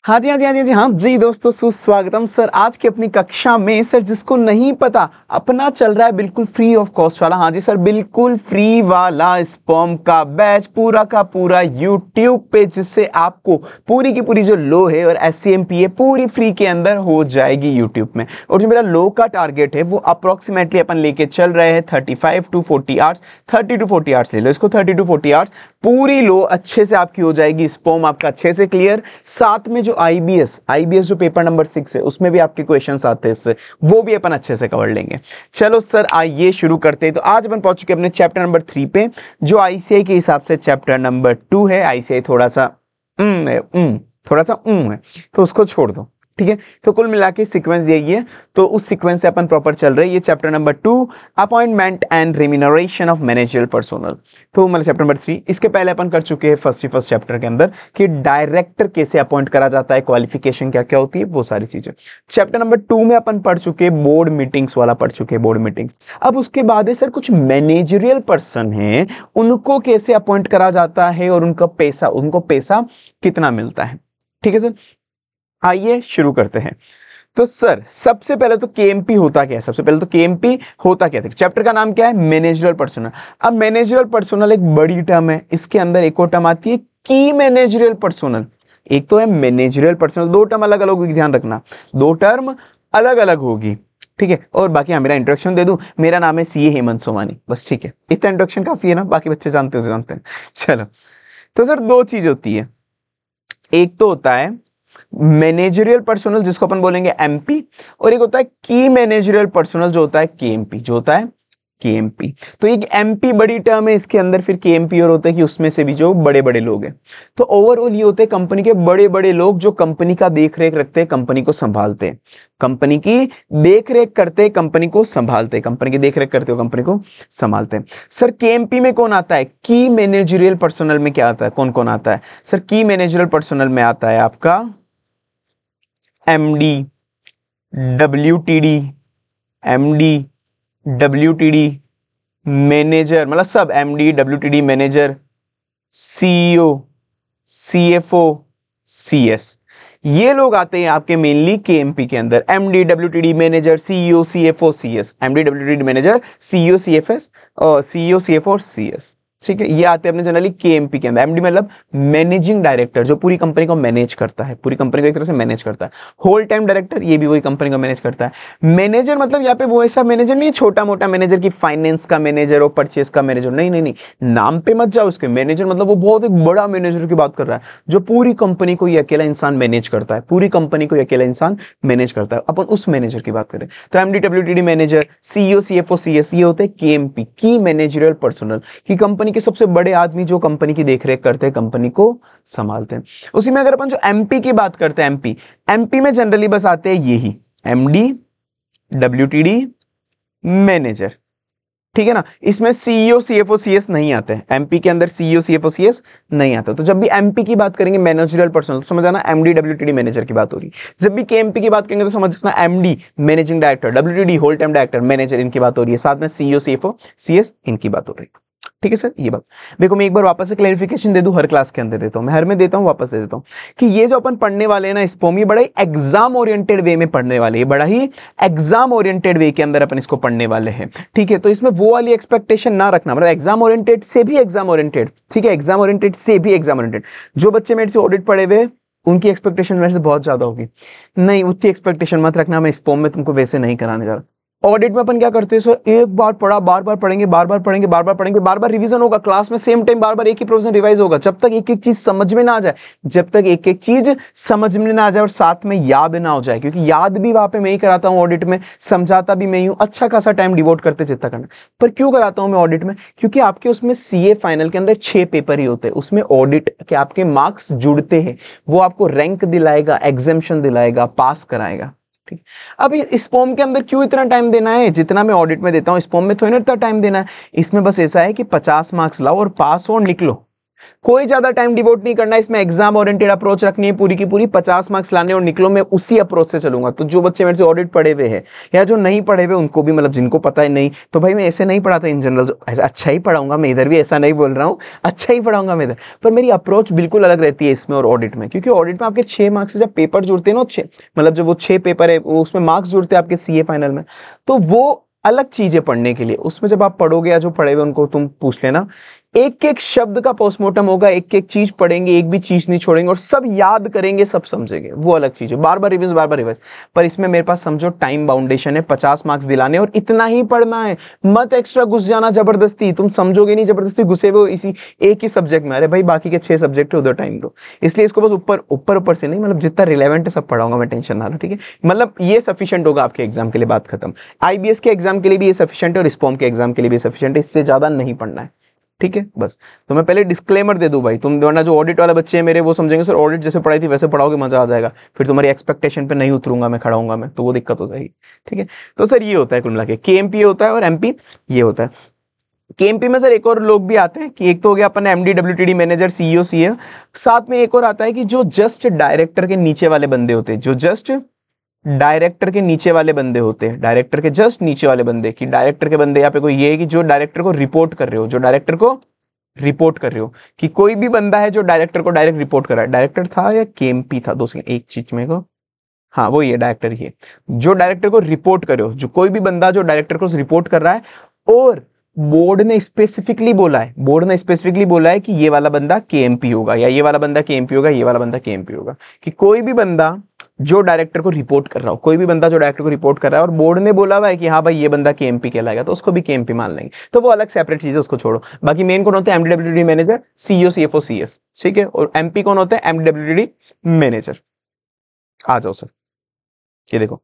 हाँ जी, हाँ जी, हाँ जी, हाँ जी, हाँ जी दोस्तों, सुस्वागतम सर। आज की अपनी कक्षा में सर, जिसको नहीं पता, अपना चल रहा है बिल्कुल फ्री ऑफ कॉस्ट वाला, हाँ जी सर, बिल्कुल फ्री वाला स्पॉम का बैच पूरा का पूरा यूट्यूब पे, जिससे आपको पूरी की पूरी जो लो है और SCMP है पूरी फ्री के अंदर हो जाएगी यूट्यूब में। और जो मेरा लो का टारगेट है वो अप्रोक्सीमेटली अपन लेके चल रहे हैं 35 to 40 आवर्स, 30 to 40 आवर्स ले लो इसको, 30 to 40 आवर्स पूरी लो अच्छे से आपकी हो जाएगी, स्पॉम आपका अच्छे से क्लियर। साथ में जो IBS जो पेपर नंबर 6 है उसमें भी आपके क्वेश्चंस आते हैं इससे, वो भी अपन अच्छे से कवर लेंगे। चलो सर आइए शुरू करते हैं। तो आज अपन पहुंच चुके अपने चैप्टर नंबर 3 पे, जो ICI के हिसाब से चैप्टर नंबर 2 है। ICI थोड़ा सा है, तो उसको छोड़ दो, ठीक है। तो कुल मिला के सीक्वेंस यही है, तो उस सीक्वेंस से अपन प्रॉपर चल रहे हैं। ये chapter number 2, appointment and remuneration of managerial personnel. तो मतलब चैप्टर नंबर 3, इसके पहले अपन कर चुके हैं फर्स्ट चैप्टर के अंदर कि डायरेक्टर कैसे अपॉइंट करा जाता है, क्वालिफिकेशन क्या क्या होती है, वो सारी चीजें। चैप्टर नंबर 2 में अपन पढ़ चुके हैं बोर्ड मीटिंग्स वाला, पढ़ चुके हैं बोर्ड मीटिंग्स। अब उसके बाद है सर कुछ मैनेजरियल पर्सन है, उनको कैसे अपॉइंट करा जाता है और उनको पैसा कितना मिलता है, ठीक है सर। आइए शुरू करते हैं। तो सर सबसे पहले तो KMP होता क्या है, सबसे पहले तो KMP होता क्या है। चैप्टर का नाम क्या है, मैनेजरियल पर्सनल। अब मैनेजरियल पर्सनल एक बड़ी टर्म है, इसके अंदर एक और टर्म आती है की मैनेजरियल पर्सनल। एक तो है मैनेजरियल पर्सनल, दो टर्म अलग अलग होगी, ध्यान रखना, दो टर्म अलग अलग होगी, ठीक है। और बाकी हाँ, मेरा इंट्रोडक्शन दे दूं, मेरा नाम है CA हेमंत सोमानी, बस ठीक है, इतना इंट्रोडक्शन काफी है ना, बाकी बच्चे जानते हो जानते हैं। चलो, तो सर दो चीज होती है, एक तो होता है मैनेजरियल पर्सनल जिसको अपन बोलेंगे MP, और एक होता है की मैनेजरियल पर्सनल जो होता है KMP, जो होता है KMP। तो एक MP बड़ी टर्म है, इसके अंदर फिर KMP और होता है कि उसमें से भी जो बड़े बड़े लोग हैं। तो ओवरऑल ये होते हैं कंपनी के बड़े बड़े लोग जो कंपनी का देख रेख रखते हैं, कंपनी को संभालते हैं, कंपनी की देख रेख करते हैं, कंपनी को संभालते हैं, कंपनी की देख रेख करते हो, कंपनी को संभालते हैं। सर KMP में कौन आता है, की मैनेजरियल पर्सनल में क्या आता है, कौन कौन आता है सर। की मैनेजरियल पर्सनल में आता है आपका MD, WTD मैनेजर, मतलब सब MD WTD manager, CEO, CFO, CS, ये लोग आते हैं आपके मेनली KMP के अंदर। MD WTD manager, CEO, CFO, CS, MD WTD manager, CEO, CFO और CS, ठीक है। ये आते हैं अपने जनरली KMP के अंदर। MD मतलब मैनेजिंग डायरेक्टर, जो पूरी कंपनी को मैनेज करता है, पूरी कंपनी को एक तरह से मैनेज करता है। होल टाइम डायरेक्टर, ये भी वही कंपनी को मैनेज करता है। मैनेजर मतलब यहाँ पे वो ऐसा मैनेजर नहीं है छोटा मोटा मैनेजर की फाइनेंस का मैनेजर और परचेस का मैनेजर, नहीं नहीं नहीं, नाम पे मत जाओ उसके। मैनेजर मतलब वो बहुत एक बड़ा मैनेजर की बात कर रहा है, जो पूरी कंपनी को ये अकेला इंसान मैनेज करता है, पूरी कंपनी को ये अकेला इंसान मैनेज करता है, अपन उस मैनेजर की बात करें। तो MD WTD manager, CEO, CFO, CS, ये होते हैं KMP, की मैनेजरियल पर्सनल, की कंपनी के सबसे बड़े आदमी जो कंपनी की देखरेख करते हैं, कंपनी को संभालते हैं। उसी में अगर अपन जो MP की बात करते हैं, MP में जनरली बस आते हैं यही MD WTD मैनेजर, ठीक है ना। इसमें CEO, CFO, CS नहीं आते हैं, MP के अंदर CEO, CFO, CS नहीं आता। तो जब भी MP की बात करेंगे मैनेजरियल पर्सनल, तो समझ आना MD WTD मैनेजर की बात हो रही। जब भी KMP की बात करेंगे तो समझ आना MD managing director, WTD whole time director, manager, इनकी बात हो रही है। साथ में CEO, CFO, CS इनकी बात हो रही है, ठीक है सर। ये बात देखो, मैं एक बार वापस से क्लैरिफिकेशन दे दूं, हर क्लास के अंदर देता हूं, मैं हर में देता हूं, वापस दे देता हूं कि ये जो अपन पढ़ने वाले हैं ना स्पोम, ये बड़ा ही एग्जाम ओरिएंटेड वे में पढ़ने वाले हैं, बड़ा ही एग्जाम ओरिएंटेड वे के अंदर अपन इसको पढ़ने वाले हैं, ठीक है। तो इसमें वो वाली एक्सपेक्टेशन ना रखना, मतलब एग्जाम ओरिएंटेड से भी एग्जाम ओरिएंटेड, ठीक है, एग्जाम ओरिएंटेड से भी एग्जाम ओरिएंटेड। जो बच्चे मेरे से ऑडिट पढ़े हुए उनकी एक्सपेक्टेशन मेरे से बहुत ज्यादा होगी, नहीं उतनी एक्सपेक्टेशन मत रखना, मैं स्पोम में तुमको वैसे नहीं कराने जा रहा। ऑडिट में अपन क्या करते हैं सर, एक बार पढ़ा बार बार पढ़ेंगे, बार बार पढ़ेंगे, बार बार पढ़ेंगे, बार बार रिवीजन होगा क्लास में, सेम टाइम बार बार एक ही प्रोविजन रिवाइज होगा, जब तक एक एक चीज समझ में ना आ जाए, जब तक एक एक चीज समझ में ना आ जाए और साथ में याद ना हो जाए, क्योंकि याद भी वहां पे मैं ही कराता हूं ऑडिट में, समझाता भी मैं ही हूं, अच्छा खासा टाइम डिवोट करते जितना करना। पर क्यों कराता हूं मैं ऑडिट में, क्योंकि आपके उसमें CA फाइनल के अंदर 6 पेपर ही होते हैं, उसमें ऑडिट के आपके मार्क्स जुड़ते हैं, वो आपको रैंक दिलाएगा, एग्जामिशन दिलाएगा, पास कराएगा, ठीक। अब स्पोम के अंदर क्यों इतना टाइम देना है, जितना मैं ऑडिट में देता हूं स्पोम में थोड़ी ना इतना टाइम देना है। इसमें बस ऐसा है कि 50 मार्क्स लाओ और पास हो और निकलो, कोई ज्यादा टाइम डिवोट नहीं करना है इसमें, एग्जाम ओरिएंटेड अप्रोच रखनी है पूरी की पूरी, 50 मार्क्स लाने और निकलो, मैं उसी अप्रोच से चलूंगा। तो जो बच्चे मेरे से ऑडिट पढ़े हुए हैं या जो नहीं पढ़े हुए उनको भी, मतलब जिनको पता है नहीं, तो भाई मैं ऐसे नहीं पढ़ाता इन जनरल, अच्छा ही पढ़ाऊंगा मैं इधर भी, ऐसा नहीं बोल रहा हूँ, अच्छा ही पढ़ाऊंगा मैं इधर, पर मेरी अप्रोच बिल्कुल अलग रहती है इसमें और ऑडिट में, क्योंकि ऑडिट में आपके 6 मार्क्स से जब पेपर जुड़ते हैं ना, मतलब जब वो 6 पेपर है उसमें मार्क्स जुड़ते हैं आपके सीए फाइनल में, तो वो अलग चीजें पढ़ने के लिए, उसमें जब आप पढ़ोगे या जो पढ़े हुए उनको तुम पूछ लेना, एक एक शब्द का पोस्टमार्टम होगा, एक एक चीज पढ़ेंगे, एक भी चीज नहीं छोड़ेंगे और सब याद करेंगे, सब समझेंगे, वो अलग चीज है, बार बार रिवाइज। पर इसमें मेरे पास समझो टाइम बाउंडेशन है, 50 मार्क्स दिलाने और इतना ही पढ़ना है, मत एक्स्ट्रा घुस जाना जबरदस्ती, तुम समझोगे नहीं, जबरदस्ती घुसे हुए इसी एक ही सब्जेक्ट में, अरे भाई बाकी के 6 सब्जेक्ट है उधर टाइम दो, इसलिए इसको बस ऊपर से नहीं, मतलब जितना रिलेवेंट है सब पढ़ाऊंगा मैं, टेंशन ना लो, ठीक है, मतलब ये सफिशिएंट होगा आपके एग्जाम के लिए, बात खत्म। आईबीएस के एग्जाम के लिए भी ये सफिशिएंट है और रिस्पॉम के एग्जाम के लिए भी सफिशिएंट है, इससे ज्यादा नहीं पढ़ना है, ठीक है बस। तो मैं पहले डिस्क्लेमर दे दूं भाई, तुम वरना जो ऑडिट वाले बच्चे हैं मेरे वो समझेंगे सर ऑडिट जैसे पढ़ाई थी वैसे पढ़ाओगे मजा आ जाएगा, फिर तुम्हारी एक्सपेक्टेशन पे नहीं उतरूंगा मैं, खड़ा हूंगा मैं, तो वो दिक्कत हो जाएगी, ठीक है। तो सर ये होता है कुल मिला के, केएमपी होता है और एमपी ये होता है। केएमपी में सर एक और लोग भी आते हैं कि एक तो हो गया अपन MD WTD manager CEO CA, साथ में एक और आता है कि जो जस्ट डायरेक्टर के नीचे वाले बंदे होते हैं, जो जस्ट डायरेक्टर के नीचे वाले बंदे होते हैं, डायरेक्टर के जस्ट नीचे वाले बंदे, कि डायरेक्टर के बंदे यहाँ पे कोई ये है कि जो डायरेक्टर को रिपोर्ट कर रहे हो, जो डायरेक्टर को रिपोर्ट कर रहे हो, कि कोई भी बंदा है जो डायरेक्टर को डायरेक्ट रिपोर्ट कर रहा है, डायरेक्टर था या केएमपी था, दो सेकंड एक चीज में को, हाँ वो ये डायरेक्टर ही है, जो डायरेक्टर को रिपोर्ट कर रहे हो, जो कोई भी बंदा जो डायरेक्टर को रिपोर्ट कर रहा है, और बोर्ड ने स्पेसिफिकली बोला है, बोर्ड ने स्पेसिफिकली बोला है कि ये वाला बंदा केएमपी होगा, या ये वाला बंदा केएमपी होगा, ये वाला बंदा केएमपी होगा, कि कोई भी बंदा जो डायरेक्टर को रिपोर्ट कर रहा हो, कोई भी बंदा जो डायरेक्टर को रिपोर्ट कर रहा है और बोर्ड ने बोला हुआ है कि हाँ भाई ये बंदा केएमपी कहलाएगा, तो उसको भी केएमपी मान लेंगे, तो वो अलग सेपरेट चीज है, उसको छोड़ो। बाकी मेन कौन होते हैं, एमडीडब्ल्यूडी मैनेजर, सीईओ सीएफओ सीएस, ठीक है, और एमपी कौन होते हैं, एमडीडब्ल्यूडी मैनेजर। आ जाओ सर, ये देखो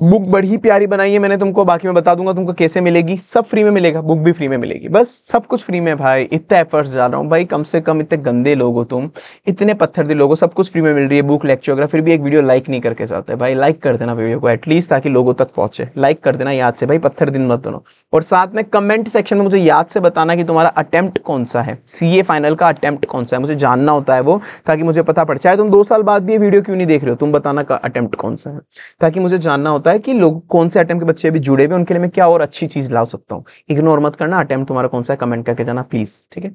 बुक बड़ी प्यारी बनाई है मैंने तुमको, बाकी मैं बता दूंगा तुमको कैसे मिलेगी, सब फ्री में मिलेगा, बुक भी फ्री में मिलेगी, बस सब कुछ फ्री में भाई, इतना एफर्ट्स डाल रहा हूँ भाई, कम से कम इतने गंदे लोग हो तुम, इतने पत्थर दिल लोग हो, सब कुछ फ्री में मिल रही है, बुक लेक्चर वगैरह, फिर भी एक वीडियो लाइक नहीं करके जाते भाई, लाइक कर देना वीडियो को एटलीस्ट, ताकि लोगों तक पहुंचे, लाइक कर देना याद से भाई, पत्थर दिन मत बनो, और साथ में कमेंट सेक्शन में मुझे याद से बताना कि तुम्हारा अटेम्प्ट कौन सा है, सीए फाइनल का अटेम्प्ट कौन सा है, मुझे जानना होता है वो, ताकि मुझे पता पड़े, चाहे तुम 2 साल बाद भी ये वीडियो क्यों नहीं देख रहे हो, तुम बताना का अटेम्प्ट कौन सा है, ताकि मुझे जानना होता है कि लोग कौन से अटेम्प्ट के बच्चे भी जुड़े हुए, उनके लिए मैं क्या और अच्छी चीज ला सकता हूँ। इग्नोर मत करना, अटेम्प्ट तुम्हारा कौन सा है कमेंट करके जाना प्लीज, ठीक है।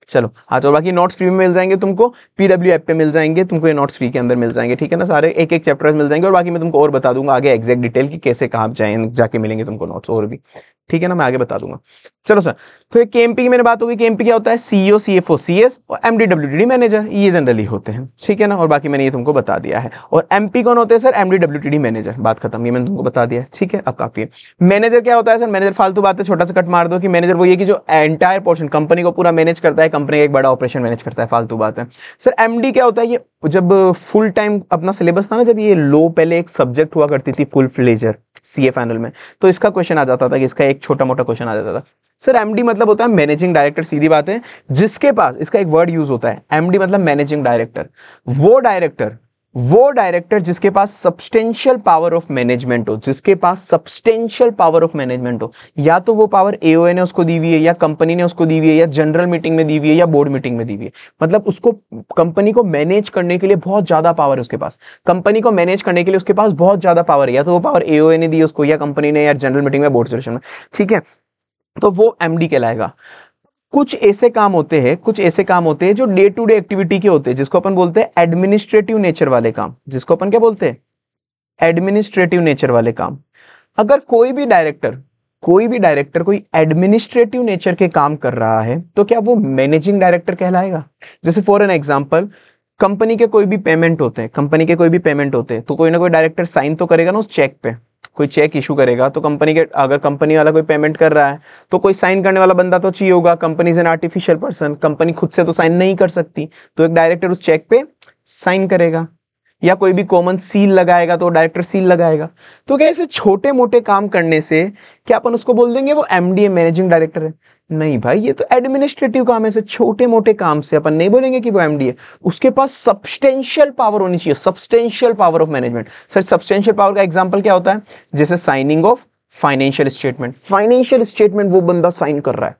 चलो हाँ, तो बाकी नोट्स फ्री में मिल जाएंगे तुमको, पीडब्ल्यू ऐप पे मिल जाएंगे तुमको, ये नोट्स फ्री के अंदर मिल जाएंगे, ठीक है ना, सारे एक एक चैप्टर्स मिल जाएंगे, और बाकी मैं तुमको और बता दूंगा आगे एग्जैक्ट डिटेल की कैसे कहाँ जाके मिलेंगे तुमको नोट्स और भी, ठीक है ना, मैं आगे बता दूंगा। चलो सर, तो ये केएमपी की मैंने बात होगी, केएमपी क्या होता है, सीईओ सीएफओ सीएस और एमडीडब्ल्यूटीडी मैनेजर, ये जनरली होते हैं, ठीक है ना, और बाकी मैंने ये तुमको बता दिया है। और एमपी कौन होते हैं सर, एमडीडब्ल्यूटीडी मैनेजर, बात खत्म, ये मैंने तुमको बता दिया है, ठीक है, अब काफी है। मैनेजर क्या होता है सर, मैनेजर फालतू बात है, छोटा सा कट मार दो कि मैनेजर वो ये कि जो एंटायर पोर्शन कंपनी को पूरा मैनेज करता है, कंपनी का एक बड़ा ऑपरेशन मैनेज करता है, फालतू बात है। सर एमडी क्या होता है, ये जब फुल टाइम अपना सिलेबस था ना, जब ये लो पहले एक सब्जेक्ट हुआ करती थी फुल फ्लेजर सीए फाइनल में, तो इसका क्वेश्चन आ जाता था कि इसका एक छोटा मोटा क्वेश्चन आ जाता था। सर एमडी मतलब होता है मैनेजिंग डायरेक्टर, सीधी बात है, जिसके पास, इसका एक वर्ड यूज होता है एमडी मतलब मैनेजिंग डायरेक्टर, वो डायरेक्टर जिसके पास सब्सटेंशियल पावर ऑफ मैनेजमेंट हो, जिसके पास सब्सटेंशियल पावर ऑफ मैनेजमेंट हो, या तो वो पावर एओए ने उसको दी हुई है, या कंपनी ने उसको दी हुई है, या जनरल मीटिंग में दी हुई है, या बोर्ड मीटिंग में दी हुई है, मतलब उसको कंपनी को मैनेज करने के लिए बहुत ज्यादा पावर है उसके पास, कंपनी को मैनेज करने के लिए उसके पास बहुत ज्यादा पावर है, या तो वो पावर एओए ने दी उसको, या कंपनी ने, या जनरल मीटिंग में, बोर्ड सेशन में, ठीक है, तो वो एमडी कहलाएगा। कुछ ऐसे काम होते हैं जो डे टू डे एक्टिविटी के होते हैं, जिसको अपन बोलते हैं एडमिनिस्ट्रेटिव नेचर वाले काम, जिसको अपन क्या बोलते हैं, एडमिनिस्ट्रेटिव नेचर वाले काम। अगर कोई भी डायरेक्टर कोई एडमिनिस्ट्रेटिव नेचर के काम कर रहा है, तो क्या वो मैनेजिंग डायरेक्टर कहलाएगा। जैसे फॉर एन एग्जांपल, कंपनी के कोई भी पेमेंट होते हैं, तो कोई ना कोई डायरेक्टर साइन तो करेगा ना उस चेक पे, कोई चेक इशू करेगा, तो अगर कंपनी वाला कोई पेमेंट कर रहा है, तो कोई साइन करने वाला बंदा तो चाहिए होगा, company is an artificial person, company खुद से तो साइन नहीं कर सकती, तो एक डायरेक्टर उस चेक पे साइन करेगा, या कोई भी कॉमन सील लगाएगा तो डायरेक्टर सील लगाएगा। तो क्या ऐसे छोटे मोटे काम करने से क्या अपन उसको बोल देंगे वो एमडी मैनेजिंग डायरेक्टर है? नहीं भाई, ये तो एडमिनिस्ट्रेटिव काम है, ऐसे छोटे मोटे काम से अपन नहीं बोलेंगे कि वो एमडी है। उसके पास सब्सटेंशियल पावर होनी चाहिए, substantial power of management. Sir substantial power का एग्जांपल क्या होता है? जैसे साइनिंग ऑफ फाइनेंशियल स्टेटमेंट वो बंदा साइन कर रहा है,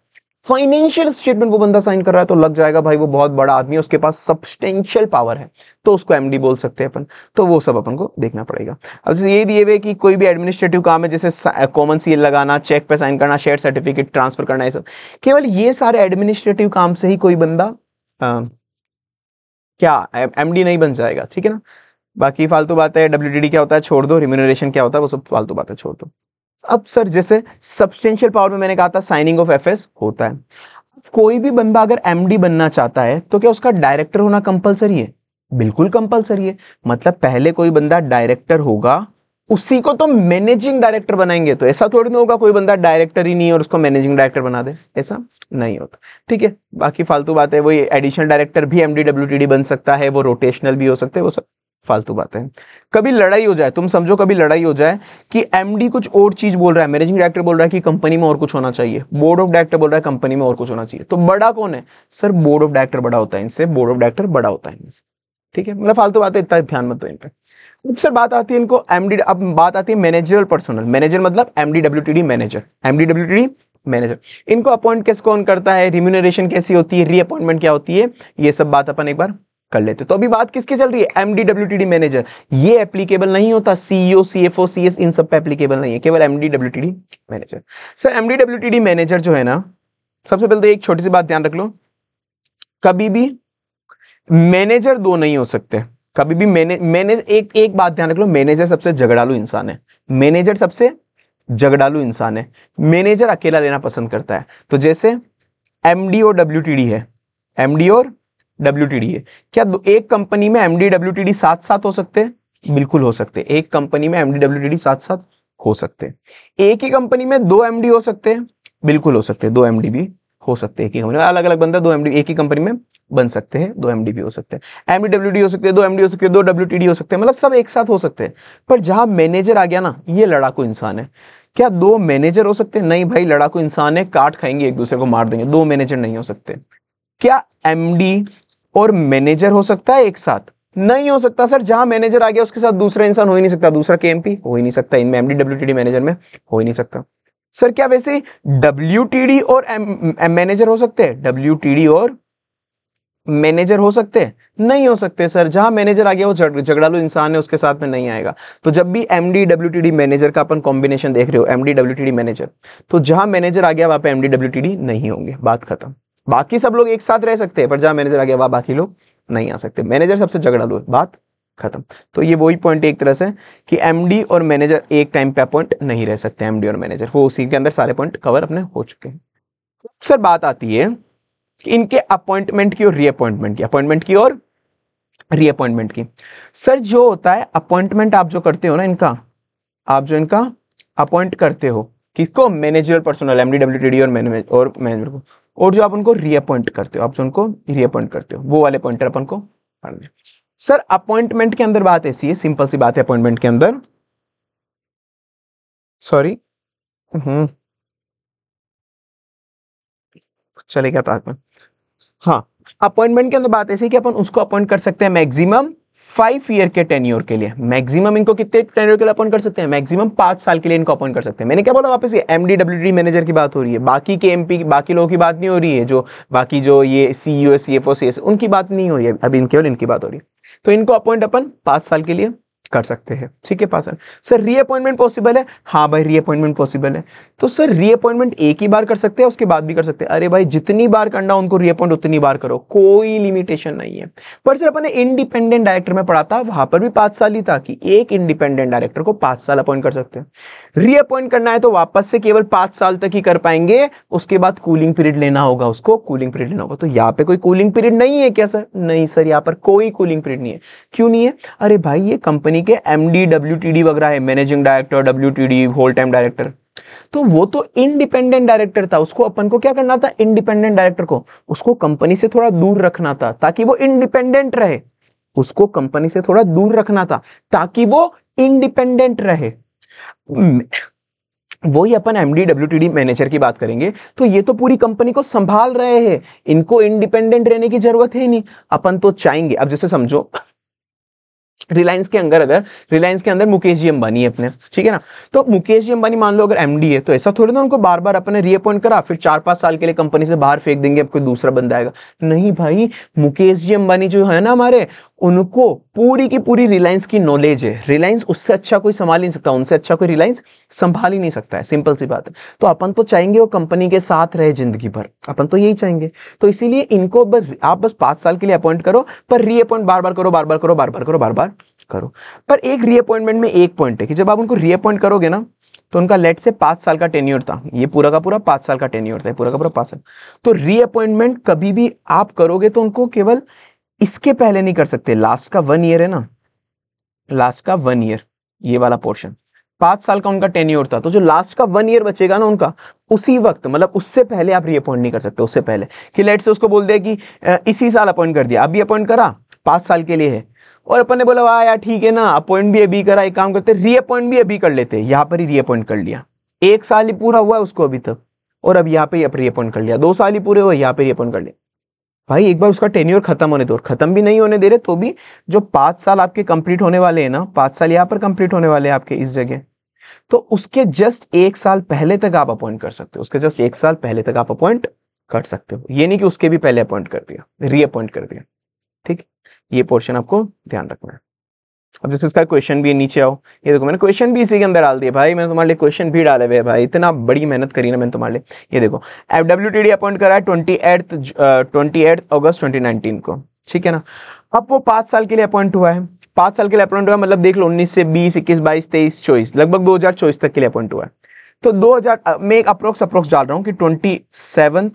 फाइनेंशियल स्टेटमेंट वो बंदा साइन कर रहा है तो लग जाएगा भाई वो बहुत बड़ा आदमी है, उसके पास सब्सटेंशियल पावर है, तो उसको एमडी बोल सकते हैं अपन। तो वो सब अपन को देखना पड़ेगा। अब जैसे ये दिए हुए कि कोई भी एडमिनिस्ट्रेटिव काम है, जैसे कॉमन सील लगाना, चेक पे साइन करना, शेयर सर्टिफिकेट ट्रांसफर करना, ये सब केवल ये सारे एडमिनिस्ट्रेटिव काम से ही कोई बंदा क्या एमडी नहीं बन जाएगा, ठीक है ना। बाकी फालतू बातें, डब्ल्यूटीडी क्या होता है छोड़ दो, रिम्यूनरेशन क्या होता है वो सब फालतू बातें छोड़ दो। अब सर जैसे सब्सटेंशियल पावर में मैंने कहा था साइनिंग ऑफ एफएस होता है। कोई भी बंदा अगर एमडी बनना चाहता है तो क्या उसका डायरेक्टर होना कंपलसरी है? बिल्कुल कंपलसरी है। मतलब पहले कोई बंदा डायरेक्टर होगा, उसी को तो मैनेजिंग डायरेक्टर बनाएंगे। तो ऐसा थोड़ी ना होगा कोई बंदा डायरेक्टर ही नहीं है और उसको मैनेजिंग डायरेक्टर बना दे, ऐसा नहीं होता, ठीक है। बाकी फालतू बात है, वो एडिशनल डायरेक्टर भी एमडी डब्ल्यूटीडी बन सकता है, वो रोटेशनल भी हो सकते हैं, वो सब फालतू बातें हैं। कभी लड़ाई हो जाए, तुम समझो कभी लड़ाई हो जाए कि एमडी कुछ और चीज बोल रहा है, मैनेजिंग डायरेक्टर बोल रहा है कि कंपनी में और कुछ होना चाहिए, बोर्ड ऑफ डायरेक्टर बोल रहा है कंपनी में और कुछ होना चाहिए, तो बड़ा कौन है? सर बोर्ड ऑफ डायरेक्टर बड़ा होता है इनसे, बोर्ड ऑफ डायरेक्टर बड़ा होता है इनसे, ठीक है। मतलब फालतू बातें इतना ध्यान मत दो इन पे। अब सर बात आती है इनको एमडी, अब बात आती है मैनेजरल पर्सनल। मैनेजर मतलब MD WTD manager, MD WTD manager. इनको अपॉइंट कैसे कौन करता है, रिम्यूनरेशन कैसी होती है, रीअपॉइंटमेंट क्या होती है, ये सब बात अपन एक बार कर लेते। तो अभी बात किसकी चल रही है? MD WTD manager. ये एप्लीकेबल नहीं होता सीईओ, सीएफओ, सीएस, इन सब पे एप्लीकेबल नहीं है, केवल MD WTD manager. Sir MD WTD manager जो है ना, सबसे पहले तो एक छोटी सी बात ध्यान रख लो, कभी भी मैनेजर दो नहीं हो सकते। कभी भी मैनेज एक बात ध्यान रख लो, मैनेजर सबसे झगड़ालू इंसान है, मैनेजर सबसे झगड़ालू इंसान है। मैनेजर अकेला लेना पसंद करता है। तो जैसे एमडी और डब्ल्यूटीडी है, एमडी और डब्ल्यूटीडी है, क्या एक कंपनी में एमडी डब्ल्यूटीडी साथ साथ हो सकते हैं? बिल्कुल हो सकते हैं। एक कंपनी में एमडी डब्ल्यूटीडी साथ साथ हो सकते हैं। एक ही कंपनी में दो एमडी हो सकते हैं? बिल्कुल हो सकते हैं, दो एमडी भी हो सकते हैं। एक ही कंपनी में अलग अलग बंदा, दो एमडी एक ही कंपनी में बन सकते हैं, दो एमडी भी हो सकते हैं। एमडी डब्ल्यूडी हो सकते हैं, दो एमडी हो सकते हैं, दो डब्ल्यूटीडी हो सकते हैं, मतलब सब एक साथ हो सकते हैं। पर जहां मैनेजर आ गया ना, ये लड़ाकू इंसान है। क्या दो मैनेजर हो सकते हैं? नहीं भाई, लड़ाकू इंसान है, काट खाएंगे, एक दूसरे को मार देंगे, दो मैनेजर नहीं हो सकते। क्या एमडी और मैनेजर हो सकता है एक साथ? नहीं हो सकता सर। जहां मैनेजर आ गया उसके साथ दूसरा इंसान हो ही नहीं सकता, दूसरा केएमपी हो ही नहीं सकता, इनमें एमडी डब्ल्यूटीडी मैनेजर में हो ही नहीं सकता। सर क्या वैसे डब्ल्यूटीडी और मैनेजर हो सकते हैं? डब्ल्यूटीडी और मैनेजर हो सकते हैं? नहीं हो सकते सर। जहां मैनेजर आ गया वो झगड़ालू इंसान है, उसके साथ में नहीं आएगा। तो जब भी एमडी डब्ल्यूटीडी मैनेजर का अपन कॉम्बिनेशन देख रहे हो, एमडी डब्ल्यूटीडी मैनेजर, तो जहां मैनेजर आ गया वहां पे एमडी डब्ल्यूटीडी नहीं होंगे, बात खत्म। बाकी सब लोग एक साथ रह सकते हैं, पर जहां मैनेजर आ गया वहां बाकी लोग नहीं आ सकते। मैनेजर सबसे झगड़ालू है, बात खत्म। तो ये वही पॉइंट एक तरह से कि एमडी और मैनेजर एक टाइम पे अपॉइंट नहीं रह सकते, एमडी और मैनेजर, वो उसी के अंदर सारे पॉइंट कवर अपने हो चुके हैं। सर बात आती है कि इनके अपॉइंटमेंट की और रीअपॉइंटमेंट की, अपॉइंटमेंट की और रीअपॉइंटमेंट की। सर जो होता है अपॉइंटमेंट आप जो करते हो ना इनका, आप जो इनका अपॉइंट करते हो, किसको? मैनेजरल पर्सनल, एमडी डब्ल्यूटीडी और मैनेजर को। और जो आप उनको रीअपॉइंट करते हो, आप जो उनको रीअपॉइंट करते हो, वो वाले पॉइंटर अपन को पढ़ने। सर अपॉइंटमेंट के अंदर बात ऐसी है, सिंपल सी बात है अपॉइंटमेंट के अंदर, सॉरी चलेगा था में। हाँ, अपॉइंटमेंट के अंदर बात ऐसी कि अपन उसको अपॉइंट कर सकते हैं मैक्सिमम 5 ईयर के टेन्योर के लिए। मैक्सिमम इनको कितने टेन्योर के लिए अपॉइंट कर सकते हैं? मैक्सिमम 5 साल के लिए इनको अपॉइंट कर सकते हैं। मैंने क्या बोला वापस, ये एमडी डब्ल्यूडी मैनेजर की बात हो रही है, बाकी के एमपी बाकी लोगों की बात नहीं हो रही है, जो बाकी जो ये सीईओ, सीएफओ, सीएस, उनकी बात नहीं हो रही है अभी, केवल इनकी बात हो रही है। तो इनको अपॉइंट अपन 5 साल के लिए कर सकते हैं, ठीक है 5 साल। सर रीअपॉइंटमेंट पॉसिबल है? हाँ भाई रीअपॉइंटमेंट पॉसिबल है। तो सर रीअपॉइंटमेंट एक ही बार कर सकते हैं, उसके बाद भी कर सकते हैं? अरे भाई जितनी बार करना उनको रीअपॉइंट उतनी बार करो, कोई लिमिटेशन नहीं है। पर सर अपने इंडिपेंडेंट डायरेक्टर में पढ़ा था, वहां पर भी 5 साल ही था कि एक इंडिपेंडेंट डायरेक्टर को 5 साल अपॉइंट कर सकते हैं। रीअपॉइंट करना है तो वापस से केवल 5 साल तक ही कर पाएंगे, उसके बाद कूलिंग पीरियड लेना होगा, उसको कूलिंग पीरियड लेना होगा। तो यहाँ पे कोई कूलिंग पीरियड नहीं है क्या सर? नहीं सर, यहाँ पर कोई कूलिंग पीरियड नहीं है। क्यों नहीं है? अरे भाई ये कंपनी के एमडी डब्ल्यूटीडी वगैरह है, managing director, WTD, whole time director, तो वो तो इंडिपेंडेंट डायरेक्टर था। उसको अपन को क्या करना था? इंडिपेंडेंट डायरेक्टर को उसको कंपनी से थोड़ा दूर रखना था ताकि वो इंडिपेंडेंट रहे। उसको कंपनी से थोड़ा दूर रखना था ताकि वो इंडिपेंडेंट रहे। वही अपन एमडी डब्ल्यूटीडी मैनेजर की बात करेंगे तो ये तो पूरी कंपनी को संभाल रहे हैं, इनको इंडिपेंडेंट रहने की जरूरत है नहीं। अपन तो चाहेंगे, अब जैसे समझो रिलायंस के अंदर मुकेश जी अंबानी है अपने, ठीक है ना। तो मुकेश जी अंबानी मान लो अगर एमडी है, तो ऐसा थोड़ी ना उनको बार बार अपने रीअपॉइंट करा फिर 4-5 साल के लिए कंपनी से बाहर फेंक देंगे, अब कोई दूसरा बंदा आएगा। नहीं भाई, मुकेश जी अंबानी जो है ना हमारे, उनको पूरी की पूरी रिलायंस की नॉलेज है। रिलायंस उससे अच्छा कोई संभाल नहीं सकता, उनसे अच्छा कोई रिलायंस संभाल ही नहीं सकता है, सिंपल सी बात है। तो अपन तो चाहेंगे वो कंपनी के साथ रहे जिंदगी भर, अपन तो यही चाहेंगे। तो इसीलिए इनको बस 5 साल के लिए अपॉइंट करो, पर रीअपॉइंट बार बार करो, बार बार करो, बार बार करो, बार बार करो। पर एक रीअपॉइंटमेंट में एक पॉइंट है कि जब आप उनको रीअपॉइंट करोगे ना, तो उनका लेट से 5 साल का टेन्योर था, ये पूरा का पूरा 5 साल का टेन्योर था, पूरा का पूरा 5 साल। तो रीअपॉइंटमेंट कभी भी आप करोगे तो उनको केवल इसके पहले नहीं कर सकते, लास्ट का 1 ईयर है ना, लास्ट का 1 ईयर, ये वाला पोर्शन 5 साल का उनका टेन्योर था, तो जो लास्ट का 1 ईयर बचेगा ना उनका, उसी वक्त मतलब उससे पहले आप रीअपॉइंट नहीं कर सकते। उससे पहले कि लेट से उसको बोल दे कि इसी साल अपॉइंट कर दिया, अभी अपॉइंट करा 5 साल के लिए है, और अपन ने बोला वाह यार ठीक है ना, अपॉइंट भी अभी करा, एक काम करते रीअपॉइंट भी अभी कर लेते, यहां पर ही रीअपॉइंट कर लिया, 1 साल ही पूरा हुआ है उसको अभी तक, और अब यहाँ पे ही रीअपॉइंट कर लिया, 2 साल ही पूरे हुए, यहाँ पे रीअपॉइंट कर लिया। भाई एक बार उसका टेन्योर खत्म होने दो, और खत्म भी नहीं होने दे रहे तो भी जो 5 साल आपके कंप्लीट होने वाले हैं ना, 5 साल यहाँ पर कंप्लीट होने वाले हैं आपके इस जगह, तो उसके जस्ट 1 साल पहले तक आप अपॉइंट कर सकते हो, उसके जस्ट 1 साल पहले तक आप अपॉइंट कर सकते हो, ये नहीं कि उसके भी पहले अपॉइंट कर दिया, रीअपॉइंट कर दिया, ठीक। ये पोर्शन आपको ध्यान रखना है। अब जैसे इसका क्वेश्चन भी नीचे आओ, ये देखो मैंने क्वेश्चन भी इसी के अंदर डाल दिया भाई, मैंने तुम्हारे लिए क्वेश्चन भी डाले हुए भाई, इतना बड़ी मेहनत करी ना मैंने तुम्हारे लिए। ये देखो FWTD अपॉइंट करा है 28 अगस्त 2019 को, ठीक है ना। अब वो 5 साल के लिए अपॉइंट हुआ है, 5 साल के लिए अपॉइंट हुआ मतलब देख लो 19 से 20, 21, 22, 23, 24, लगभग 2024 तक के लिए अपॉइंट हुआ है। तो 2000 मैं एक अप्रोक्स डाल रहा हूँ कि 27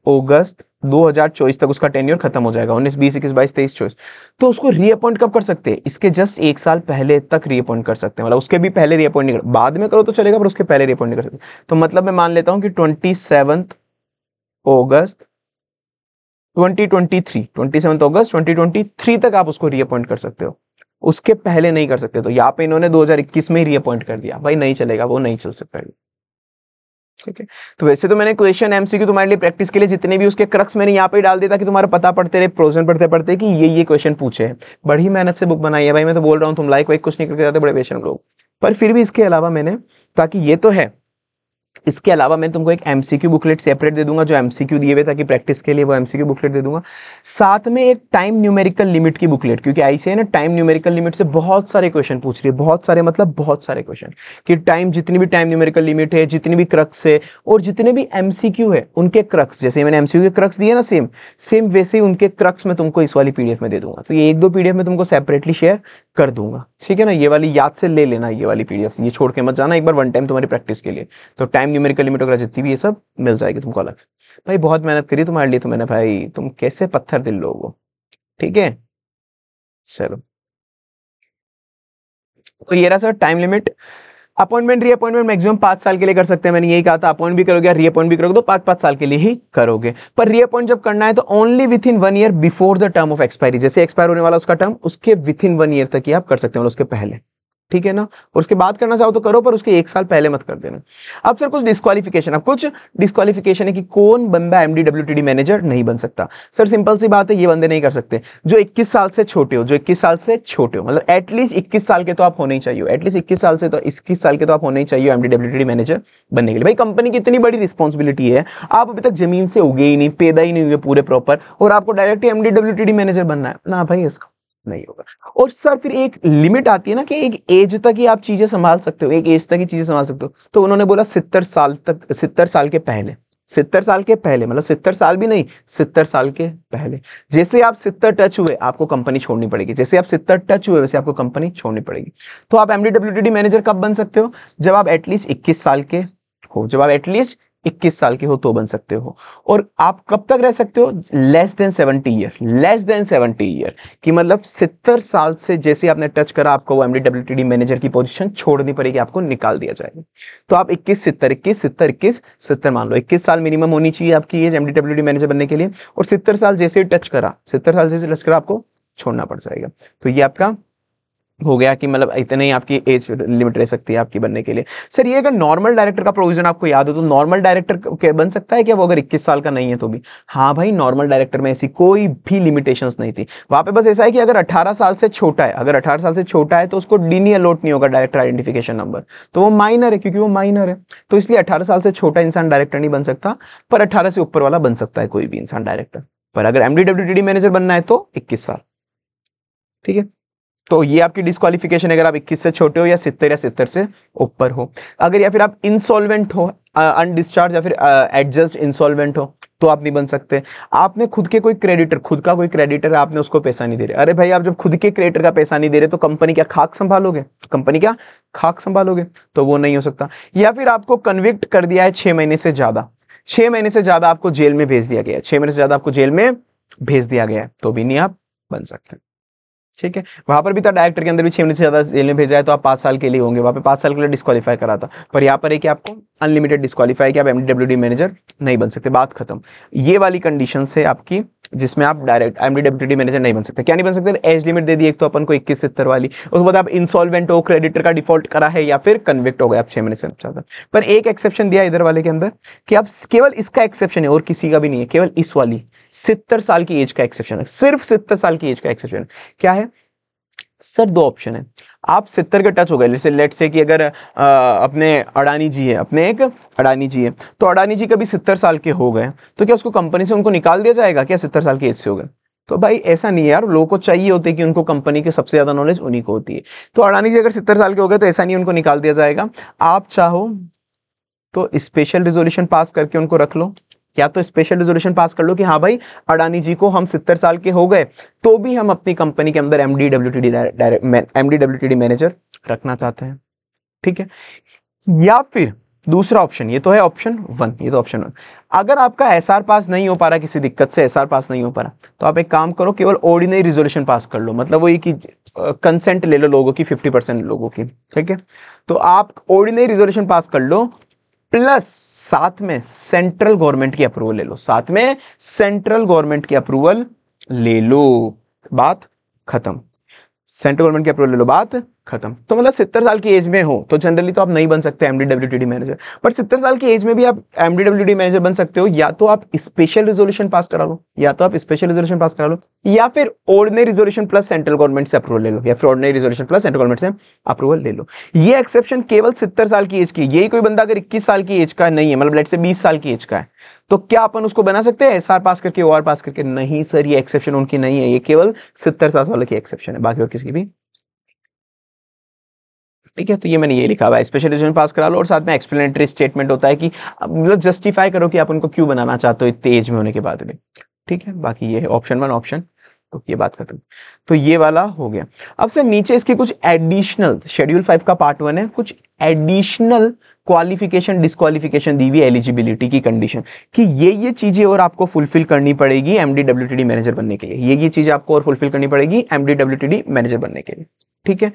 अगस्त 2024 तक उसका टेन्योर खत्म हो जाएगा, 19, 20, 21, 22, 23, 24। तो उसको रीअपॉइंट कब कर सकते हैं, इसके जस्ट 1 साल पहले तक रीअपॉइंट कर सकते हैं, मतलब उसके भी पहले रीअपॉइंट नहीं कर, बाद में करो तो चलेगा पर उसके पहले रीअपॉइंट नहीं कर सकते। तो मतलब मैं मान लेता हूं कि 27 अगस्त 2023 तक आप उसको रीअपॉइंट कर सकते हो, उसके पहले नहीं कर सकते। तो यहाँ पे इन्होंने 2021 में ही रीअपॉइंट कर दिया, भाई नहीं चलेगा, वो नहीं चल सकता। ठीक है, तो वैसे तो मैंने क्वेश्चन एमसीक्यू तुम्हारे लिए प्रैक्टिस के लिए जितने भी उसके क्रक्स मैंने यहाँ पे डाल दिया ताकि तुम्हारा पता पड़ते रहे प्रोजन पढ़ते पढ़ते कि ये क्वेश्चन पूछे हैं। बड़ी मेहनत से बुक बनाई है भाई, मैं तो बोल रहा हूँ, तुम लाइक वाइक कुछ नहीं करके जाते बड़े पेशेंट लोग, पर फिर भी इसके अलावा मैंने, ताकि ये तो है, इसके अलावा मैं तुमको एक एमसीक्यू बुकलेट सेपरेट दे दूंगा जो एमसीक्यू दिए हुए ताकि प्रैक्टिस के लिए वो एमसीक्यू बुकलेट दे दूंगा, साथ में एक टाइम न्यूमेरिकल लिमिट की बुकलेट, क्योंकि ऐसे है ना टाइम न्यूमेरिकल लिमिट से बहुत सारे क्वेश्चन पूछ रही है, बहुत सारे मतलब बहुत सारे क्वेश्चन कि टाइम जितनी भी टाइम न्यूमेरिकल लिमिट है, जितनी भी क्रक्स है और जितने भी एमसीक्यू है उनके क्रक्स, जैसे मैंने एमसीक्यू के क्रक्स दिए ना सेम सेम वैसे ही उनके क्रक्स मैं तुमको इस वाली पीडीएफ में दे दूंगा। तो ये 1-2 पीडीएफ में तुमको सेपरेटली शेयर कर दूंगा, ठीक है ना। ये वाली याद से ले लेना, ये वाली पीडीएफ ये छोड़ के मत जाना एक बार, वन टाइम तुम्हारी प्रैक्टिस के लिए। तो टाइम न्यूमेरिकल लिमिट वगैरह जितनी भी ये सब मिल जाएगी तुमको अलग से। भाई बहुत मेहनत करी तुम्हारे लिए तो मैंने, भाई तुम कैसे पत्थर दिल लोग हो, ठीक है। चलो तो ये रहा sir time limit. Appointment reappointment maximum 5 साल के लिए कर सकते हैं, मैंने यही कहा था, अपॉइंट भी करोगे रीअपॉइंट भी करोगे तो 5-5 साल के लिए ही करोगे। पर रीअपॉइंट जब करना है तो only with in 1 year before the term of expiry, जैसे एक्सपायर होने वाला उसका टर्म उसके विद इन 1 ईयर तक ही आप कर सकते हो, उसके पहले, ठीक है ना। और उसके बाद करना चाहो तो करो, पर उसके 1 साल पहले मत कर देना। अब सर कुछ डिस्क्वालिफिकेशन, अब कुछ डिस्क्वालिफिकेशन है कि कौन बंदा MD-WTD मैनेजर नहीं बन सकता। सर सिंपल सी बात है, ये बंदे नहीं कर सकते जो 21 साल से छोटे हो, जो 21 साल से छोटे हो, मतलब एटलीस्ट 21 साल के तो आप होने ही चाहिए, एटलीस्ट 21 साल से तो 21 साल के तो आप होने ही चाहिए MD-WTD मैनेजर बनने के लिए। भाई कंपनी की इतनी बड़ी रिस्पॉन्सिबिलिटी है, आप अभी तक जमीन से उगे ही नहीं, पैदा ही नहीं हुए पूरे प्रॉपर, और आपको डायरेक्ट MD-WTD मैनेजर बनना है ना, भाई इसका नहीं होगा। और सर फिर एक लिमिट आती है ना कि एक एज तक ही आप चीजें संभाल सकते हो, एक एज तक ही चीजें संभाल सकते हो। तो उन्होंने बोला 70 साल तक, 70 साल के पहले, 70 साल के पहले मतलब 70 साल भी नहीं, 70 साल के पहले। जैसे आप 70 टच हुए आपको कंपनी छोड़नी पड़ेगी, जैसे आप 70 टच हुए वैसे आपको कंपनी छोड़नी पड़ेगी। तो आप MD-WTD मैनेजर कब बन सकते हो, जब आप एटलीस्ट 21 साल के हो, जब आप एटलीस्ट 21 साल के हो तो बन सकते हो। और आप कब तक रह सकते हो, less than 70 year, less than 70 year की मतलब 70 साल से जैसे आपने टच करा आपको वो MD-WTD मैनेजर की पोजीशन छोड़नी पड़ेगी, आपको निकाल दिया जाएगा। तो आप 21, 70, 21, 70, 21, 70 मान लो, 21 साल मिनिमम होनी चाहिए आपकी एज MD-WTD मैनेजर बनने के लिए, और 70 साल जैसे टच करा, 70 साल जैसे टच करा आपको छोड़ना पड़ जाएगा। तो ये आपका हो गया कि मतलब इतने ही आपकी एज लिमिट रह सकती है आपकी बनने के लिए। सर ये अगर नॉर्मल डायरेक्टर का प्रोविजन आपको याद हो तो नॉर्मल डायरेक्टर बन सकता है क्या वो अगर 21 साल का नहीं है तो भी? हाँ भाई, नॉर्मल डायरेक्टर में ऐसी कोई भी लिमिटेशंस नहीं थी। वहां पे बस ऐसा है कि अगर 18 साल से छोटा है, अगर 18 साल से छोटा है तो उसको डी नहीं अलॉट नहीं होगा डायरेक्टर आइडेंटिफिकेशन नंबर, तो वो माइनर है, क्योंकि वो माइनर है। तो इसलिए 18 साल से छोटा इंसान डायरेक्टर नहीं बन सकता, पर 18 से ऊपर वाला बन सकता है कोई भी इंसान डायरेक्टर। पर अगर एमडीडब्ल्यूटीडी मैनेजर बनना है तो 21 साल। ठीक है, तो ये आपकी डिस्क्वालिफिकेशन अगर आप 21 से छोटे हो या 70 या 70 से ऊपर हो। अगर या फिर आप इंसॉल्वेंट हो, अनडिस्चार्ज या फिर एडजस्ट इंसॉल्वेंट हो तो आप नहीं बन सकते। आपने खुद के कोई क्रेडिटर, खुद का कोई क्रेडिटर है, आपने उसको पैसा नहीं दे रहे, अरे भाई आप जब खुद के क्रेडिटर का पैसा नहीं दे रहे तो कंपनी क्या खाक संभालोगे? कंपनी क्या खाक संभालोगे? तो वो नहीं हो सकता। या फिर आपको कन्विक्ट कर दिया है 6 महीने से ज्यादा, 6 महीने से ज्यादा आपको जेल में भेज दिया गया है, 6 महीने से ज्यादा आपको जेल में भेज दिया गया है, तो भी नहीं आप बन सकते। ठीक है, वहां पर भी था डायरेक्टर के अंदर भी 6 महीने से ज्यादा जेल में भेजा है तो आप 5 साल के लिए होंगे, वहां पे 5 साल के लिए डिस्क्वालीफाई करा था। पर यहाँ पर है कि आपको अनलिमिटेड डिस्क्वालीफाई, कि आप एमडीडब्ल्यूडी मैनेजर नहीं बन सकते, बात खत्म। ये वाली कंडीशन है आपकी जिसमें आप डायरेक्ट एमडीडब्ल्यूडी मैनेजर नहीं बन सकते। क्या नहीं बन सकते? एज लिमिट दे दी एक तो अपन को 21-70 वाली, उसके बाद आप इंसॉल्वेंट हो, क्रेडिटर का डिफॉल्ट करा है या फिर कन्विक्ट हो गए आप 6 महीने से ज्यादा। पर एक एक्सेप्शन दिया इधर वाले के अंदर कि आप केवल इसका एक्सेप्शन है और किसी का भी नहीं है, केवल इस वाली 70 साल की एज का एक्सेप्शन है, सिर्फ 70 साल की एज का एक्सेप्शन। क्या है सर? 2 ऑप्शन है। आप 70 के टच हो गए, जैसे लेट से कि अगर अपने अडानी जी है, अपने एक अडानी जी है, तो अडानी जी कभी 70 साल के हो गए तो क्या उसको कंपनी से उनको निकाल दिया जाएगा क्या 70 साल की एज से हो गए? तो भाई ऐसा नहीं है यार, लोगों को चाहिए होते हैं कि उनको कंपनी के सबसे ज्यादा नॉलेज उन्हीं को होती है। तो अडानी जी अगर 70 साल के हो गए तो ऐसा नहीं उनको निकाल दिया जाएगा। आप चाहो तो स्पेशल रिजोल्यूशन पास करके उनको रख लो, या तो स्पेशल रिजोल्यूशन पास कर लो कि हाँ भाई अडानी जी को हम 70 साल के हो गए तो भी हम अपनी कंपनी के अंदर एमडीडब्ल्यूटीडी मैनेजर रखना चाहते हैं। ठीक है, या फिर दूसरा ऑप्शन, ये तो है ऑप्शन 1, ये तो ऑप्शन 1, अगर आपका एसआर पास नहीं हो पा रहा, किसी दिक्कत से एसआर पास नहीं हो पा रहा, तो आप एक काम करो, केवल ऑर्डिनरी रिजोल्यूशन पास कर लो, मतलब वो ये कि कंसेंट ले लो लोगों की, 50% लोगों की। ठीक है, तो आप ऑर्डिनरी रिजोल्यूशन पास कर लो, प्लस साथ में सेंट्रल गवर्नमेंट की अप्रूवल ले लो, साथ में सेंट्रल गवर्नमेंट की अप्रूवल ले लो, बात खत्म। सेंट्रल गवर्नमेंट की अप्रूवल ले लो, बात खत्म। तो मतलब 70 साल की एज में हो तो जनरली तो आप नहीं बन सकते एमडीडब्ल्यूटीडी मैनेजर, पर 70 साल की एज में भी आप एमडीडब्ल्यूटीडी मैनेजर बन सकते हो, या तो आप स्पेशल रिजोल्यूशन पास करा लो, या तो आप स्पेशल रिजोल्यूशन पास करा लो, या फिर ordinary resolution plus central government से अप्रूवल ले लो, या फिर ordinary resolution plus central government से अप्रूवल ले लो। ये एक्सेप्शन केवल 70 साल की एज की, यही कोई बंदा अगर 21 साल की एज का नहीं है, मतलब लेट से 20 साल की एज का है, तो क्या अपन उसको बना सकते हैं एसआर पास करके, ओआर पास करके? नहीं सर, ये एक्सेप्शन उनकी नहीं है, ये केवल 70 साल वाले की एक्सेप्शन है, बाकी और किसी की भी। ठीक है, तो ये मैंने ये लिखा हुआ है, स्पेशल रिजोल्यूशन पास करा लो और साथ में एक्सप्लेनेटरी स्टेटमेंट होता है कि मतलब जस्टिफाई करो कि आप उनको क्यों बनाना चाहते हो इतने एज में होने के बाद भी। ठीक है, बाकी ये है ऑप्शन 1 ऑप्शन, तो ये बात खत्म। तो ये वाला हो गया। अब सर नीचे इसके कुछ एडिशनल, शेड्यूल 5 का पार्ट 1 है, कुछ एडिशनल क्वालिफिकेशन डिस्क्वालिफिकेशन दी हुई एलिजिबिलिटी की कंडीशन, कि ये चीजें और आपको फुलफिल करनी पड़ेगी एमडीडब्ल्यूटीडी मैनेजर बनने के लिए, ये चीजें आपको और फुलफिल करनी पड़ेगी एमडीडब्ल्यूटीडी मैनेजर बनने के लिए। ठीक है,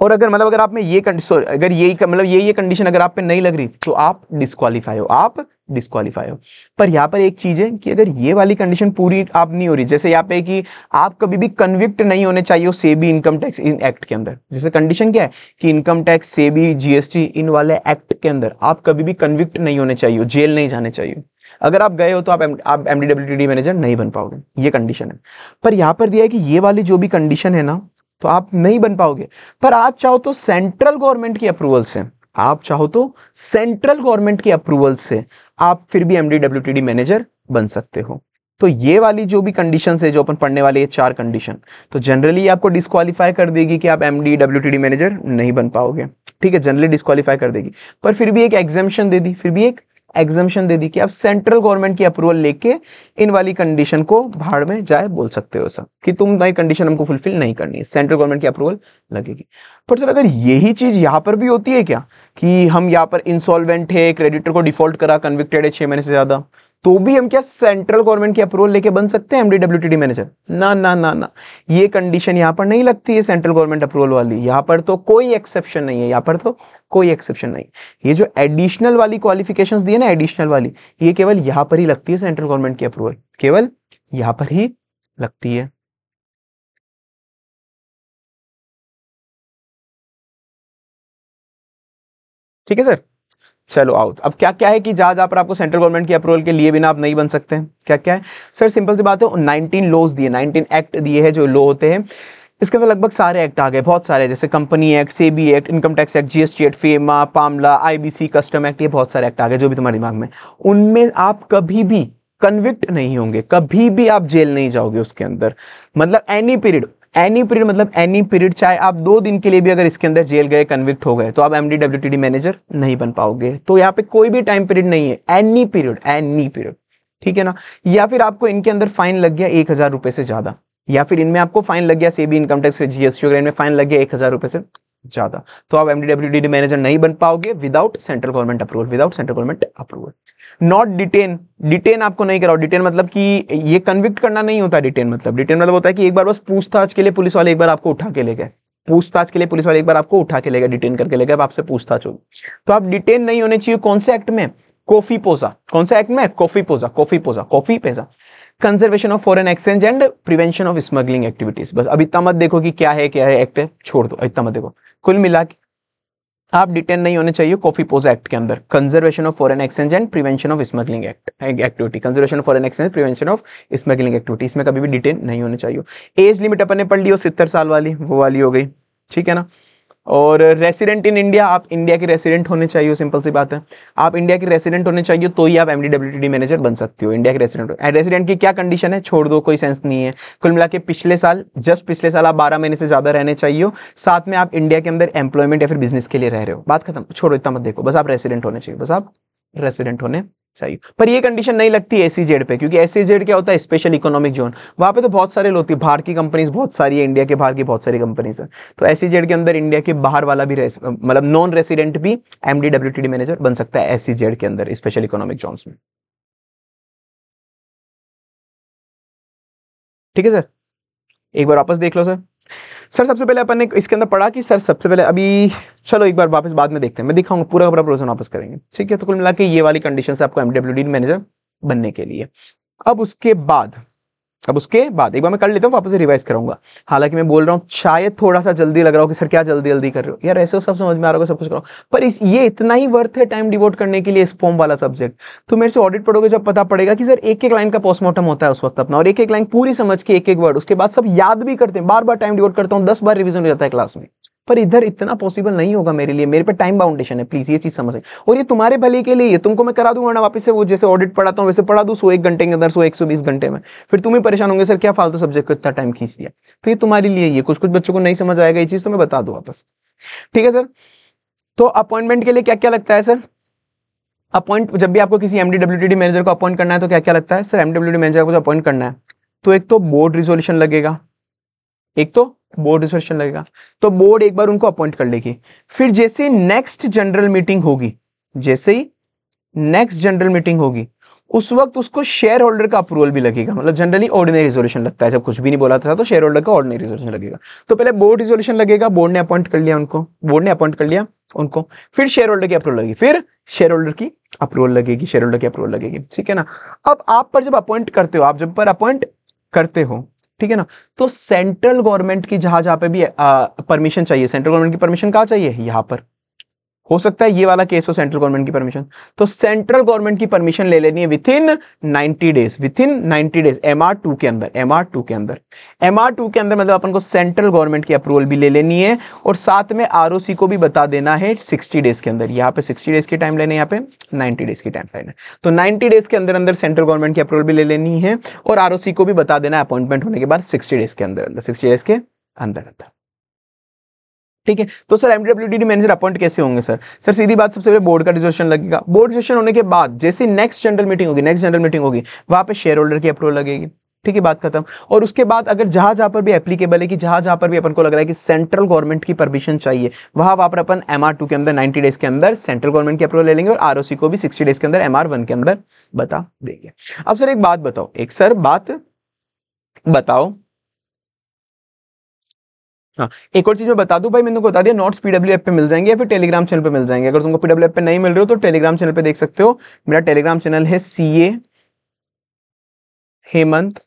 और अगर मतलब अगर आप में ये अगर यही मतलब ये कंडीशन अगर आप पे नहीं लग रही तो आप डिस्क्वालीफाई हो, आप डिस्क्वालीफाई हो। पर यहाँ पर एक चीज है कि अगर ये वाली कंडीशन पूरी आप नहीं हो रही, जैसे यहाँ पे कि आप कभी भी कन्विक्ट नहीं होने चाहिए SEBI income tax in act के अंदर, जैसे कंडीशन क्या है कि income tax, SEBI, GST in वाले एक्ट के अंदर आप कभी भी कन्विक्ट नहीं होने चाहिए, जेल नहीं जाने चाहिए। अगर आप गए हो तो आप एमडीडब्ल्यूटीडी मैनेजर नहीं बन पाओगे, ये कंडीशन है। पर यहां पर दिया है कि ये वाली जो भी कंडीशन है ना, तो आप नहीं बन पाओगे। पर आप चाहो तो सेंट्रल गवर्नमेंट की अप्रूवल से, आप चाहो तो सेंट्रल गवर्नमेंट की अप्रूवल से आप फिर भी एमडीडब्ल्यूटीडी मैनेजर बन सकते हो। तो ये वाली जो भी कंडीशंस है जो अपन पढ़ने वाले ये 4 कंडीशन, तो जनरली आपको डिस्क्वालीफाई कर देगी कि आप एमडीडब्ल्यूटीडी मैनेजर नहीं बन पाओगे। ठीक है, जनरली डिस्क्वालीफाई कर देगी, पर फिर भी एक एग्जाम्पशन दे दी, फिर भी एक एग्जाम्पशन दे दी कि आप सेंट्रल गवर्नमेंट की अप्रूवल लेके इन वाली कंडीशन को भाड़ में जाए बोल सकते हो, सब कि तुम नई कंडीशन हमको फुलफिल नहीं करनी है, सेंट्रल गवर्नमेंट की अप्रूवल लगेगी। पर सर अगर यही चीज यहां पर भी होती है क्या कि हम यहाँ पर इंसॉल्वेंट है, क्रेडिटर को डिफॉल्ट करा, कन्विक्टेड है 6 महीने से ज्यादा, तो भी हम क्या सेंट्रल गवर्नमेंट की अप्रूवल लेके बन सकते हैं एमडीडब्ल्यूटीडी मैनेजर? ना ना ना ना, ये कंडीशन यहां पर नहीं लगती है सेंट्रल गवर्नमेंट अप्रूवल वाली, यहां पर तो कोई एक्सेप्शन नहीं है, यहां पर तो कोई एक्सेप्शन नहीं। ये जो एडिशनल वाली क्वालिफिकेशंस दी है ना, एडिशनल वाली, ये केवल यहां पर ही लगती है सेंट्रल गवर्नमेंट की अप्रूवल, केवल यहां पर ही लगती है। ठीक है सर, चलो आओ। अब क्या क्या है कि जहां जहां पर आपको सेंट्रल गवर्नमेंट की अप्रूवल के लिए बिना आप नहीं बन सकते हैं, क्या क्या है सर? सिंपल सी बात है, 19 लॉज दिए, 19 एक्ट दिए हैं जो लॉ होते हैं। इसके अंदर लगभग सारे एक्ट आ गए, बहुत सारे, जैसे company act, SEBI act, income tax act, GST act, FEMA, PMLA, IBC, custom act, ये बहुत सारे एक्ट आ गए जो भी तुम्हारे दिमाग में। उनमें आप कभी भी कन्विक्ट नहीं होंगे, कभी भी आप जेल नहीं जाओगे उसके अंदर, मतलब एनी पीरियड, एनी पीरियड मतलब एनी पीरियड, चाहे आप 2 दिन के लिए भी अगर इसके अंदर जेल गए, कन्विक्ट हो गए, तो आप एमडी डब्ल्यूटीडी मैनेजर नहीं बन पाओगे। तो यहाँ पे कोई भी टाइम पीरियड नहीं है, एनी पीरियड, एनी पीरियड, ठीक है ना। या फिर आपको इनके अंदर फाइन लग गया 1000 रुपए से ज्यादा, या फिर इनमें आपको फाइन लग गया सेबी, इनकम टैक्स, जीएसटी वगैरह, इनमें फाइन लग गया 1000 रुपए से ज्यादा, तो आप एमडीडब्ल्यूडी मैनेजर नहीं बन पाओगे without central government approval, without central government approval. Not detain, detain आपको नहीं कराओ। डिटेन मतलब कि ये कन्विक्ट करना नहीं होता। डिटेन मतलब होता है कि एक बार बस पूछताछ के लिए पुलिस वाले एक बार आपको उठा के ले गए, पूछताछ के लिए पुलिस वाले एक बार आपको उठा के ले गए, डिटेन करके ले गए, अब आपसे पूछताछ होगी। तो आप डिटेन नहीं होने चाहिए। कौन से एक्ट में? कोफीपोजा। कौन सा एक्ट में? COFEPOSA, COFEPOSA, COFEPOSA, conservation of foreign exchange and prevention of smuggling activities. बस अब इतना मत देखो कि क्या है एक्ट है, छोड़ दो, इतना मत देखो। कुल मिला के आप डिटेन नहीं होने चाहिए कोफीपोजा एक्ट के अंदर, conservation of foreign exchange and prevention of smuggling activity, conservation of foreign exchange, prevention of smuggling activity, इसमें कभी भी डिटेन नहीं होने चाहिए। एज लिमिट अपन ने पढ़ ली, 70 साल वाली, वो वाली हो गई, ठीक है ना। और रेसिडेंट इन इंडिया, आप इंडिया के रेसिडेंट होने चाहिए, सिंपल सी बात है, आप इंडिया के रेसिडेंट होने चाहिए तो ही आप एमडीडब्ल्यूटीडी मैनेजर बन सकते हो। इंडिया के रेसिडेंट, रेसिडेंट की क्या कंडीशन है, छोड़ दो, कोई सेंस नहीं है। कुल मिला के पिछले साल, जस्ट पिछले साल आप 12 महीने से ज्यादा रहने चाहिए, साथ में आप इंडिया के अंदर एम्प्लॉयमेंट या फिर बिजनेस के लिए रह रहे हो, बात खत्म, छोड़ो, इतना मत देखो, बस आप रेसिडेंट होने चाहिए, बस आप रेसिडेंट होने चाहिए। पर ये कंडीशन नहीं लगती एसईजेड पे, क्योंकि एसईजेड क्या होता है? स्पेशल इकोनॉमिक जोन, वहां पे तो बहुत सारे लोग होती है, बाहर की कंपनीज बहुत सारी है, इंडिया के बाहर की बहुत सारी कंपनीज है। तो एसईजेड के अंदर इंडिया के बाहर वाला भी मतलब नॉन रेसिडेंट भी एमडीडब्ल्यूटीडी मैनेजर बन सकता है एसईजेड के अंदर, स्पेशल इकोनॉमिक जोन्स में, ठीक है सर। एक बार वापस देख लो सर। सर सबसे पहले अपन ने इसके अंदर पढ़ा कि सर सबसे पहले अभी, चलो एक बार वापस बाद में देखते हैं, मैं दिखाऊंगा पूरा पूरा प्रोसेस वापस करेंगे, ठीक है। तो कुल मिला के ये वाली कंडीशन से आपको एमडब्ल्यूडी मैनेजर बनने के लिए। अब उसके बाद एक बार मैं कर लेता हूँ, वापस से रिवाइज कराऊंगा। हालांकि मैं बोल रहा हूँ शायद थोड़ा सा जल्दी लग रहा हो कि सर क्या जल्दी जल्दी कर रहे हो यार, ऐसे सब समझ में आ रहा होगा, सब कुछ करो, पर ये इतना ही वर्थ है टाइम डिवोट करने के लिए स्पोम वाला सब्जेक्ट। तो मेरे से ऑडिट पढ़ोगे जब पता पड़ेगा कि सर एक एक लाइन का पोस्टमार्टम होता है उस वक्त अपना, और एक एक लाइन पूरी समझ के एक एक वर्ड, उसके बाद सब याद भी करते हैं, बार बार टाइम डिवोट करता हूँ, 10 बार रिविजन हो जाता है क्लास में। पर इधर इतना पॉसिबल नहीं होगा मेरे लिए, मेरे पे टाइम बाउंडेशन है, प्लीज ये चीज समझ। और ये तुम्हारे भले के लिए, तुमको मैं करा दूंगा ना वापस से, वो जैसे ऑडिट पढ़ाता हूँ वैसे पढ़ा दूं 101 घंटे के अंदर, 120 घंटे में, फिर तुम ही परेशान होंगे सर क्या फालतू सब्जेक्ट को इतना टाइम खींच दिया। तो ये तुम्हारे लिए, ये कुछ कुछ बच्चों को नहीं समझ आएगा ये चीज, तो मैं बता दूं वापस, ठीक है सर। तो अपॉइंटमेंट के लिए क्या क्या लगता है सर? अपॉइंट, जब भी आपको किसी एमडीडब्ल्यूटीडी मैनेजर को अपॉइंट करना है तो क्या क्या लगता है सर? एमडीडब्ल्यूटीडी मैनेजर को अपॉइंट करना है तो एक तो बोर्ड रिजोल्यूशन लगेगा, एक तो बोर्ड रिजोल्यूशन लगेगा, तो बोर्ड एक बार उनको अपॉइंट कर लेगी। फिर जैसे नेक्स्ट जनरल मीटिंग होगी, जैसे ही नेक्स्ट जनरल मीटिंग होगी उस वक्त उसको शेयर होल्डर का अप्रूवल भी लगेगा। मतलब जनरली ऑर्डिनरी रिजोल्यूशन लगता है, जब कुछ भी नहीं बोला था तो शेयर होल्डर का ऑर्डिनरी रिजोल्यूशन लगेगा। तो पहले बोर्ड रिजोल्यूशन लगेगा, बोर्ड ने अपॉइंट कर लिया उनको, बोर्ड ने अपॉइंट कर लिया उनको, फिर शेयर होल्डर की अप्रूवल लगेगी, फिर शेयर होल्डर की अप्रूवल लगेगी, शेयर होल्डर की अप्रूवल लगेगी, ठीक है ना। अब आप पर जब अपॉइंट करते हो, आप जब पर अपॉइंट करते हो, ठीक है ना, तो सेंट्रल गवर्नमेंट की जहां जहां पे भी परमिशन चाहिए, सेंट्रल गवर्नमेंट की परमिशन कहां चाहिए? यहां पर। हो सकता है ये वाला केस हो सेंट्रल गवर्नमेंट की परमिशन, तो सेंट्रल गवर्नमेंट की परमिशन ले लेनी है with in 90 days, with in 90 days MR2 के अंदर, MR2 के अंदर, MR2 के अंदर, मतलब अपन को सेंट्रल गवर्नमेंट की अप्रूवल भी ले लेनी है, और साथ में ROC को भी बता देना है 60 डेज के अंदर। यहाँ पे 60 डेज की टाइम लाइन है, यहाँ पे 90 डेज की टाइम लाइन है। तो 90 डेज के अंदर अंदर सेंट्रल गवर्नमेंट की अप्रूवल भी ले लेनी है, और ROC को भी बता देना है अपॉइंटमेंट होने के बाद 60 डेज के अंदर अंदर, 60 डेज के अंदर अंदर, ठीक है। तो सर एमडब्ल्यूटीडी मैनेजर अपॉइंट कैसे होंगे सर? सर सीधी बात, सबसे पहले बोर्ड का रिजोल्यूशन लगेगा, बोर्ड रिजोल्यूशन होने के बाद जैसे नेक्स्ट जनरल मीटिंग होगी, वहां पे शेयर होल्डर की अप्रूवल लगेगी, ठीक है, बात खत्म। और उसके बाद अगर जहां जहां पर भी एप्लीकेबल है, कि जहां जहां पर भी अपन को लग रहा है कि सेंट्रल गवर्नमेंट की परमिशन चाहिए, वहां पर अपन MR2 के अंदर 90 डेज के अंदर सेंट्रल गवर्नमेंट की अप्रूवल ले लेंगे, और ROC को भी 60 डेज के अंदर MR1 के अंदर बता देंगे। अब सर एक बात बताओ, बात बताओ, हाँ एक और चीज मैं बता दूं भाई, मैंने तुमको बता दिया, नोट्स PW ऐप पे मिल जाएंगे या फिर टेलीग्राम चैनल पे मिल जाएंगे। अगर तुमको PW ऐप पे नहीं मिल रहे हो तो टेलीग्राम चैनल पे देख सकते हो, मेरा टेलीग्राम चैनल है CA हेमंत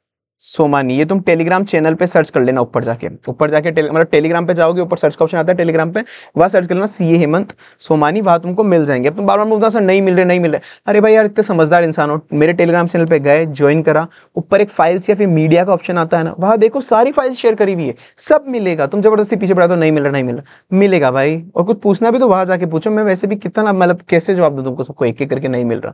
सोमानी, ये तुम टेलीग्राम चैनल पे सर्च कर लेना, ऊपर जाके मतलब टेलीग्राम पे जाओगे, ऊपर सर्च का ऑप्शन आता है टेलीग्राम पे, वहाँ सर्च कर लेना सीए हेमंत सोमानी, वहाँ तुमको मिल जाएंगे। अब तुम बार बार बोलते हो सर नहीं मिल रहे नहीं मिल रहे, अरे भाई यार इतने समझदार इंसान हो, मेरे टेलीग्राम चैनल पे गए, ज्वाइन करा, ऊपर एक फाइल्स या फिर मीडिया का ऑप्शन आता है ना, वहाँ देखो सारी फाइल शेयर करी हुई है, सब मिलेगा। तुम जबरदस्ती पीछे पड़ा तो नहीं मिल रहा नहीं मिल रहा, मिलेगा भाई। और कुछ पूछना भी तो वहाँ जाके पूछो, मैं वैसे भी कितना मतलब कैसे जवाब दूं तुमको, सबको एक एक करके नहीं मिल रहा,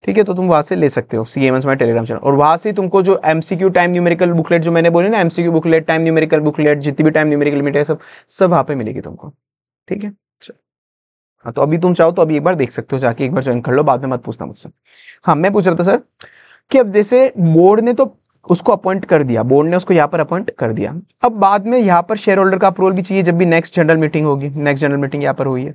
ठीक है। तो तुम वहां से ले सकते हो सीएमएस में टेलीग्राम चैनल, और वहां से तुमको जो एमसीक्यू टाइम न्यूमेरिकल बुकलेट जो मैंने बोली ना, MCQ booklet, time numerical booklet, जितनी भी टाइम न्यूमेरिकल लिमिट है, सब सब वहां पे मिलेगी तुमको, ठीक है। चलो, हाँ तो अभी तुम चाहो तो अभी एक बार देख सकते हो जाके, एक बार ज्वाइन कर लो, बाद में मत पूछना मुझसे। हाँ मैं पूछ रहा था सर कि अब जैसे बोर्ड ने तो उसको अपॉइंट कर दिया, बोर्ड ने उसको यहाँ पर अपॉइंट कर दिया, अब बाद में यहाँ पर शेयर होल्डर का अप्रूवल भी चाहिए, जब भी नेक्स्ट जनरल मीटिंग होगी, नेक्स्ट जनरल मीटिंग यहाँ पर हुई है,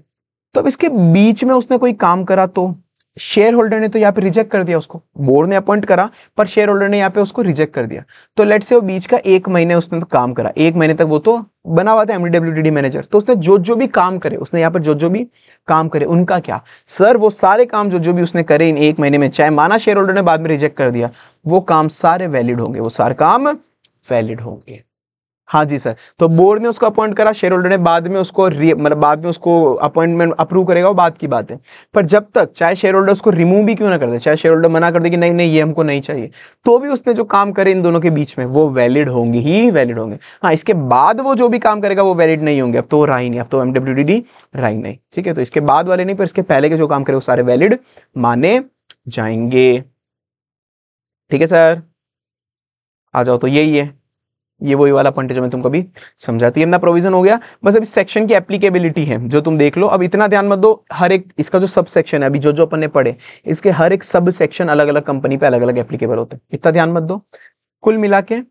तो अब इसके बीच में उसने कोई काम करा तो शेयर होल्डर ने तो यहाँ पे रिजेक्ट कर दिया उसको, बोर्ड ने अपॉइंट करा पर शेयर होल्डर ने यहाँ पे उसको रिजेक्ट कर दिया, तो लेट से वो बीच का 1 महीने उसने तो काम करा, 1 महीने तक वो तो बना हुआ था एमडीडब्ल्यूटीडी मैनेजर, तो उसने जो भी काम करे, उसने यहाँ पर जो भी काम करे उनका क्या सर, वो सारे काम जो भी उसने करे इन 1 महीने में, चाहे माना शेयर होल्डर ने बाद में रिजेक्ट कर दिया, वो काम सारे वैलिड होंगे, वो सारे काम वैलिड होंगे। हाँ जी सर, तो बोर्ड ने उसको अपॉइंट करा, शेयर होल्डर ने बाद में उसको मतलब बाद में उसको अपॉइंटमेंट अप्रूव करेगा, वो बात की बात है, पर जब तक चाहे शेयर होल्डर उसको रिमूव भी क्यों ना कर दे, चाहे शेयर होल्डर मना कर दे कि नहीं नहीं ये हमको नहीं चाहिए, तो भी उसने जो काम करे इन दोनों के बीच में वो वैलिड होंगे ही वैलिड होंगे। हाँ इसके बाद वो जो भी काम करेगा वो वैलिड नहीं होंगे, अब तो वो रहा ही नहीं, अब तो एमडब्ल्यूटीडी रहा ही नहीं, ठीक है। तो इसके बाद वाले नहीं, पर इसके पहले के जो काम करे वो सारे वैलिड माने जाएंगे, ठीक है सर। आ जाओ, तो यही है, ये वही वाला पॉइंट है जो मैं तुमको अभी समझाती है, अपना प्रोविजन हो गया। बस अभी सेक्शन की एप्लीकेबिलिटी है जो तुम देख लो, अब इतना ध्यान मत दो, हर एक इसका जो सब सेक्शन है अभी जो अपन ने पढ़े, इसके हर एक सब सेक्शन अलग अलग कंपनी पे अलग अलग एप्लीकेबल होते हैं, इतना ध्यान मत दो। कुल मिला के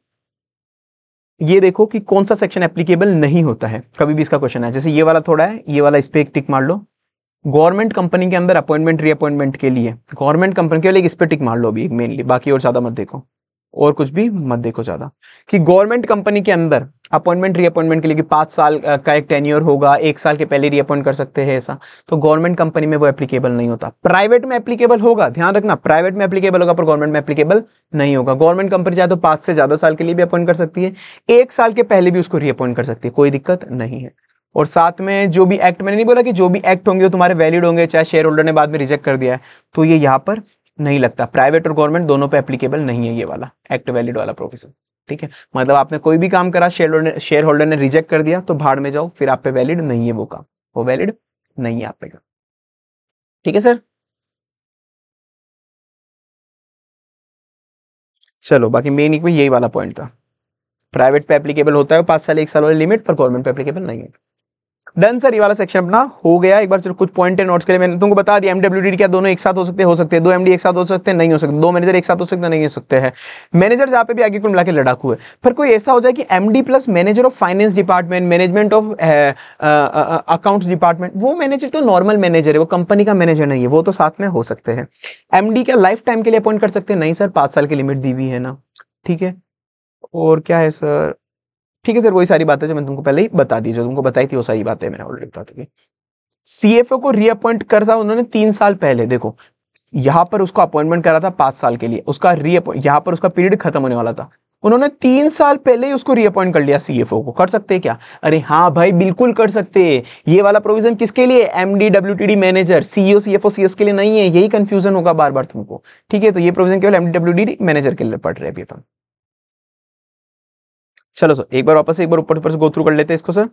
ये देखो कि कौन सा सेक्शन एप्लीकेबल नहीं होता है, कभी भी इसका क्वेश्चन है, जैसे ये वाला थोड़ा है, ये वाला इस पे एक टिक मार लो, गवर्नमेंट कंपनी के अंदर अपॉइंटमेंट रीअपॉइंटमेंट के लिए, गवर्नमेंट कंपनी के लिए इस पे टिक मार लो अभी मेनली, बाकी और ज्यादा मत देखो, और कुछ भी मत देखो ज्यादा, कि गवर्नमेंट कंपनी के अंदर अपॉइंटमेंट रीअपॉइंटमेंट के लिए कि 5 साल का एक टेन्योर होगा, 1 साल के पहले रीअपॉइंट कर सकते हैं ऐसा, तो गवर्नमेंट कंपनी में वो एप्लीकेबल नहीं होता। प्राइवेट में एप्लीकेबल होगा, ध्यान रखना, प्राइवेट में एप्लीकेबल होगा पर गवर्नमेंट में एप्लीकेबल नहीं होगा। गवर्नमेंट कंपनी चाहे तो 5 से ज्यादा साल के लिए भी अपॉइंट कर सकती है, 1 साल के पहले भी उसको रीअपॉइंट कर सकती है, कोई दिक्कत नहीं है। और साथ में जो भी एक्ट, मैंने नहीं बोला कि जो भी एक्ट होंगे वो तुम्हारे वैलिड होंगे, चाहे शेयर होल्डर ने बाद में रिजेक्ट कर दिया है, तो ये यहाँ पर नहीं लगता, प्राइवेट और गवर्नमेंट दोनों पे एप्लीकेबल नहीं है ये वाला एक्ट वैलिड वाला प्रोविजन, ठीक है। मतलब आपने कोई भी काम करा, शेयर होल्डर ने रिजेक्ट कर दिया तो भाड़ में जाओ, फिर आप पे वैलिड नहीं है वो काम, वो वैलिड नहीं है आप पे, ठीक है सर। चलो बाकी मेन यही वाला पॉइंट था, प्राइवेट पे एप्लीकेबल होता है 5 साल 1 साल वाली लिमिट, पर गवर्नमेंट पे एप्लीकेबल नहीं है। डन सर, ये वाला सेक्शन अपना हो गया। एक बार चलो कुछ पॉइंट नोट्स के लिए मैंने तुमको बता दिया, एमडब्ल्यूडी क्या दोनों एक साथ हो सकते हैं, 2 एमडी एक साथ हो सकते हैं, नहीं हो सकते, 2 मैनेजर एक साथ हो सकते हैं, नहीं हो सकते हैं। मैनेजर जहाँ पे भी आगे कुल मिला के लड़ाकू है, पर कोई ऐसा हो जाए कि MD plus manager of finance department, management of accounts department, वो मैनेजर तो नॉर्मल मैनेजर है, वो कंपनी का मैनेजर नहीं है, वो तो साथ में हो सकते हैं। एमडी क्या लाइफ टाइम के लिए अपॉइंट कर सकते हैं, नहीं सर, 5 साल की लिमिट दी हुई है ना, ठीक है। और क्या है सर, ठीक है सर, वही सारी बातें जो मैंने तुमको पहले ही बता दी, जो तुमको बताई थी वो सारी बातें मैंने ऑलरेडी बता दी। सीएफओ को रीअपॉइंट करता उन्होंने 3 साल पहले, देखो यहां पर उसको अपॉइंटमेंट करा था 5 साल के लिए, उसका रीअपॉइंट यहां पर उसका पीरियड खत्म होने वाला था, उन्होंने 3 साल पहले ही उसको रीअपॉइंट कर लिया सीएफओ को, कर सकते हैं क्या? अरे हाँ भाई बिल्कुल कर सकते हैं। ये वाला प्रोविजन किसके लिए? MD WTD manager, CEO CFO CS के लिए नहीं है, यही कंफ्यूजन होगा बार बार तुमको, ठीक है। तो ये प्रोविजन केवल एमडी डब्ल्यूटीडी मैनेजर के लिए पढ़ रहे हैं अभी। चलो सर एक बार वापस से एक बार ऊपर से गो थ्रू कर लेते हैं इसको सर।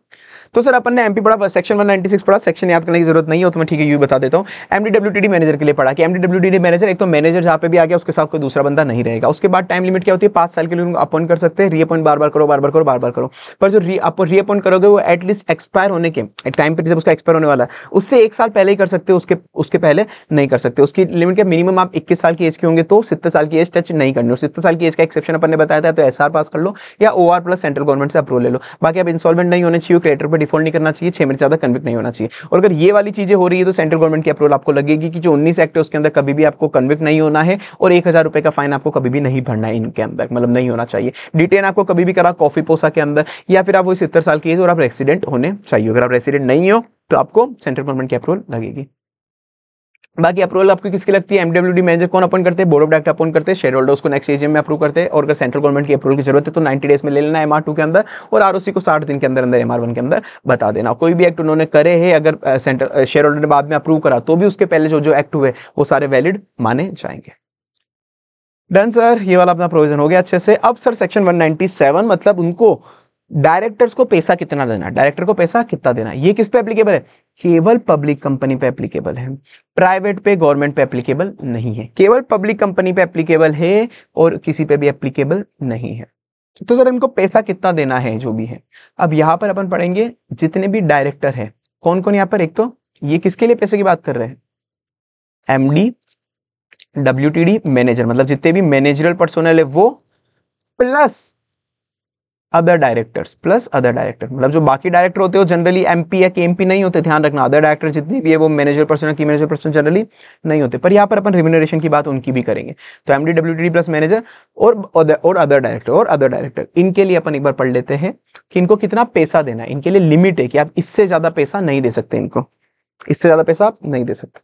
तो सर अपन ने एमपी पढ़ा, सेक्शन 196 पढ़ा, सेक्शन याद करने की जरूरत नहीं है तो मैं ठीक है यू बता देता हूँ। एमडीडब्ल्यूटीडी मैनेजर के लिए पढ़ा कि एमडीडब्ल्यूटीडी मैनेजर, एक तो मैनेजर जहाँ पे भी आ गया उसके साथ कोई दूसरा बंदा नहीं रहेगा। उसके बाद टाइम लिमिट क्या होती है? 5 साल के लिए उनको अपॉइंट कर सकते हैं, रीअपॉइंट बार बार करो बार बार करो बार बार करो, पर जो रीअपॉइंट करोगे वो एटलीस्ट एक्सपायर होने के टाइम पर, जब उसका एक्सपायर होने वाला है उससे 1 साल पहले ही कर सकते हो, उसके पहले नहीं कर सकते। उसकी लिमिट क्या, मिनिमम आप 21 साल की एज के होंगे तो 70 साल की एज टच नहीं करनी, और 70 साल की एज का एक्सेप्शन अपन ने बताया था, तो एसआर पास कर लो या ओआर प्लस सेंट्रल गवर्नमेंट से अप्रूवल ले लो। बाकी आप इंसॉल्वेंट नहीं होने चाहिए, क्रेडिटर पर डिफॉल्ट नहीं करना चाहिए, 6 महीने से ज्यादा कन्विक्ट नहीं होना चाहिए। और अगर ये वाली चीजें हो रही है तो सेंट्रल गवर्नमेंट की अप्रूवल आपको लगेगी कि जो 19 एक्ट है उसके अंदर कभी भी आपको कन्विक्ट नहीं होना है, और 1000 रुपए का फाइन आपको कभी भी नहीं भरना है इनके अंदर, मतलब नहीं होना चाहिए। डिटेन आपको कभी भी करा कॉफी पोसा के अंदर, या फिर आप वो 70 साल की एज और आप रेसिडेंट होने चाहिए। अगर आप रेसिडेंट नहीं हो तो आपको सेंट्रल गवर्नमेंट की अप्रूवल लगेगी। बाकी अप्रूवल आपको किसकी लगती है, एमडब्ल्यूडी मैनेजर कौन अपॉइंट करते हैं, बोर्ड ऑफ डायरेक्टर अपॉइंट करते हैं, शेयर होल्डर्स को नेक्स्ट एजीएम में अप्रूव करते हैं, और अगर सेंट्रल गवर्नमेंट की अप्रूवल की जरूरत है तो 90 डेज में ले लेना MR2 के अंदर, और आरओसी को 60 दिन के अंदर अंदर MR1 के अंदर बता देना। कोई भी एक्ट उन्होंने करे हैं, अगर सेंट्रल शेयर होल्डर ने बाद में अप्रूव करा तो भी उसके पहले जो एक्ट हुए वो सारे वैलिड माने जाएंगे। डन सर, ये वाला अपना प्रोविजन हो गया अच्छे से। अब सर सेक्शन 197 मतलब उनको डायरेक्टर्स को पैसा कितना देना, डायरेक्टर को पैसा कितना देना, ये किस पे एप्लीकेबल है, केवल पब्लिक कंपनी पे एप्लीकेबल है, प्राइवेट पे गवर्नमेंट पे एप्लीकेबल नहीं है, केवल पब्लिक कंपनी पे एप्लीकेबल है और किसी पे भी एप्लीकेबल नहीं है। तो सर इनको पैसा कितना देना है जो भी है। अब यहां पर अपन पढ़ेंगे जितने भी डायरेक्टर है कौन कौन यहां पर, एक तो ये किसके लिए पैसे की बात कर रहे हैं, एमडी डब्ल्यूटीडी मैनेजर, मतलब जितने भी मैनेजरल पर्सोनल है वो, plus other directors, plus other director, मतलब जो बाकी डायरेक्टर होते हो जनरली एमपी या केएमपी नहीं होते, ध्यान रखना, अदर डायरेक्टर जितनी भी है वो मैनेजर पर्सन की मैनेजर पर्सन जनरली नहीं होते, पर यहाँ पर अपन रिम्यूनरेशन की बात उनकी भी करेंगे। तो एमडी डब्ल्यूटीडी प्लस मैनेजर और अदर डायरेक्टर इनके लिए अपन एक बार पढ़ लेते हैं कि इनको कितना पैसा देना है। इनके लिए लिमिट है कि आप इससे ज्यादा पैसा नहीं दे सकते, इनको इससे ज्यादा पैसा आप नहीं दे सकते।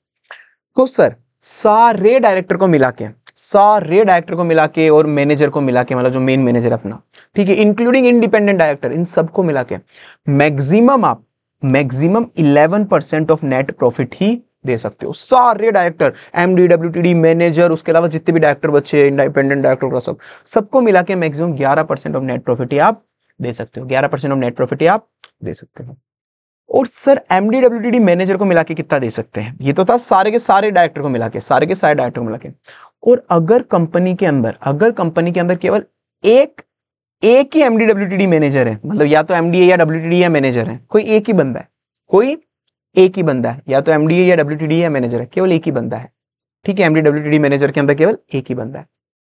तो सर सारे डायरेक्टर को मिला के और मैनेजर को मिला के, मतलब जो मेन मैनेजर अपना, ठीक है, इंक्लूडिंग इंडिपेंडेंट डायरेक्टर, इन सबको मिला के मैक्सिमम 11% ऑफ नेट प्रॉफिट ही दे सकते हो। सारे डायरेक्टर, एमडी डब्ल्यूटीडी मैनेजर, उसके अलावा जितने भी डायरेक्टर बचे, इंडिपेंडेंट डायरेक्टर, सबको मिला के मैक्सिमम 11% ऑफ नेट प्रॉफिट ही आप दे सकते हो, 11% ऑफ नेट प्रॉफिट ही आप दे सकते हो। और सर एमडी डब्ल्यूटीडी मैनेजर को मिला के कितना दे सकते हैं, ये तो था सारे के सारे डायरेक्टर को मिला के, और अगर कंपनी के अंदर केवल एक ही एमडी डब्ल्यूटीडी मैनेजर है, मतलब या तो एमडी है या डब्ल्यूटीडी या मैनेजर है, कोई एक ही बंदा है, या तो एमडी है या डब्ल्यूटीडी या मैनेजर है, केवल एक ही बंदा है, ठीक है, एमडी डब्ल्यूटीडी मैनेजर के अंदर केवल एक ही बंदा है।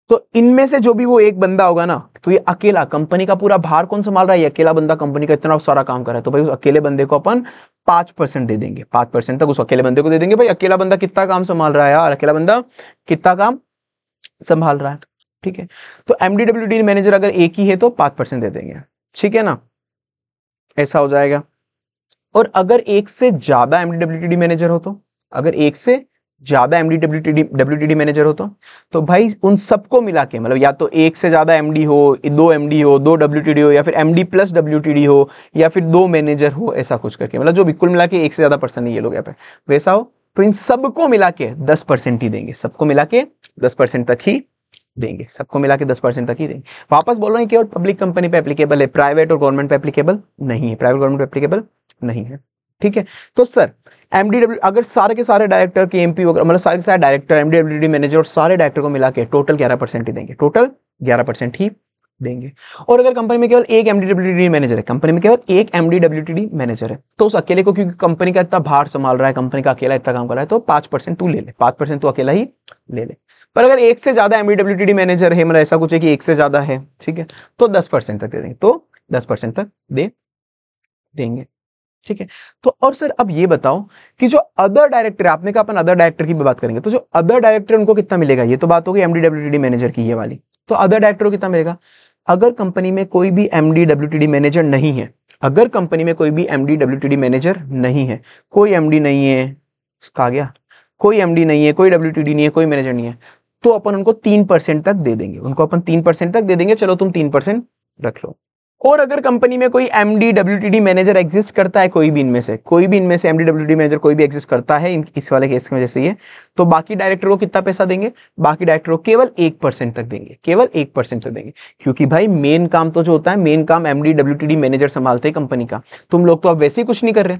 तो इनमें से जो भी वो एक बंदा होगा ना, तो ये अकेला कंपनी का पूरा भार कौन संभाल रहा है, ये अकेला बंदा कंपनी का इतना सारा काम कर रहा है, तो भाई उस अकेले बंदे को अपन 5% दे देंगे, 5% तक उस अकेले बंदे को दे देंगे। भाई अकेला बंदा कितना काम संभाल रहा है यार, अकेला बंदा कितना काम संभाल रहा है, ठीक है। तो एमडीडब्ल्यूडी मैनेजर अगर एक ही है तो 5% दे देंगे, ठीक है ना, ऐसा हो जाएगा। और अगर एक से ज्यादा एमडीडब्ल्यूडी मैनेजर हो तो, अगर एक से ज्यादा डब्ल्यूटीडी मैनेजर हो तो भाई उन सबको मिला के, मतलब या तो एक से ज्यादा एमडी हो, दो एमडी हो, दो डब्ल्यूटीडी हो, या फिर एमडी प्लस डब्ल्यूटीडी हो, या फिर दो मैनेजर हो, ऐसा कुछ करके, मतलब जो भी कुल मिला के एक से ज्यादा पर्सन है ये लोग यहाँ पे, वैसा हो तो इन सबको मिला के 10% ही देंगे, सबको मिला के 10% तक ही देंगे, सबको मिला के 10% तक ही देंगे। वापस बोल रहे हैं केवल पब्लिक कंपनी पे एप्लीकेबल है, प्राइवेट और गवर्नमेंट पे एप्लीकेबल नहीं है, प्राइवेट गवर्नमेंट पे एप्लीकेबल नहीं है, ठीक है। तो सर एमडीडब्ल्यू अगर सारे के सारे डायरेक्टर के एमपी वगैरह, मतलब सारे के सारे डायरेक्टर, एमडीडब्ल्यूडी मैनेजर और सारे डायरेक्टर को मिला के टोटल 11% ही देंगे, टोटल 11% ही देंगे। और अगर कंपनी में केवल एक एमडीडब्ल्यूडी मैनेजर है, कंपनी में केवल एक एमडीडब्ल्यूडी मैनेजर है, तो उस अकेले को, क्योंकि कंपनी का इतना भार संभाल रहा है, कंपनी का अकेला इतना काम कर रहा है, तो 5% तू ले ले, 5% तू अकेला ही ले ले। पर अगर एक से ज्यादा एमडीडब्ल्यूडी मैनेजर है, मतलब ऐसा कुछ है कि एक से ज्यादा है, ठीक है, तो 10% तक दे देंगे, तो 10% तक दे देंगे, ठीक है। तो और सर अब ये बताओ कि जो अदर डायरेक्टर, आपने कहा अपन अदर डायरेक्टर की बात करेंगे, तो जो अदर डायरेक्टर उनको कितना मिलेगा, ये तो बात होगी एमडीडब्ल्यूडी मैनेजर की ये वाली, तो अदर डायरेक्टर को कितना मिलेगा। अगर कंपनी में कोई भी एमडीडब्ल्यूडी मैनेजर नहीं है, अगर कंपनी में कोई भी एमडीडब्ल्यूडी मैनेजर नहीं है, कोई एमडी नहीं है, कहा गया कोई एमडी नहीं है, कोई डब्ल्यूटीडी नहीं है, कोई मैनेजर नहीं है, तो अपन उनको 3% तक दे देंगे, उनको अपन 3% तक दे देंगे, चलो तुम 3% रख लो। और अगर कंपनी में कोई एमडी डब्ल्यूटीडी मैनेजर एग्जिस्ट करता है, कोई भी इनमें से एमडी डब्ल्यूटीडी मैनेजर कोई भी एग्जिस्ट करता है इस वाले केस में जैसे ये, तो बाकी डायरेक्टर को कितना पैसा देंगे, बाकी डायरेक्टर को केवल 1% तक देंगे, केवल 1% तक देंगे, क्योंकि भाई मेन काम तो जो होता है, मेन काम एमडी डब्ल्यूटीडी मैनेजर संभालते हैं कंपनी का, तुम लोग तो अब वैसे ही कुछ नहीं कर रहे,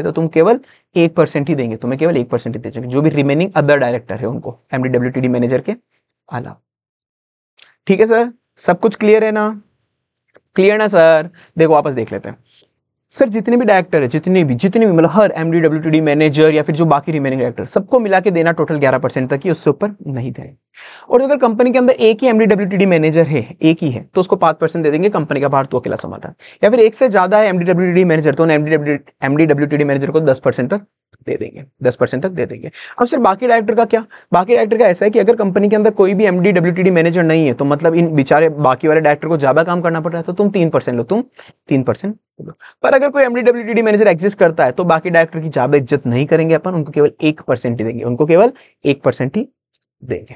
तो तुम केवल 1% ही देंगे, तुम्हें केवल 1% ही देंगे, जो भी रिमेनिंग अदर डायरेक्टर है उनको, एमडी डब्ल्यूटीडी मैनेजर के अलावा। ठीक है सर, सब कुछ क्लियर है ना, क्लियर ना सर। देखो वापस देख लेते हैं सर, जितने भी डायरेक्टर है, जितने भी मतलब हर एमडी डब्ल्यूटीडी मैनेजर या फिर जो बाकी रिमेनिंग डायरेक्टर, सबको मिला के देना टोटल 11% तक ही, उससे ऊपर नहीं देंगे। और अगर कंपनी के अंदर एक ही एमडी डब्ल्यूटीडी मैनेजर है, एक ही है, तो उसको 5% दे देंगे, कंपनी का भार तो अकेला संभाल रहा है। या फिर एक से ज्यादा है एमडी डब्ल्यूटीडी मैनेजर, तो एमडी डब्ल्यूटीडी मैनेजर को 10% तक दे देंगे, 10% तक दे देंगे। अब सर बाकी डायरेक्टर का क्या, बाकी डायरेक्टर का ऐसा है कि अगर कंपनी के अंदर कोई भी एमडी डब्ल्यूटीडी मैनेजर नहीं है, तो मतलब इन बेचारे बाकी वाले डायरेक्टर को ज्यादा काम करना पड़ रहा है, तो तुम 3% लो, तुम 3% लो। पर अगर कोई एमडीडब्ल्यूटीडी मैनेजर एग्जिस्ट करता है तो बाकी डायरेक्टर की ज्यादा इज्जत नहीं करेंगे अपन, उनको केवल 1% ही देंगे, उनको केवल 1% ही देंगे।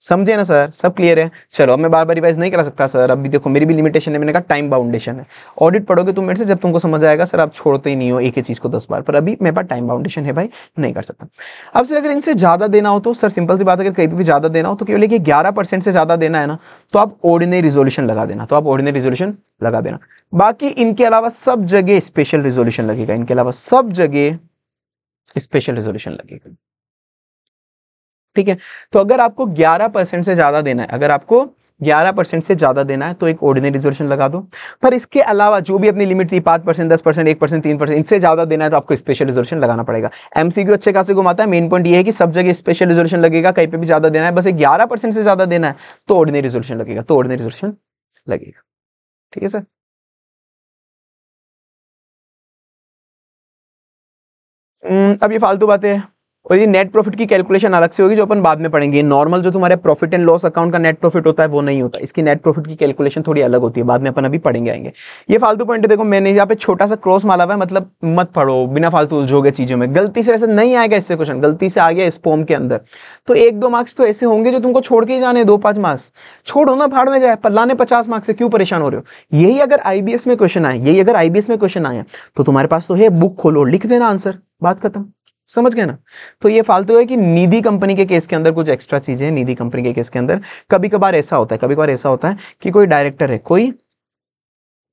समझे ना सर, सब क्लियर है? चलो अब मैं बार बार रिवाइज नहीं करा सकता सर, अभी देखो मेरी भी लिमिटेशन है, मैंने कहा टाइम बाउंडेशन है। ऑडिट पढ़ोगे तुम मेरे से, जब तुमको समझ आएगा सर आप छोड़ते ही नहीं हो एक ही चीज को 10 बार, पर अभी मेरे पास टाइम बाउंडेशन है भाई, नहीं कर सकता। अब सर अगर इनसे ज्यादा देना हो तो सर सिंपल सी बात, अगर कहीं भी ज्यादा देना हो तो केवल 11% से ज्यादा देना है ना, तो आप ऑर्डिनरी रिजोल्यूशन लगा देना, तो आप ऑर्डिनरी रिजोल्यूशन लगा देना। बाकी इनके अलावा सब जगह स्पेशल रिजोल्यूशन लगेगा, इनके अलावा सब जगह स्पेशल रिजोल्यूशन लगेगा। ठीक है, तो अगर आपको 11% से ज्यादा देना है, अगर आपको 11% से ज्यादा देना है तो एक ऑर्डिनरी रिजोल्यूशन लगा दो। पर इसके अलावा जो भी अपनी लिमिट थी 5%, 10%, 1%, 3%, इनसे ज्यादा देना है तो आपको स्पेशल रिजोल्यूशन लगाना पड़ेगा। एमसीक्यू अच्छे खासे घुमाता है, मेन पॉइंट ये है कि सब जगह स्पेशल रिजोल्यूशन लगेगा, कहीं पे भी ज्यादा देना है, बस 11% से ज्यादा देना है तो ऑर्डिनरी रिजोल्यूशन लगेगा, तो ऑर्डिनरी रिजोल्यूशन लगेगा। ठीक है सर, अब ये फालतू बातें हैं, और ये नेट प्रॉफिट की कैलकुलेशन अलग से होगी जो अपन बाद में पढ़ेंगे। नॉर्मल जो तुम्हारे प्रॉफिट एंड लॉस अकाउंट का नेट प्रॉफिट होता है वो नहीं होता, इसकी नेट प्रॉफिट की कैलकुलेशन थोड़ी अलग होती है, बाद में अपन अभी पढ़ेंगे आएंगे। ये फालतू पॉइंट देखो, मैंने यहाँ पे छोटा सा क्रॉस मारा हुआ है, मतलब मत पढ़ो, बिना फालतू उलझोगे चीजों में। गलती से वैसे नहीं आएगा इससे क्वेश्चन, गलती से आ गया स्पॉम के अंदर तो 1-2 मार्क्स तो ऐसे होंगे जो तुमको छोड़ के ही जाने, 2-5 मार्क्स छोड़ो ना, भाड़ में जाए, पल्लाने 50 मार्क्स से क्यों परेशान हो रहे हो। यही अगर आईबीएस में क्वेश्चन आए, यही अगर आईबीएस में क्वेश्चन आए तो तुम्हारे पास तो है, बुक खोलो लिख देना आंसर, बात खत्म। समझ गए ना? तो ये फालतू है कि निधि कंपनी के केस के अंदर कुछ एक्स्ट्रा चीजें हैं। निधि कंपनी के केस के अंदर कभी कभार ऐसा होता है, कभी कभार ऐसा होता है कि कोई डायरेक्टर है, कोई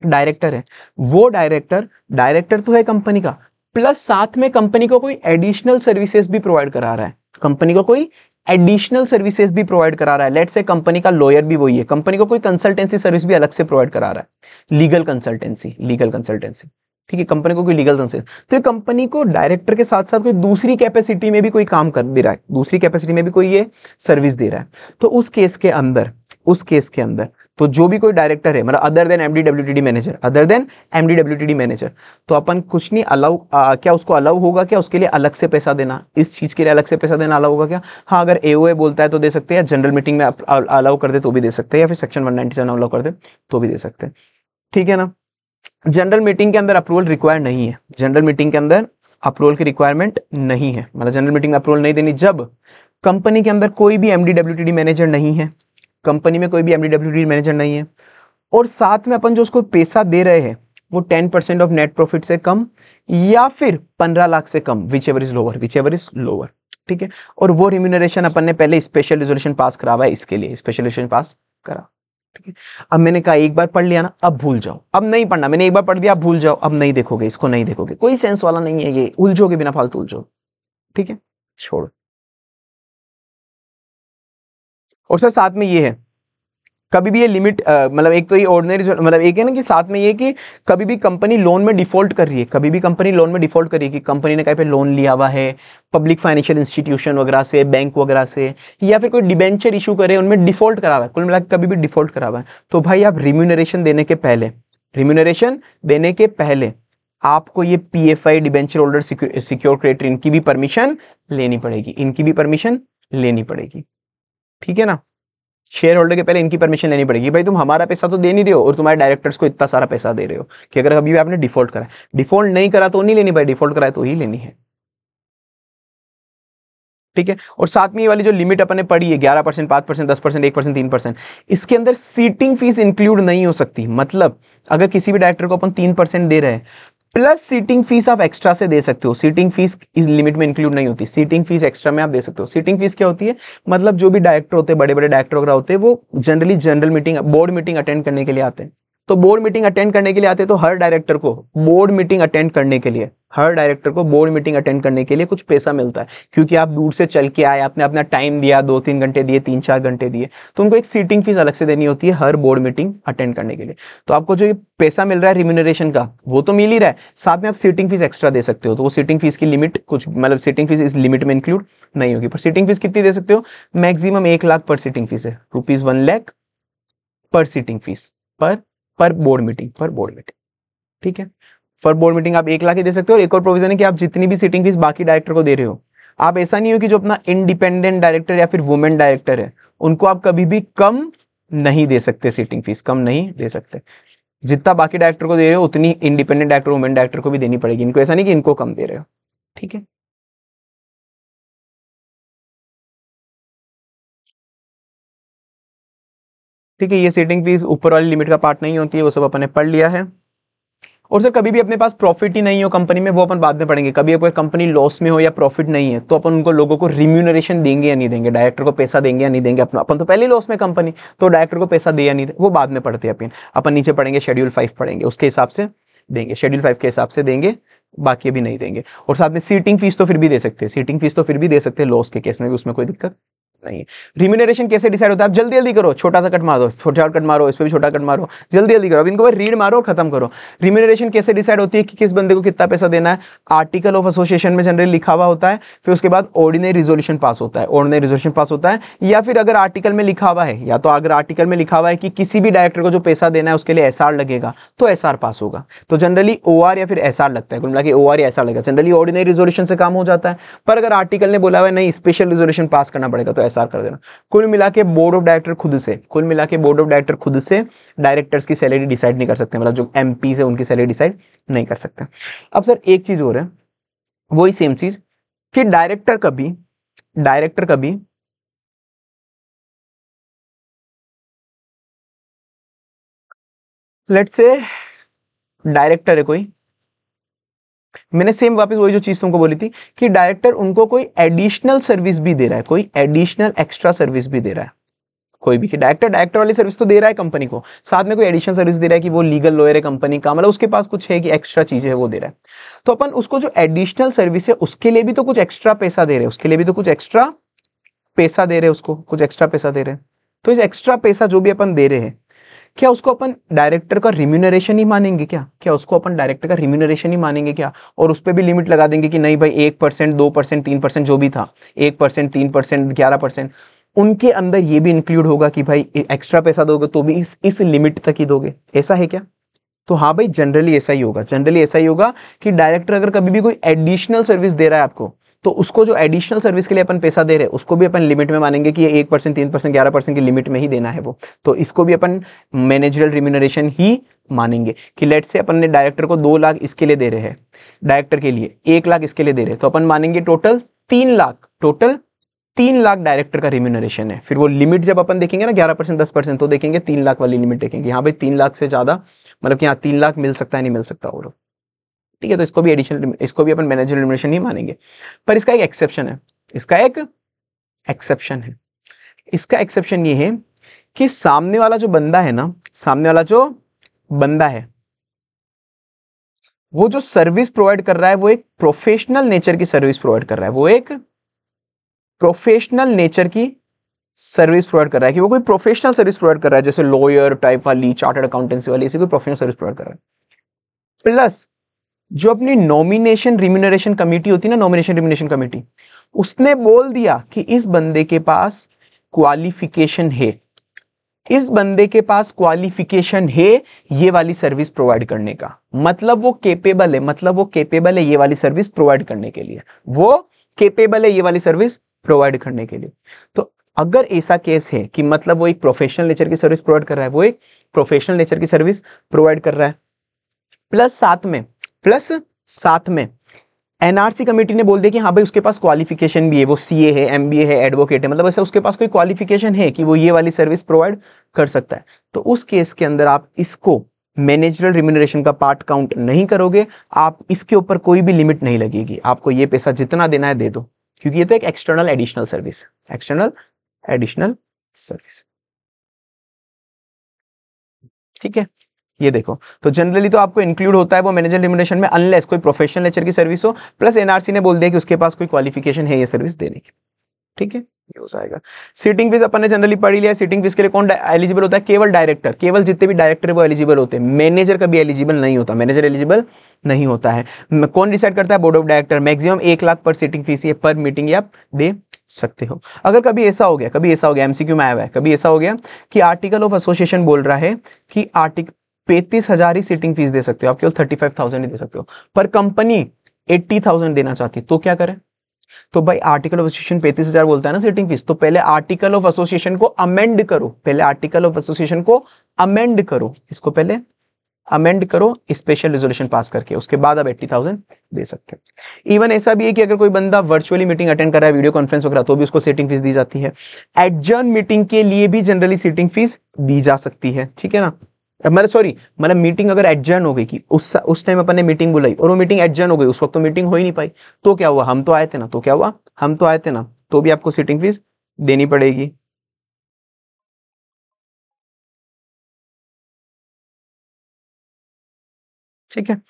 डायरेक्टर है, वो डायरेक्टर तो है कंपनी का, प्लस साथ में कंपनी को कोई एडिशनल सर्विसेज भी प्रोवाइड करा रहा है, कंपनी को कोई एडिशनल सर्विसेज भी प्रोवाइड करा रहा है। लेट्स से कंपनी का लॉयर भी वही है, कंपनी को कोई कंसल्टेंसी सर्विस भी अलग से प्रोवाइड करा रहा है, लीगल कंसल्टेंसी। ठीक है, कंपनी को कोई लीगल कंसल्टेंसी, तो ये कंपनी को डायरेक्टर के साथ साथ कोई दूसरी कैपेसिटी में भी कोई काम कर दे रहा है, दूसरी कैपेसिटी में भी कोई ये सर्विस दे रहा है, तो उस केस के अंदर तो जो भी कोई डायरेक्टर है, मतलब अदर देन एमडीडब्ल्यूटीडी मैनेजर, तो अपन कुछ नहीं अलाउ, क्या उसको अलाउ होगा क्या उसके लिए अलग से पैसा देना, इस चीज के लिए अलग से पैसा देना अलाउ होगा क्या? हाँ, अगर एओए बोलता है तो दे सकते हैं, जनरल मीटिंग में अलाउ कर दे तो भी दे सकते हैं, या फिर सेक्शन 197 अलाउ कर दे तो भी दे सकते हैं। ठीक है ना? जनरल मीटिंग के अंदर अप्रूवल रिक्वायर नहीं है, जनरल मीटिंग के अंदर अप्रूवल की रिक्वायरमेंट नहीं है, मतलब जनरल मीटिंग में अप्रूवल नहीं देनी जब कंपनी के अंदर कोई भी एमडीडब्ल्यूटीडी मैनेजर नहीं है, कंपनी में कोई भी एमडीडब्ल्यूटीडी मैनेजर नहीं है, और साथ में अपन जो उसको पैसा दे रहे हैं वो 10% ऑफ नेट प्रॉफिट से कम या फिर 15 लाख से कम, विच एवर इज लोअर। ठीक है, और वो रिम्यूनरेशन अपन ने पहले स्पेशल रिजोल्यूशन पास करा हुआ है, इसके लिए स्पेशल रिजोल्यूशन पास करा। ठीक है, अब मैंने कहा एक बार पढ़ लिया ना, अब भूल जाओ, अब नहीं पढ़ना, मैंने एक बार पढ़ दिया, अब भूल जाओ, अब नहीं देखोगे, इसको नहीं देखोगे, कोई सेंस वाला नहीं है ये, उलझोगे बिना फालतू उलझो। ठीक है, छोड़ो। और सर साथ में ये है, कभी भी ये लिमिट, मतलब एक तो ये ऑर्डिनरी, मतलब एक है ना कि साथ में ये कि कभी भी कंपनी लोन में डिफॉल्ट कर रही है, कभी भी कंपनी लोन में डिफॉल्ट कर रही है कि कंपनी ने कहीं पे लोन लिया हुआ है पब्लिक फाइनेंशियल इंस्टीट्यूशन वगैरह से, बैंक वगैरह से, या फिर कोई डिबेंचर इशू करे उनमें डिफॉल्ट करा हुआ है, कुल मिलाकर कभी भी डिफॉल्ट करा हुआ है, तो भाई आप रिम्यूनरेशन देने के पहले आपको ये PFI, debenture holder, secure creditor, इनकी भी परमिशन लेनी पड़ेगी, ठीक है ना? शेयर होल्डर के पहले इनकी परमिशन लेनी पड़ेगी। भाई तुम हमारा पैसा तो दे नहीं रहे हो और तुम्हारे डायरेक्टर्स को इतना सारा पैसा दे रहे हो कि अगर कभी भी आपने डिफॉल्ट करा, डिफॉल्ट नहीं करा तो नहीं लेनी भाई, डिफॉल्ट करा तो ही लेनी है। ठीक है, और साथ में ये वाली जो लिमिट अपने पड़ी है 11%, 5%, 10%, 1%, 3%, इसके अंदर सीटिंग फीस इंक्लूड नहीं हो सकती। मतलब अगर किसी भी डायरेक्टर को अपन 3% दे रहे हैं प्लस सीटिंग फीस आप एक्स्ट्रा से दे सकते हो, सीटिंग फीस इस लिमिट में इंक्लूड नहीं होती, सीटिंग फीस एक्स्ट्रा में आप दे सकते हो। सीटिंग फीस क्या होती है? मतलब जो भी डायरेक्टर होते हैं, बड़े बड़े डायरेक्टर वगैरह होते हैं, वो generally general meeting, board meeting attend करने के लिए आते हैं, तो बोर्ड मीटिंग अटेंड करने के लिए आते हैं, तो हर डायरेक्टर को बोर्ड मीटिंग अटेंड करने के लिए कुछ पैसा मिलता है, क्योंकि आप दूर से चल के आए, आपने अपना टाइम दिया, 2-3 घंटे दिए, 3-4 घंटे दिए, तो उनको एक सीटिंग फीस अलग से देनी होती है हर बोर्ड मीटिंग अटेंड करने के लिए। तो आपको जो ये पैसा मिल रहा है रिम्यूनरेशन का वो तो मिल ही रहा है, साथ में आप सीटिंग फीस एक्स्ट्रा दे सकते हो, तो वो सीटिंग फीस की लिमिट कुछ, मतलब सीटिंग फीस इस लिमिट में इंक्लूड नहीं होगी। पर सीटिंग फीस कितनी दे सकते हो? मैक्सिमम 1 लाख पर सीटिंग फीस है, ₹1 लाख पर सीटिंग फीस, पर बोर्ड मीटिंग, ठीक है। फॉर बोर्ड मीटिंग आप 1 लाख ही दे सकते हो। और एक और प्रोविजन है कि आप जितनी भी सीटिंग फीस बाकी डायरेक्टर को दे रहे हो, आप ऐसा नहीं हो कि जो अपना इंडिपेंडेंट डायरेक्टर या फिर वुमेन डायरेक्टर है उनको आप कभी भी कम नहीं दे सकते, सीटिंग फीस कम नहीं दे सकते। जितना बाकी डायरेक्टर को दे रहे हो उतनी इंडिपेंडेंट डायरेक्टर, वुमेन डायरेक्टर को भी देनी पड़ेगी। इनको ऐसा नहीं कि इनको कम दे रहे हो, ठीक है। ठीक है, ये सीटिंग फीस ऊपर वाली लिमिट का पार्ट नहीं होती है, वो सब अपन ने पढ़ लिया है। और सर कभी भी अपने पास प्रॉफिट ही नहीं हो कंपनी में, वो अपन बाद में पढ़ेंगे। कभी अगर कंपनी लॉस में हो या प्रॉफिट नहीं है तो अपन उनको लोगों को रिम्यूनरेशन देंगे या नहीं देंगे, डायरेक्टर को पैसा देंगे या नहीं देंगे। अपना अपन तो पहले ही लॉस में कंपनी, तो डायरेक्टर को पैसा दे या नहीं दे वो बाद में पढ़ते हैं अपन। अपन नीचे पढ़ेंगे शेड्यूल 5 पढ़ेंगे, उसके हिसाब से देंगे, शेड्यूल 5 के हिसाब से देंगे, बाकी अभी नहीं देंगे। और साथ में सीटिंग फीस तो फिर भी दे सकते हैं, सीटिंग फीस तो फिर भी दे सकते हैं लॉस के केस में भी, उसमें कोई दिक्कत नहीं है। रिम्यूनरेशन कैसे डिसाइड होता है? आप जल्दी जल्दी करो, छोटा सा कट मारो, छोटा कट मारो, इस पे भी छोटा कट मारो, जल्दी जल्दी करो। अब इनको रीड मारो और खत्म करो। रिम्यूनरेशन कैसे डिसाइड होती है कि किस बंदे को कितना पैसा देना है? आर्टिकल ऑफ एसोसिएशन में जनरली लिखा हुआ होता है, फिर उसके बाद ऑर्डिनरी रिजोल्यूशन पास होता है, ऑर्डिनरी रिजोल्यूशन पास होता है। या फिर अगर आर्टिकल में लिखा हुआ है, या तो अगर आर्टिकल में लिखा हुआ है कि किसी भी डायरेक्टर को जो पैसा देना है उसके लिए एसआर लगेगा, तो एसआर पास होगा। तो जनरली ओआर या फिर एसआर लगता है, कुल मिला के ओआर या एसआर लगेगा। जनरली ऑर्डिनरी रिजोल्यूशन से काम हो जाता है, पर अगर आर्टिकल ने बोला हुआ है नहीं स्पेशल रिजोल्यूशन पास करना पड़ेगा तो एसआर कर देना। कुल मिला के बोर्ड ऑफ डायरेक्टर खुद से, कुल मिला के बोर्ड ऑफ डायरेक्टर खुद से डायरेक्टर्स की सैलरी डिसाइड नहीं कर सकते, मतलब जो एमपी है उनकी सैलरी डिसाइड नहीं कर सकते। अब सर एक चीज और है, वही सेम चीज कि डायरेक्टर कभी लेट्स से डायरेक्टर है कोई, मैंने सेम वापस वही जो चीज तुमको बोली थी कि डायरेक्टर उनको कोई एडिशनल सर्विस भी दे रहा है, कोई एडिशनल एक्स्ट्रा सर्विस भी दे रहा है। कोई भी कि डायरेक्टर वाली सर्विस तो दे रहा है कंपनी को, साथ में कोई एडिशनल सर्विस दे रहा है कि वो लीगल लॉयर है कंपनी का, मतलब उसके पास कुछ है कि एक्स्ट्रा चीजें है वो दे रहा है। तो अपन उसको जो एडिशनल सर्विस है उसके लिए भी तो कुछ एक्स्ट्रा पैसा दे रहे हैं, उसके लिए भी तो कुछ एक्स्ट्रा पैसा दे रहे हैं, उसको कुछ एक्स्ट्रा पैसा दे रहे हैं। तो इस एक्स्ट्रा पैसा जो भी अपन दे रहे हैं, क्या उसको अपन डायरेक्टर का रिम्यूनरेशन ही मानेंगे? क्या उसको अपन डायरेक्टर का रिम्यूनरेशन ही मानेंगे क्या? और उस पर भी लिमिट लगा देंगे कि नहीं भाई 1%, 2%, 3% जो भी था, 1%, 3%, 11%, उनके अंदर ये भी इंक्लूड होगा कि भाई एक्स्ट्रा पैसा दोगे तो भी इस लिमिट तक ही दोगे, ऐसा है क्या? तो हाँ भाई जनरली ऐसा ही होगा, जनरली ऐसा ही होगा कि डायरेक्टर अगर कभी भी कोई एडिशनल सर्विस दे रहा है आपको, तो उसको जो एडिशनल सर्विस के लिए अपन पैसा दे रहे हैं उसको भी अपन लिमिट में मानेंगे कि ये 1%, 3%, 11% की लिमिट में ही देना है वो। तो इसको भी अपन मैनेजरल रिम्यूनरेशन ही मानेंगे कि लेट से अपन ने डायरेक्टर को 2 लाख इसके लिए दे रहे हैं, डायरेक्टर के लिए 1 लाख इसके लिए दे रहे हैं, तो अपन मानेंगे total 3 lakh, total 3 lakh director का रिम्यूनरेशन है। फिर वो लिमिट जब अपन देखेंगे ना 11%, 10%, तो देखेंगे 3 लाख वाली लिमिट देखेंगे, हाँ भाई 3 लाख से ज्यादा, मतलब कि हाँ 3 लाख मिल सकता है, नहीं मिल सकता और, ठीक है। तो इसको भी एडिशनल, इसको भी अपन मैनेजर रिम्यूनरेशन ही मानेंगे। पर इसका एक एक्सेप्शन है, इसका एक एक्सेप्शन है। इसका एक्सेप्शन ये है कि सामने वाला जो बंदा है ना, सामने वाला जो बंदा है वो जो सर्विस प्रोवाइड कर रहा है वो एक प्रोफेशनल नेचर की सर्विस प्रोवाइड कर रहा है, वो एक प्रोफेशनल नेचर की सर्विस प्रोवाइड कर रहा है, कि वो कोई प्रोफेशनल सर्विस प्रोवाइड कर रहा है, जैसे लॉयर टाइप वाली, चार्टर्ड अकाउंटेंसी वाली, ऐसी कोई प्रोफेशनल सर्विस प्रोवाइड कर रहा है। प्लस जो अपनी नॉमिनेशन रिम्यूनरेशन कमेटी होती है ना, नॉमिनेशन रिम्यूनरेशन कमेटी, उसने बोल दिया कि इस बंदे के पास क्वालिफिकेशन है, इस बंदे के पास क्वालिफिकेशन है ये वाली सर्विस प्रोवाइड करने का, मतलब वो केपेबल है, मतलब वो केपेबल है ये वाली सर्विस प्रोवाइड करने के लिए, वो केपेबल है ये वाली सर्विस प्रोवाइड करने के लिए। तो अगर ऐसा केस है कि मतलब वो एक प्रोफेशनल नेचर की सर्विस प्रोवाइड कर रहा है, वो एक प्रोफेशनल नेचर की सर्विस प्रोवाइड कर रहा है, प्लस साथ में एनआरसी कमेटी ने बोल दिया कि हाँ भाई उसके पास क्वालिफिकेशन भी है, वो सीए है, एमबीए है, एडवोकेट है, मतलब ऐसा उसके पास कोई क्वालिफिकेशन है कि वो ये वाली सर्विस प्रोवाइड कर सकता है, तो उस केस के अंदर आप इसको मैनेजरल रिम्यूनरेशन का पार्ट काउंट नहीं करोगे, आप इसके ऊपर कोई भी लिमिट नहीं लगेगी, आपको ये पैसा जितना देना है दे दो, क्योंकि ये तो एक external additional service, external additional service, ठीक है। ये देखो, तो जनरली तो आपको इंक्लूड होता है वो मैनेजर रिम्यूनरेशन में, अनलेस कोई प्रोफेशनल नेचर की सर्विस हो, प्लस एनआरसी ने बोल दिया कि उसके पास कोई क्वालिफिकेशन है ये सर्विस देने की, ठीक है, ये हो जाएगा। सीटिंग फीस अपन ने जनरली पढ़ लिया है। सीटिंग फीस के लिए कौन एलिजिबल होता है? केवल डायरेक्टर, केवल जितने भी डायरेक्टर है वो एलिजिबल होते हैं, मैनेजर कभी एलिजिबल नहीं होता, मैनेजर एलिजिबल नहीं होता है। कौन डिसाइड करता है? Board of director. Maximum 1 lakh पर सीटिंग फीस, ये पर मीटिंग आप दे सकते हो। अगर कभी ऐसा हो गया, एमसीक्यू में आया हुआ है, कभी ऐसा हो गया कि आर्टिकल ऑफ एसोसिएशन बोल रहा है कि आर्टिकल 35,000 ही सीटिंग फीस दे सकते हो, आप केवल 35,000 ही दे सकते हो, पर कंपनी 80,000 देना चाहती, तो क्या करें? तो भाई आर्टिकल ऑफ एसोसिएशन 35,000 बोलता है ना सीटिंग फीस, तो पहले आर्टिकल ऑफ एसोसिएशन को अमेंड करो, पहले आर्टिकल ऑफ एसोसिएशन को अमेंड करो, इसको पहले अमेंड करो स्पेशल रेजोल्यूशन पास करके, उसके बाद आप 80,000 दे सकते हैं। इवन ऐसा भी है कि अगर कोई बंदा वर्चुअली मीटिंग अटेंड कर रहा है, वीडियो कॉन्फ्रेंस वगैरह, तो भी उसको सीटिंग फीस दी जाती है। एडजर्न मीटिंग के लिए भी जनरली सीटिंग फीस दी जा सकती है, ठीक है ना। मतलब मीटिंग अगर एडजर्न हो गई कि उस टाइम अपन ने मीटिंग बुलाई और वो मीटिंग एडजर्न हो गई, उस वक्त तो मीटिंग हो ही नहीं पाई, तो क्या हुआ, हम तो आए थे ना, तो क्या हुआ, हम तो आए थे ना, तो भी आपको सीटिंग फीस देनी पड़ेगी। ठीक है।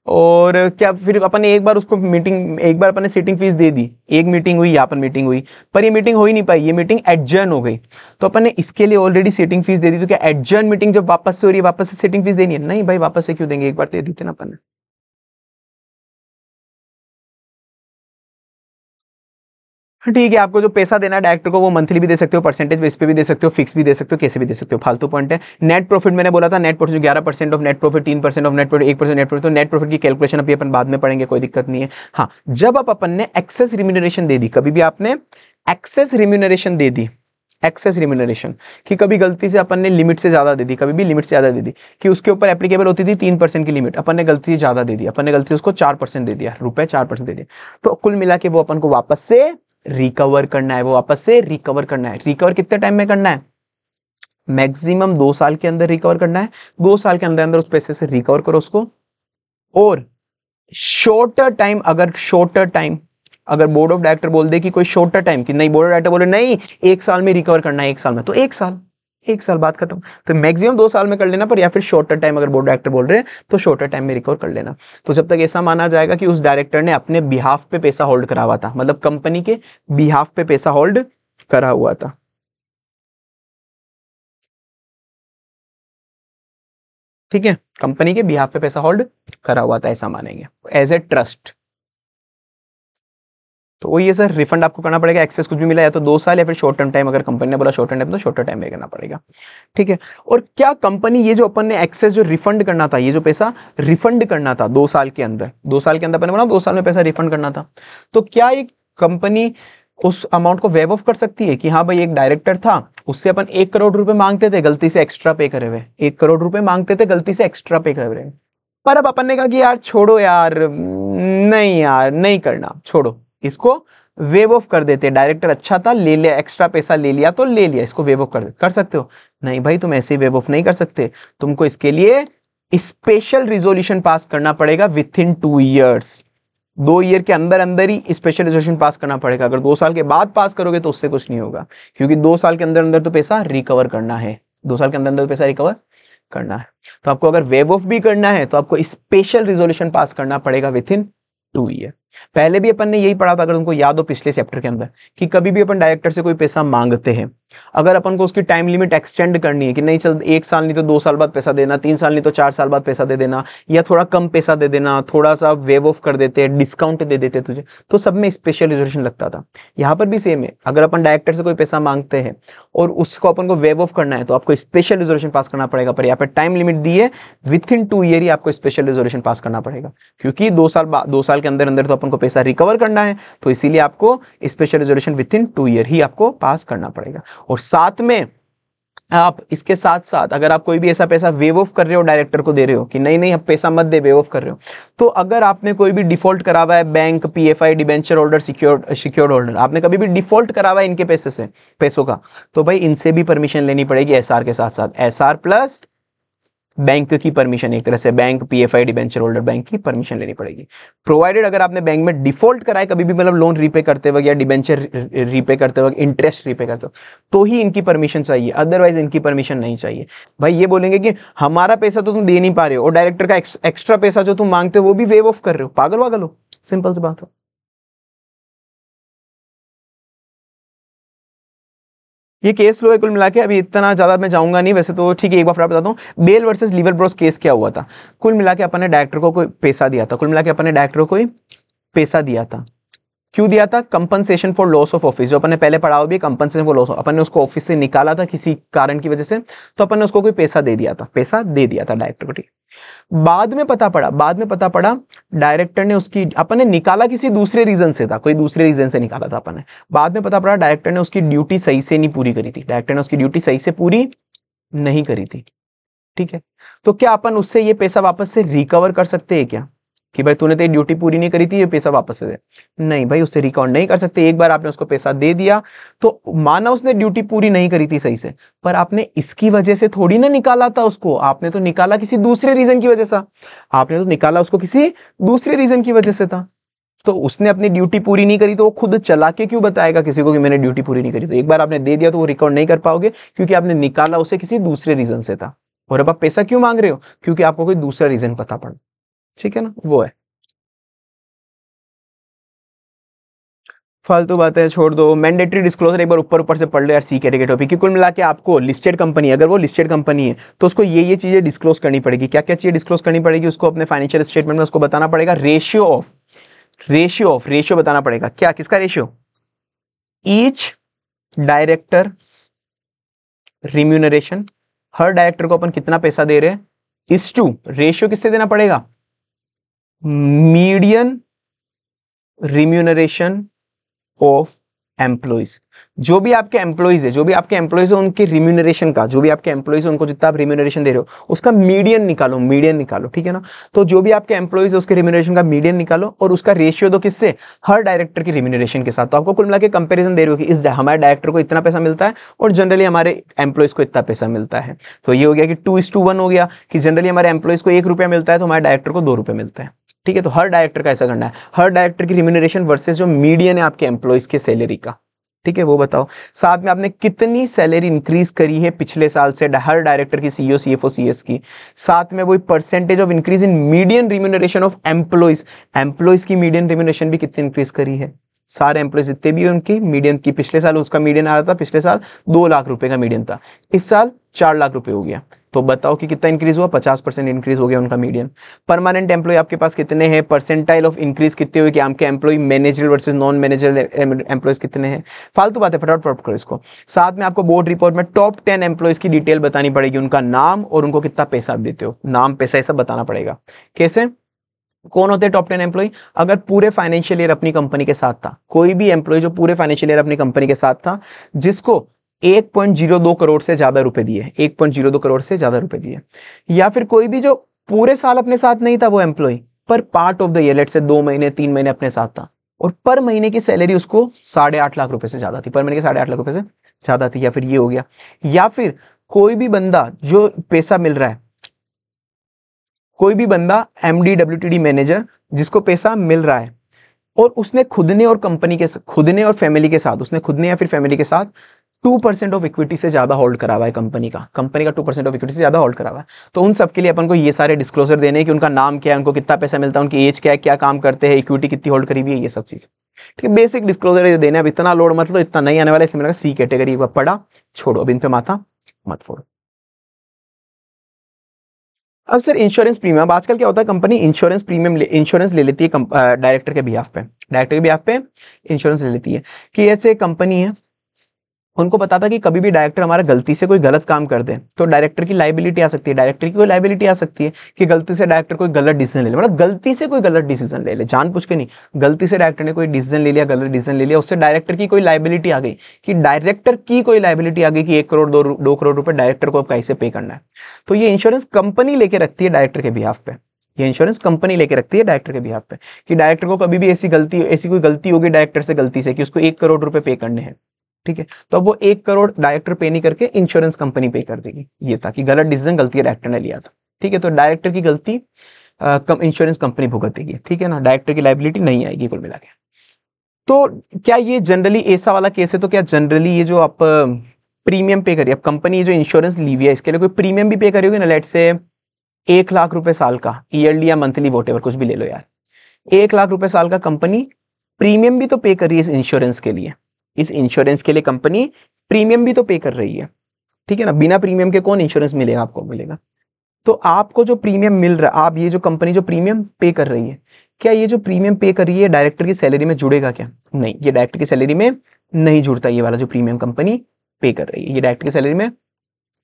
और क्या फिर अपन ने एक बार उसको मीटिंग, एक बार अपन ने सीटिंग फीस दे दी, एक मीटिंग हुई, यहाँ पर मीटिंग हुई, पर ये मीटिंग हो ही नहीं पाई, ये मीटिंग एडजर्न हो गई, तो अपन ने इसके लिए ऑलरेडी सीटिंग फीस दे दी, तो क्या एडजर्न मीटिंग जब वापस से हो रही है, वापस से सीटिंग फीस देनी है? नहीं भाई, वापस से क्यों देंगे, एक बार दे दी थी ना अपन ने। ठीक है, आपको जो पैसा देना है डायरेक्टर को, वो मंथली भी दे सकते हो, परसेंटेज बेस पे भी दे सकते हो, फिक्स भी दे सकते हो, कैसे भी दे सकते हो, फालतू पॉइंट है। नेट प्रॉफिट मैंने बोला था, net profit 11% of net profit, 3% of net profit, 1% net profit, तो नेट प्रॉफिट की कैलकुलेशन अभी अपन बाद में पढ़ेंगे, कोई दिक्कत नहीं है। हाँ, जब आप अपन ने एक्सेस रिम्यूनरेशन दे दी, कभी भी आपने एक्सेस रिम्यूनरेशन दे दी, एक्सेस रिम्यूनरेशन कि कभी गलती से अपन ने लिमिट से ज्यादा दे दी, कभी भी लिमिट से ज्यादा दे दी, कि उसके ऊपर एप्लीकेबल होती थी 3% की लिमिट, अपन ने गलती से ज्यादा दे दी, अपन ने गलती से उसको 4% दे दिया, रुपए 4% दे दिया, तो कुल मिला के वो अपन को वापस से रिकवर करना है, वो वापस से रिकवर करना है। रिकवर कितने टाइम में करना है? मैक्सिमम 2 साल के अंदर रिकवर करना है। 2 साल के अंदर अंदर उस पैसे से रिकवर करो उसको। और शॉर्टर टाइम, अगर शॉर्टर टाइम, अगर बोर्ड ऑफ डायरेक्टर बोल दे कि कोई शॉर्टर टाइम, कि नहीं, बोर्ड ऑफ डायरेक्टर बोले नहीं 1 साल में रिकवर करना है, 1 साल में, तो 1 साल, 1 साल बात खत्म। तो मैक्सिमम 2 साल में कर लेना, पर या फिर शॉर्टर टाइम अगर बोर्ड डायरेक्टर बोल रहे हैं तो शॉर्टर टाइम में रिकवर कर लेना। तो जब तक ऐसा माना जाएगा कि उस डायरेक्टर ने अपने बिहाफ पे पैसा होल्ड करा हुआ था, मतलब कंपनी के बिहाफ पे पैसा होल्ड करा हुआ था, ठीक है, कंपनी के बिहाफ पे पैसा होल्ड करा हुआ था, ऐसा मानेंगे एज ए ट्रस्ट। तो वो ये सर रिफंड आपको करना पड़ेगा, एक्सेस कुछ भी मिला या तो 2 साल, या फिर शॉर्ट टर्म टाइम, अगर कंपनी ने बोला शॉर्ट टर्म टाइम तो शॉर्ट टाइम में करना पड़ेगा, ठीक है। और क्या कंपनी, ये जो अपन ने एक्सेस जो रिफंड करना था, ये जो पैसा रिफंड करना था 2 साल के अंदर, 2 साल के अंदर अपन ने बोला 2 साल में पैसा रिफंड करना था, तो क्या एक कंपनी उस अमाउंट को वेव ऑफ कर सकती है कि हाँ भाई एक डायरेक्टर था, उससे अपन 1 करोड़ रुपए मांगते थे, गलती से एक्स्ट्रा पे करे हुए, 1 करोड़ रुपए मांगते थे, गलती से एक्स्ट्रा पे करे हुए, पर अब अपन ने कहा कि यार छोड़ो यार, नहीं यार नहीं करना, छोड़ो इसको, वेव ऑफ कर देते। डायरेक्टर अच्छा था, ले लिया, एक्स्ट्रा पैसा ले लिया तो ले लिया, इसको वेव ऑफ कर सकते हो? नहीं भाई, तुम ऐसे ही वेव ऑफ नहीं कर सकते, तुमको इसके लिए स्पेशल रिजोल्यूशन पास करना पड़ेगा विथ इन 2 ईयर्स। 2 ईयर के अंदर अंदर ही स्पेशल रिजोल्यूशन पास करना पड़ेगा। अगर 2 साल के बाद पास करोगे तो उससे कुछ नहीं होगा, क्योंकि 2 साल के अंदर अंदर तो पैसा रिकवर करना है, 2 साल के अंदर अंदर पैसा रिकवर करना है। तो आपको अगर वेव ऑफ भी करना है तो आपको स्पेशल रिजोल्यूशन पास करना पड़ेगा विथ इन 2 ईयर। पहले भी अपन ने यही पढ़ा था, अगर तुमको याद हो पिछले चैप्टर के अंदर, कि कभी भी अपन डायरेक्टर से कोई पैसा मांगते हैं, अगर अपन को उसकी टाइम लिमिट एक्सटेंड करनी है कि नहीं चल 1 साल नहीं तो 2 साल बाद पैसा देना, 3 साल नहीं तो 4 साल बाद पैसा दे देना, या थोड़ा कम पैसा दे देना, थोड़ा सा वेव ऑफ कर देते, डिस्काउंट दे देते तुझे, तो सब में स्पेशल रिजोल्यूशन लगता था। यहाँ पर भी सेम है, अगर अपन डायरेक्टर से कोई पैसा मांगते हैं और उसको अपन को वेव ऑफ करना है तो आपको स्पेशल रिजोल्यूशन पास करना पड़ेगा, पर यहाँ पर टाइम लिमिट दी है, विथ इन 2 ईयर ही आपको स्पेशल रिजोल्यूशन पास करना पड़ेगा, क्योंकि 2 साल के अंदर अंदर तो अपन को पैसा रिकवर करना है, तो इसीलिए आपको special resolution within 2 year ही आपको पास करना पड़ेगा। और साथ में आप इसके साथ साथ अगर आप कोई भी ऐसा पैसा वेव ऑफ कर रहे हो, डायरेक्टर को दे रहे हो कि नहीं नहीं अब पैसा मत दे, वेव ऑफ कर रहे हो, तो अगर आपने कोई भी डिफॉल्ट करा हुआ है, bank, PFI, debenture holder, secured holder, आपने कभी भी डिफॉल्ट करा हुआ है इनके पैसों का, तो भाई इनसे भी परमिशन लेनी पड़ेगी एसआर के साथ साथ, एसआर प्लस बैंक की परमिशन, एक तरह से bank, PFI, debenture holder, bank की परमिशन लेनी पड़ेगी। प्रोवाइडेड अगर आपने बैंक में डिफॉल्ट कराए कभी भी, मतलब लोन रीपे करते वक्त या डिबेंचर रीपे करते वक्त, इंटरेस्ट रीपे करते वक्त, तो ही इनकी परमिशन चाहिए, अदरवाइज इनकी परमिशन नहीं चाहिए। भाई ये बोलेंगे कि हमारा पैसा तो तुम दे नहीं पा रहे हो और डायरेक्टर का एक्स्ट्रा पैसा जो तुम मांगते हो वो भी वेव ऑफ कर रहे हो, पागल वागल हो, सिंपल सी बात है। ये केस लो है कुल मिला के, अभी इतना ज्यादा मैं जाऊंगा नहीं, वैसे तो ठीक है, एक बार फिर बताता हूँ। Bell versus Lever Bros case क्या हुआ था। कुल मिला के अपन ने डायरेक्टर को कोई पैसा दिया था, कुल मिला के अपन ने डायरेक्टर को कोई पैसा दिया था, क्यों दिया था? Compensation for loss of office, जो अपन ने पहले पढ़ा हुआ भी, कंपनसेशन फॉर लॉस, अपन ने उसको ऑफिस से निकाला था किसी कारण की वजह से, तो अपन ने उसको कोई पैसा दे दिया था, पैसा दे दिया था डायरेक्टर को, ठीक। बाद में पता पड़ा डायरेक्टर ने उसकी, अपन ने निकाला किसी दूसरे रीजन से था, कोई दूसरे रीजन से निकाला था अपन ने, बाद में पता पड़ा डायरेक्टर ने उसकी ड्यूटी सही से नहीं पूरी करी थी, डायरेक्टर ने उसकी ड्यूटी सही से पूरी नहीं करी थी, ठीक है, तो क्या अपन उससे ये पैसा वापस से रिकवर कर सकते हैं क्या कि भाई तूने तेरी ड्यूटी पूरी नहीं करी थी, ये पैसा वापस से दे? नहीं भाई, उससे रिकवर नहीं कर सकते। एक बार आपने उसको पैसा दे दिया तो माना उसने ड्यूटी पूरी नहीं करी थी सही से, पर आपने इसकी वजह से थोड़ी ना निकाला था उसको, आपने तो निकाला किसी दूसरे रीजन की वजह से, आपने तो निकाला उसको किसी दूसरे रीजन की वजह से था। तो उसने अपनी ड्यूटी पूरी नहीं करी तो वो खुद चला के क्यों बताएगा किसी को कि मैंने ड्यूटी पूरी नहीं करी? तो एक बार आपने दे दिया तो वो रिकवर नहीं कर पाओगे, क्योंकि आपने निकाला उसे किसी दूसरे रीजन से था। और अब आप पैसा क्यों मांग रहे हो? क्योंकि आपको कोई दूसरा रीजन पता पड़ा। ठीक है ना, वो है। फालतू बातें छोड़ दो, मैंडेटरी डिस्क्लोजर एक बार ऊपर ऊपर से पढ़ लो यार, सी कैटेगरी टॉपिक की। कुल मिला के आपको लिस्टेड कंपनी, अगर वो लिस्टेड कंपनी है तो उसको ये चीजें डिस्क्लोज करनी पड़ेगी। क्या क्या चीजें डिस्क्लोज करनी पड़ेगी उसको? अपने फाइनेंशियल स्टेटमेंट में उसको बताना पड़ेगा रेशियो बताना पड़ेगा। क्या, किसका रेशियो? ईच डायरेक्टर रिम्यूनरेशन, हर डायरेक्टर को अपन कितना पैसा दे रहे हैं, इस टू रेशियो किससे देना पड़ेगा? Median remuneration of employees. जो भी आपके एम्प्लॉइज है उनके रिम्यूनरेशन का, जो भी आपके एम्प्लॉइज है उनको जितना आप रिम्यूनरेशन दे रहे हो उसका मीडियन निकालो, ठीक है ना। तो जो भी आपके एम्प्लॉइज है उसके रिम्यूनरेशन का मीडियन निकालो और उसका रेशियो दो किससे? हर डायरेक्टर की रिम्यूनरेशन के साथ। तो आपको कुल मिला के कंपेरिजन दे रहे हो कि इस हमारे डायरेक्टर को इतना पैसा मिलता है और जनरली हमारे एम्प्लॉइज को इतना पैसा मिलता है। तो ये हो गया कि 2:1 हो गया कि जनरली हमारे एम्प्लॉइज को 1 रुपया मिलता है तो हमारे डायरेक्टर को 2 रुपये मिलता है। ठीक है, तो हर डायरेक्टर का ऐसा करना है, हर डायरेक्टर की रिम्यूनरेशन वर्सेस जो मीडियन है आपके एम्प्लॉइज के सैलरी का। ठीक है, वो बताओ। साथ में आपने कितनी सैलरी इंक्रीज करी है पिछले साल से हर डायरेक्टर की, सीईओ, सीएफओ, सीएस की। साथ में वही percentage of increase in median remuneration of employees की मीडियन रिम्यूनरेशन भी कितनी इंक्रीज करी है। सारे एम्प्लॉइज जितने भी उनकी मीडियन की, पिछले साल उसका मीडियन आ रहा था, पिछले साल 2 लाख रुपए का मीडियन था, इस साल 4 लाख रुपए हो गया। तो बताओ कि कितना इंक्रीज हुआ? 50% इंक्रीज हो गया उनका मीडियन। परमानेंट एम्प्लॉय आपके पास कितने हैं? परसेंटाइल ऑफ इंक्रीज कितने हुए कि आपके employee managerial versus non managerial employees कितने हैं? फालतू बातें फटाफट करो इसको। साथ में आपको बोर्ड रिपोर्ट में टॉप 10 एम्प्लॉयज की डिटेल बतानी पड़ेगी, उनका नाम और उनको कितना पैसा आप देते हो, नाम पैसा ये सब बताना पड़ेगा। कैसे? कौन होते हैं टॉप 10 एम्प्लॉय? अगर पूरे फाइनेंशियल ईयर अपनी कंपनी के साथ था, कोई भी एम्प्लॉय जो पूरे फाइनेंशियल ईयर अपनी कंपनी के साथ था, जिसको 1.02 करोड़ से ज्यादा रुपए दिए, 1.02 करोड़ से ज्यादा रुपए दिए, या फिर कोई भी जो पूरे साल अपने साथ नहीं था वो एम्प्लॉय, पर part of the year, let's say 2 महीने 3 महीने अपने साथ था और पर महीने की सैलरी उसको 8.5 लाख रुपए से ज्यादा थी, पर महीने के 8.5 लाख रुपए से ज्यादा थी, या फिर ये हो गया। या फिर कोई भी बंदा जो पैसा मिल रहा है, कोई भी बंदा एमडी डब्ल्यूटीडी मैनेजर जिसको पैसा मिल रहा है और उसने खुद ने और फैमिली के साथ, उसने खुद ने या फिर फैमिली के साथ 2% ऑफ इक्विटी से ज्यादा होल्ड करा हुआ है कंपनी का 2% ऑफ इक्विटी से ज्यादा होल्ड करा हुआ है, तो उन सब के लिए अपन को ये सारे डिस्क्लोजर देने हैं कि उनका नाम क्या है, उनको कितना पैसा मिलता है, उनकी एज क्या है, क्या काम करते हैं, इक्विटी कितनी होल्ड करी हुई है, ये सब चीज। ठीक है, बेसिक डिस्क्लोजर देने। अब इतना लोड मतलब इतना नहीं आने वाला, इसमें सी कैटेगरी पढ़ा, छोड़ो, अब इन पे माथा मत फोड़ो। अब सर इंश्योरेंस प्रीमियम, अब आजकल क्या होता है, कंपनी इंश्योरेंस ले लेती है डायरेक्टर के बिहाफ पे इंश्योरेंस ले लेती है कि ऐसे कंपनी है, उनको पता था कि कभी भी डायरेक्टर हमारा गलती से कोई गलत काम कर दे तो डायरेक्टर की लाइबिलिटी आ सकती है, डायरेक्टर की कोई लाइबिलिटी आ सकती है कि गलती से डायरेक्टर कोई गलत डिसीजन ले ले, मतलब गलती से कोई गलत डिसीजन ले ले, जानबूझ के नहीं, गलती से डायरेक्टर ने कोई डिसीजन ले लिया, गलत डिसीजन ले लिया, उससे डायरेक्टर की कोई लाइबिलिटी आ गई, कि डायरेक्टर की कोई लाइबिलिटी आ गई कि 1 करोड़ 2 करोड़ रुपए डायरेक्टर को अब कैसे पे करना है। तो ये इंश्योरेंस कंपनी लेके रखती है डायरेक्टर के बिहाफ पे, ये इंश्योरेंस कंपनी लेके रखती है डायरेक्टर के बिहाफ पे कि डायरेक्टर को कभी भी ऐसी कोई गलती होगी डायरेक्टर से गलती से कि उसको 1 करोड़ रुपए पे करने हैं, ठीक है, तो अब वो 1 करोड़ डायरेक्टर पे नहीं करके इंश्योरेंस कंपनी पे कर देगी। ये था कि गलत डिसीजन गलती डायरेक्टर ने लिया था, ठीक है, तो डायरेक्टर की गलती इंश्योरेंस कंपनी भुगतेगी, ठीक है ना, डायरेक्टर की लाइबिलिटी नहीं आएगी कुल मिला के। तो क्या ये जनरली ऐसा वाला केस है? तो क्या जनरली ये जो आप प्रीमियम पे करिए, अब कंपनी जो इंश्योरेंस ली हुई है इसके लिए कोई प्रीमियम भी पे करी होगी ना, लेट से 1 लाख रुपए साल का, ईयरली या मंथली वॉटेवर कुछ भी ले लो यार, 1 लाख रुपए साल का कंपनी प्रीमियम भी तो पे कर रही है इस इंश्योरेंस के लिए, इस इंश्योरेंस के लिए कंपनी प्रीमियम भी तो पे कर रही है, ठीक है ना, बिना प्रीमियम के कौन इंश्योरेंस मिलेगा आपको? मिलेगा। तो आपको जो प्रीमियम मिल रहा है, आप ये जो कंपनी जो प्रीमियम पे कर रही है, क्या ये जो प्रीमियम पे कर रही है डायरेक्टर की सैलरी में जुड़ेगा क्या? नहीं, ये डायरेक्टर की सैलरी में नहीं जुड़ता, ये वाला जो प्रीमियम कंपनी पे कर रही है ये डायरेक्टर की सैलरी में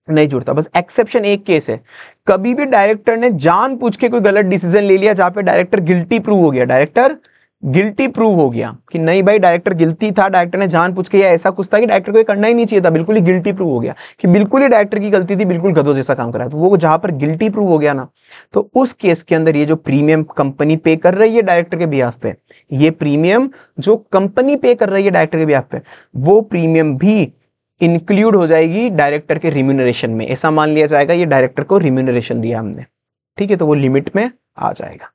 नहीं जुड़ता। बस एक्सेप्शन एक केस है, कभी भी डायरेक्टर ने जानबूझ के कोई गलत डिसीजन ले लिया जहां पे डायरेक्टर गिल्टी प्रूव हो गया, डायरेक्टर गिल्टी प्रूव हो गया कि नहीं भाई डायरेक्टर गिल्टी था, डायरेक्टर ने जानबूझ के या ऐसा कुछ था कि डायरेक्टर को ये करना ही नहीं चाहिए था, बिल्कुल ही गिल्टी प्रूव हो गया कि बिल्कुल ही डायरेक्टर की गलती थी, बिल्कुल गधों जैसा काम करा, तो वो जहां पर गिल्टी प्रूव हो गया ना, तो उस केस के अंदर ये जो प्रीमियम कंपनी पे कर रही है डायरेक्टर के बिहाफ पे, ये प्रीमियम जो कंपनी पे कर रही है डायरेक्टर के बिहाफ पे, वो प्रीमियम भी इंक्लूड हो जाएगी डायरेक्टर के रिम्यूनरेशन में। ऐसा मान लिया जाएगा ये डायरेक्टर को रिम्यूनरेशन दिया हमने, ठीक है, तो वो लिमिट में आ जाएगा।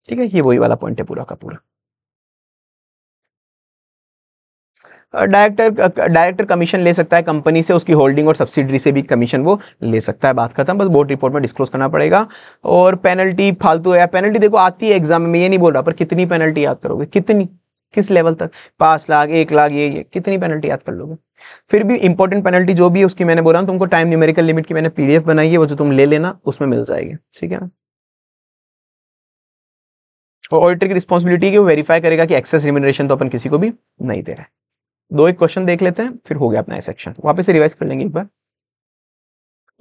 ठीक है, ये वही वाला पॉइंट है पूरा का पूरा। डायरेक्टर कमीशन ले सकता है कंपनी से, उसकी होल्डिंग और सब्सिडरी से भी कमीशन वो ले सकता है, बात खत्म, बस बोर्ड रिपोर्ट में डिस्क्लोज करना पड़ेगा। और पेनल्टी फालतू है, पेनल्टी देखो आती है एग्जाम में, ये नहीं बोल रहा, पर कितनी पेनल्टी याद करोगे, कितनी, किस लेवल तक, 5 लाख 1 लाख, ये कितनी पेनल्टी याद कर लोगे। फिर भी इंपॉर्टेंट पेनल्टी जो भी है उसकी मैंने बोला तुमको टाइम न्यूमेरिकल लिमिट की मैंने पीडीएफ बनाई है, वो जो तुम ले लेना उसमें मिल जाएगी, ठीक है ना। और ऑडिटर की रिस्पॉन्सिबिलिटी की वो वेरीफाई करेगा कि एक्सेस रिम्यूनरेशन तो अपन किसी को भी नहीं दे रहे हैं। दो एक क्वेश्चन देख लेते हैं, फिर हो गया अपना सेक्शन, वापस से रिवाइज कर लेंगे एक बार।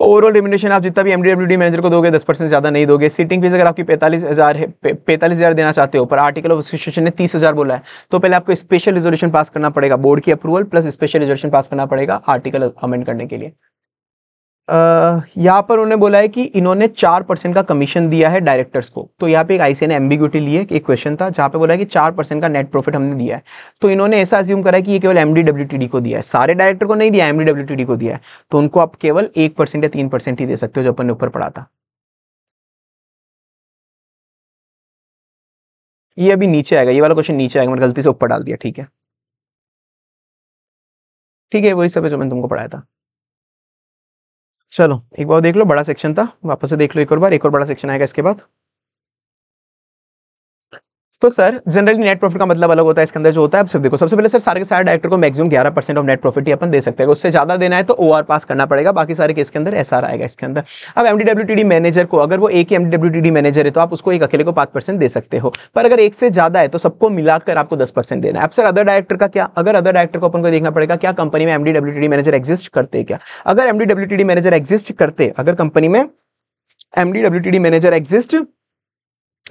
ओवरऑल रेम्यूनरेशन आप जितना भी एमडीडब्ल्यूडी मैनेजर को दोगे 10% ज्यादा नहीं दोगे। सीटिंग फीस अगर आपकी 45,000 है, 45,000 देना चाहते हो, पर आर्टिकल ऑफ एसोसिएशन ने 30,000 बोला है, तो पहले आपको स्पेशल रिजोल्यूशन पास करना पड़ेगा, बोर्ड की approval plus special resolution pass करना पड़ेगा आर्टिकल अमेंड करने के लिए। यहाँ पर उन्होंने बोला है कि इन्होंने 4% का कमीशन दिया है डायरेक्टर्स को, तो यहाँ पे एक आईसीए ने एम्बिग्यूटी ली है, एक क्वेश्चन था जहाँ पे बोला है कि 4% का नेट प्रॉफिट हमने दिया है, तो इन्होंने ऐसा अज्यूम करा है कि ये केवल एमडीडब्ल्यूटीडी को दिया है, सारे डायरेक्टर को नहीं दिया, एमडीडब्ल्यूटीडी को दिया है, तो उनको आप केवल 1% या 3% ही दे सकते हो, जो अपन ने ऊपर पढ़ा था। ये अभी नीचे आएगा, ये वाला क्वेश्चन नीचे आएगा, मैंने गलती से ऊपर डाल दिया, ठीक है, ठीक है, वही सब है जो मैंने तुमको पढ़ाया था। चलो एक बार देख लो, बड़ा सेक्शन था, वापस से देख लो एक और बड़ा सेक्शन आएगा इसके बाद। तो सर जनरली नेट प्रॉफिट का मतलब अलग होता है, इसके अंदर जो होता है, अब सब देखो, सबसे पहले सर सारे के सारे डायरेक्टर को मैक्सिमम 11% ऑफ नेट प्रॉफिट ही अपन दे सकते हैं, उससे ज्यादा देना है तो ओआर पास करना पड़ेगा, बाकी सारे केस के अंदर एसआर आएगा इसके अंदर। अब एमडीडब्ल्यूटीडी मैनेजर को, अगर वो एक ही एमडीडब्ल्यूटीडी मैनेजर है तो आप उसको एक अकेले को 5% दे सकते हो, पर अगर एक से ज्यादा है तो सबको मिलाकर आपको 10% देना है। अब सर अदर डायरेक्टर का क्या, अगर अदर डायरेक्टर को अपन को देखना पड़ेगा क्या कंपनी में एमडीडब्ल्यूटीडी मैनेजर एग्जिस्ट करते हैं क्या, अगर एमडीडब्ल्यूटीडी मैनेजर एग्जिस्ट करते, अगर कंपनी में एमडीडब्ल्यूटीडी मैनेजर एग्जिस्ट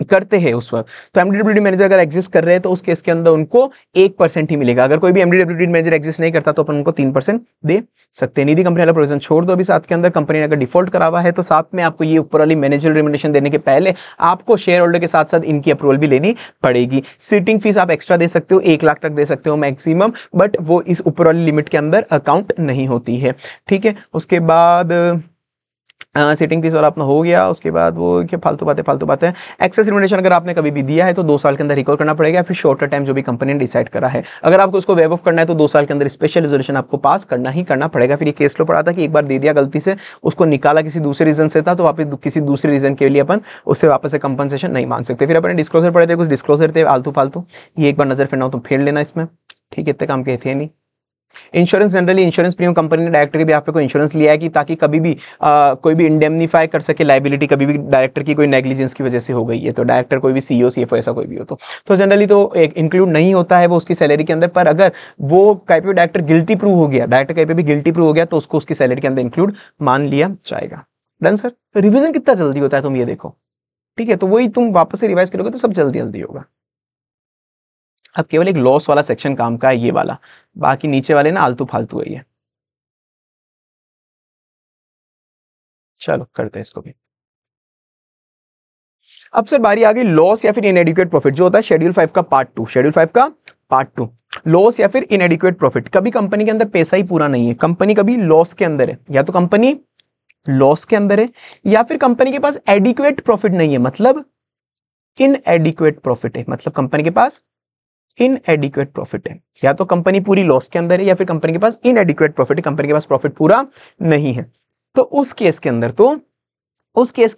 करते हैं उस वक्त, तो एमडीडब्ल्यूडी मैनेजर अगर एग्जिस्ट कर रहे हैं तो उस केस के अंदर उनको 1% ही मिलेगा, अगर कोई भी एमडीडब्ल्यूडी मैनेजर एग्जिस्ट नहीं करता तो अपन उनको 3% दे सकते हैं। निधि कंपनी वाला प्रोविजन छोड़ दो अभी, साथ के अंदर कंपनी ने अगर डिफॉल्ट करा हुआ है तो साथ में आपको ये ऊपर वाली मैनेजर रिम्यूनरेशन देने के पहले आपको शेयर होल्डर के साथ साथ इनकी अप्रूवल भी लेनी पड़ेगी। सीटिंग फीस आप एक्स्ट्रा दे सकते हो, 1 लाख तक दे सकते हो मैक्सिमम, बट वो इस ऊपर वाली लिमिट के अंदर अकाउंट नहीं होती है, ठीक है। उसके बाद सीटिंग फीस वाला अपना हो गया, उसके बाद वो क्या फालतू बातें। एक्सेस रिम्यूनरेशन अगर आपने कभी भी दिया है तो 2 साल के अंदर रिकवर करना पड़ेगा, फिर शॉर्टर टाइम जो भी कंपनी ने डिसाइड करा है, अगर आपको उसको वेव ऑफ करना है तो 2 साल के अंदर स्पेशल रिजोल्यूशन आपको पास करना ही करना पड़ेगा। फिर ये केस लो पड़ा था कि एक बार दे दिया गलती से, उसको निकाला किसी दूसरे रीजन से था, तो वापस किसी दूसरे रीजन के लिए अपन उससे वापस से कंपनसेशन नहीं मांग सकते। फिर अपने डिस्क्लोजर पड़े थे, कुछ डिस्क्लोजर थे आलतू फालतू, ये एक बार नजर फिरना हो तो फेर लेना इसमें, ठीक है, इतने काम के थे नहीं। Insurance, generally insurance premium company ने डायरेक्टर के भी आप पे कोई इंश्योरेंस लिया है कि ताकि कभी भी कोई भी इंडेमनीफाई कर सके लाइबिलिटी, कभी भी डायरेक्टर की कोई नेग्लिजेंस की वजह से हो गई है, तो डायरेक्टर कोई भी सीईओ सीएफओ ऐसा कोई भी हो तो जनरली तो एक इंक्लूड नहीं होता है वो उसकी सैलरी के अंदर, पर अगर वो कहीं पे डायरेक्टर गिल्टी प्रूव हो गया, डायरेक्टर कहीं पे भी गिल्टी प्रूव हो गया तो उसको उसकी सैलरी के अंदर इंक्लूड मान लिया जाएगा। डन सर, रिविजन कितना जल्दी होता है तुम ये देखो, ठीक है, तो वही तुम वापस से रिवाइज करोगे तो सब जल्दी जल्दी होगा। अब केवल एक लॉस वाला सेक्शन काम का है ये वाला, बाकी नीचे वाले ना आलतू फालतू है ये। चलो करते हैं इसको भी। अब सर बारी आ गई लॉस या फिर इनएडिक्वेट प्रॉफिट, जो होता है शेड्यूल 5 का पार्ट 2, शेड्यूल 5 का पार्ट 2, लॉस या फिर इनएडिक्वेट प्रॉफिट। कभी कंपनी के अंदर पैसा ही पूरा नहीं है, कंपनी कभी लॉस के अंदर है, या तो कंपनी लॉस के अंदर है, या फिर कंपनी के पास एडिक्वेट प्रॉफिट नहीं है, मतलब इनएडिक्वेट प्रॉफिट है, मतलब कंपनी के पास इनएडिक्वेट प्रॉफिट है, या तो कंपनी पूरी लॉस के अंदर है या फिर कंपनी के पास इनएडिक्वेट प्रॉफिट है, कंपनी के पास प्रॉफिट पूरा नहीं है, तो उस केस के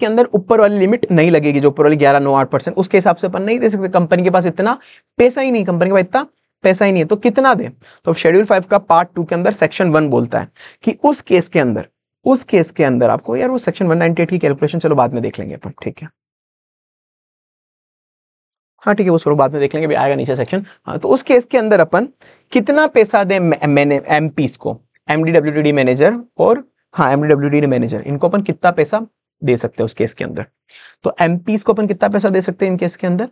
अंदर ऊपर वाली लिमिट नहीं लगेगी, जो ऊपर वाली 11.98%, उसके हिसाब से अपन नहीं दे सकते, कंपनी के पास इतना पैसा ही नहीं, कंपनी के पास इतना पैसा ही नहीं है, तो कितना दे। तो शेड्यूल 5 का पार्ट 2 के अंदर सेक्शन 1 बोलता है कि उस केस के अंदर आपको, यार वो सेक्शन 198 की कैलकुलेशन चलो बाद में देख लेंगे अपन, ठीक है, हाँ ठीक है, वो छोड़ो बाद में देख लेंगे, भी आएगा नीचे सेक्शन। हाँ, तो उस केस के अंदर अपन कितना पैसा दें मैंने एमपीस को, एमडीडब्ल्यूटीडी मैनेजर और हाँ एमडीडब्ल्यूटीडी मैनेजर, इनको अपन कितना पैसा दे सकते हैं उस केस के अंदर। तो एमपीस को अपन कितना पैसा दे सकते हैं इन केस के अंदर,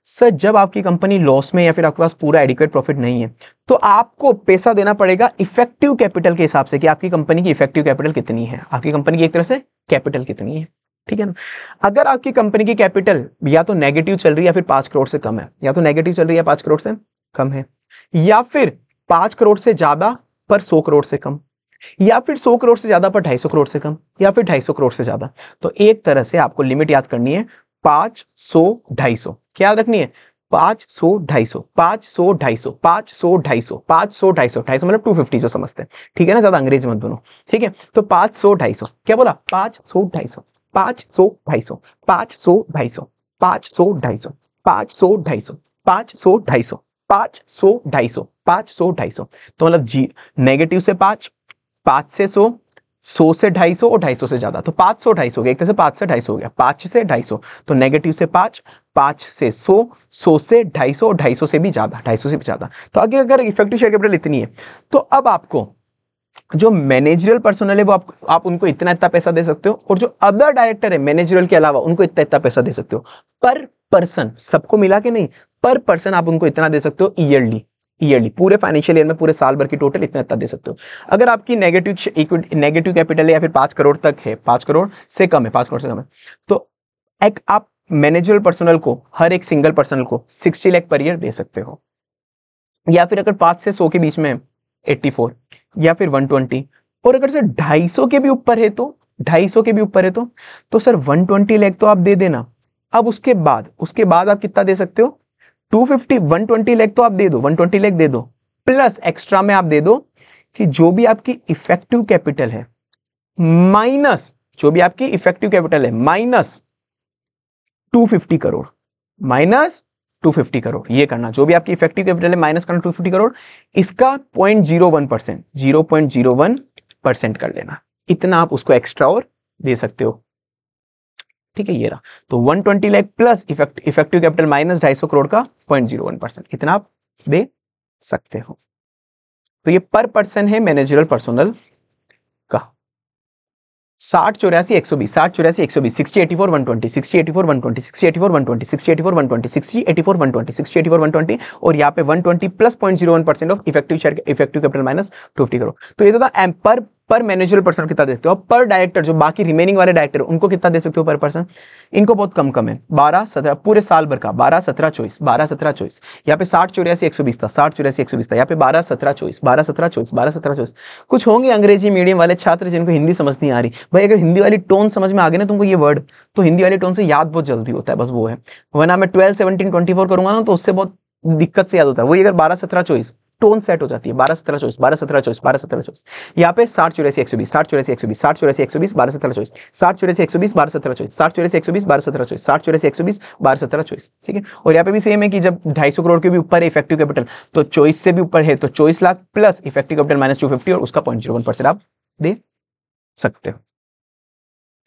सर जब आपकी कंपनी लॉस में या फिर आपके पास पूरा एडिक्वेट प्रॉफिट नहीं है तो आपको पैसा देना पड़ेगा इफेक्टिव कैपिटल के हिसाब से कि आपकी कंपनी की इफेक्टिव कैपिटल कितनी है, आपकी कंपनी की एक तरह से कैपिटल कितनी है, ठीक है ना। अगर आपकी कंपनी की कैपिटल या तो नेगेटिव चल रही है या फिर 5 करोड़ से कम है, या तो नेगेटिव चल रही है 5 करोड़ से कम है, या फिर 5 करोड़ से ज्यादा पर 100 करोड़ से कम, या फिर 100 करोड़ से ज्यादा पर 250 करोड़ से कम, या फिर 250 करोड़ से ज्यादा, तो एक तरह से आपको लिमिट याद करनी है 500 250, क्या याद रखनी है 500 250 500 250 500 250 500 250 250 मतलब 250 जो समझते हैं, ठीक है ना, ज्यादा अंग्रेज मत बनो, ठीक है। तो 500 250 क्या बोला 500 250 500 250 500 250 500 250 500 250 500 250 500 250 500 250, तो मतलब जी नेगेटिव से 5 से 100 से 250 और 250 से ज्यादा, तो 500 250 हो गया, एक तरह से 5 से 250 हो गया, 5 से 250, तो नेगेटिव से 5 से 100 से 250 और 250 से भी ज्यादा, 250 से भी ज्यादा। तो आगे अगर इफेक्टिव शेयर कैपिटल इतनी है तो अब आपको जो मैनेजरियल पर्सनल है वो आप उनको इतना पैसा दे सकते हो, और जो अदर डायरेक्टर है मैनेजरियल के अलावा उनको इतना पैसा दे सकते हो पर पर्सन, सबको मिला के नहीं, पर पर्सन आप उनको इतना दे सकते हो ईयरली पूरे फाइनेंशियल ईयर में पूरे साल भर की टोटल इतना दे सकते हो। अगर आपकी नेगेटिव कैपिटल है या फिर 5 करोड़ तक है, 5 करोड़ से कम है, 5 करोड़ से कम है, तो एक आप मैनेजरियल पर्सनल को, हर एक सिंगल पर्सनल को 60 लाख पर ईयर दे सकते हो, या फिर अगर 5 से 100 के बीच में 84 या फिर 120, और अगर सर 250 के भी ऊपर है तो 250 के भी ऊपर है तो सर 120 लाख तो आप दे देना। अब उसके बाद आप कितना दे सकते हो 250 120 लाख तो आप दे दो, 120 लाख दे दो, प्लस एक्स्ट्रा में आप दे दो कि जो भी आपकी इफेक्टिव कैपिटल है minus minus 250 crore, minus 250 crore, ये करना, जो भी आपकी इफेक्टिव कैपिटल है माइनस करना 250 करोड़, इसका 0.01% 0.01% कर लेना, इतना आप उसको एक्स्ट्रा और दे सकते हो, ठीक है। ये रहा, तो 120 lakh plus effective capital minus 250 crore का 0.01%, इतना आप दे सकते हो। तो ये पर पर्सन है मैनेजरल पर्सनल का। 60 84 120 60 84 120 60 84 120 60 84 120 60 84 120 60 84 120 60 84 120 60 84 120, और यहाँ पे 120 plus 0.01% of effective capital minus 250 crore. तो ये तो था पर मैनेजरल पर्सन कितना दे सकते हो, पर डायरेक्टर जो बाकी रिमेनिंग वाले डायरेक्टर उनको कितना दे सकते हो पर पर्सन, इनको बहुत कम है 12 17 पूरे साल भर का 12 17 24 12 17 24, यहाँ पे 60 84 120 था, 60 84 120 था, यहाँ पे 12 17 24 12 17 24 12 17 24। कुछ होंगे अंग्रेजी मीडियम वाले छात्र जिनको हिंदी समझ नहीं आ रही, भाई अगर हिंदी वाली टोन समझ में आ गई ना तुमको ये वर्ड, तो हिंदी वाली टोन से याद बहुत जल्दी होता है, बस वो है, वरना मैं 12 17 24 करूंगा ना तो उससे बहुत दिक्कत से याद होता है। वही अगर 12 17 24 टोन सेट हो जाती है, 12 17 24 12 17 24 12 17 24, यहाँ पे 60 84 120 60 84 120 60 84 120 12 17 24 60 84 120 12 17 24 60 84 120 12 17 24 60 84 120 12 17 24, ठीक है। और यहाँ पे भी सेम है कि जब 250 करोड़ के भी ऊपर है इफेक्टिव कैपिटल तो 24 से भी ऊपर है तो 24 lakh plus effective capital minus 250 और उसका 0.01% आप दे सकते हो,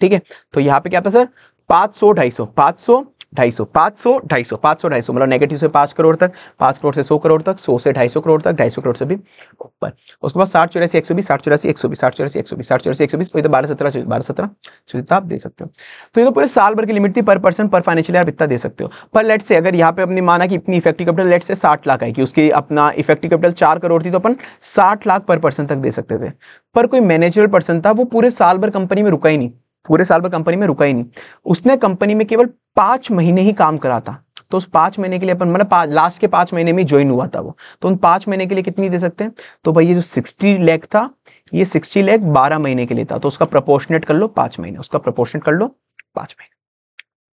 ठीक है। तो यहाँ पे क्या था सर 500 250 500 250 500 250 500 250 मतलब नेगेटिव से 5 करोड़ तक, 5 करोड़ से 100 करोड़ तक, 100 से 250 करोड़ तक, 250 करोड़ से भी ऊपर। उसके बाद 60 84 120 60 84 120 60 84 120 60 84 120 तो 12 17 12 17 जितना आप दे सकते हो। तो ये तो पूरे साल भर की लिमिट थी, पर पर्सन पर फाइनेंशियल ईयर इतना दे सकते हो। पर लेट से अगर यहाँ पे अपनी माना कि इतनी इफेक्टिव कैपिटल लेट से 60 लाख है कि उसकी अपना इफेक्टिव कैपिटल 4 करोड़ थी तो अपन 60 लाख पर पर्सन तक दे सकते थे। पर कोई मैनेजरल पर्सन था वो पूरे साल भर कंपनी में रुका ही नहीं, पूरे साल भर कंपनी में रुका ही नहीं, उसने कंपनी में केवल 5 महीने ही काम करा था, तो उस 5 महीने के लिए अपन मतलब लास्ट के 5 महीने में ज्वाइन हुआ था वो, तो उन 5 महीने के लिए कितनी दे सकते हैं, तो भाई ये जो 60 लाख था ये 60 लाख 12 महीने के लिए था, तो उसका प्रोपोर्शनेट कर लो 5 महीने, उसका प्रोपोर्शनेट कर लो 5 महीने,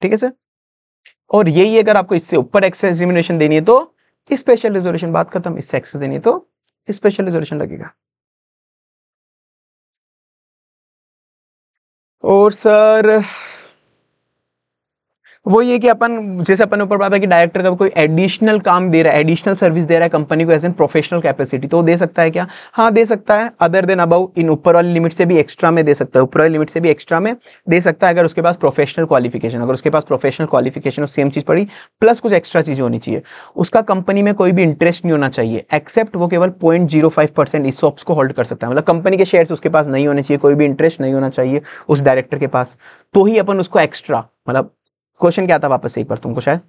ठीक है सर। और यही अगर आपको इससे ऊपर एक्सेस रिम्यूनरेशन देनी है तो स्पेशल रिजोल्यूशन, बात खत्म। इससे एक्सेस देनी है तो स्पेशल रिजोल्यूशन लगेगा। और सर वो ये कि अपन जैसे अपन ऊपर बात है कि डायरेक्टर का कोई एडिशनल काम दे रहा है, एडिशनल सर्विस दे रहा है कंपनी को एज एन प्रोफेशनल कैपेसिटी, तो दे सकता है क्या, हाँ दे सकता है। अदर देन अबाउ इन ऊपर वाली लिमिट से भी एक्स्ट्रा में दे सकता है, ऊपर वाली लिमिट से भी एक्स्ट्रा में दे सकता है अगर उसके पास प्रोफेशनल क्वालिफिकेशन, अगर उसके पास प्रोफेशनल क्वालिफिकेशन और सेम चीज पड़ी प्लस कुछ एक्स्ट्रा चीजें होनी चाहिए। उसका कंपनी में कोई भी इंटरेस्ट नहीं होना चाहिए, एक्सेप्ट वो केवल 0.05% ESOPs को होल्ड कर सकता है, मतलब कंपनी के शेयर्स उसके पास नहीं होने चाहिए, कोई भी इंटरेस्ट नहीं होना चाहिए उस डायरेक्टर के पास, तो ही अपन उसको एक्स्ट्रा, मतलब क्वेश्चन क्या था वापस से एक बार तुमको शायद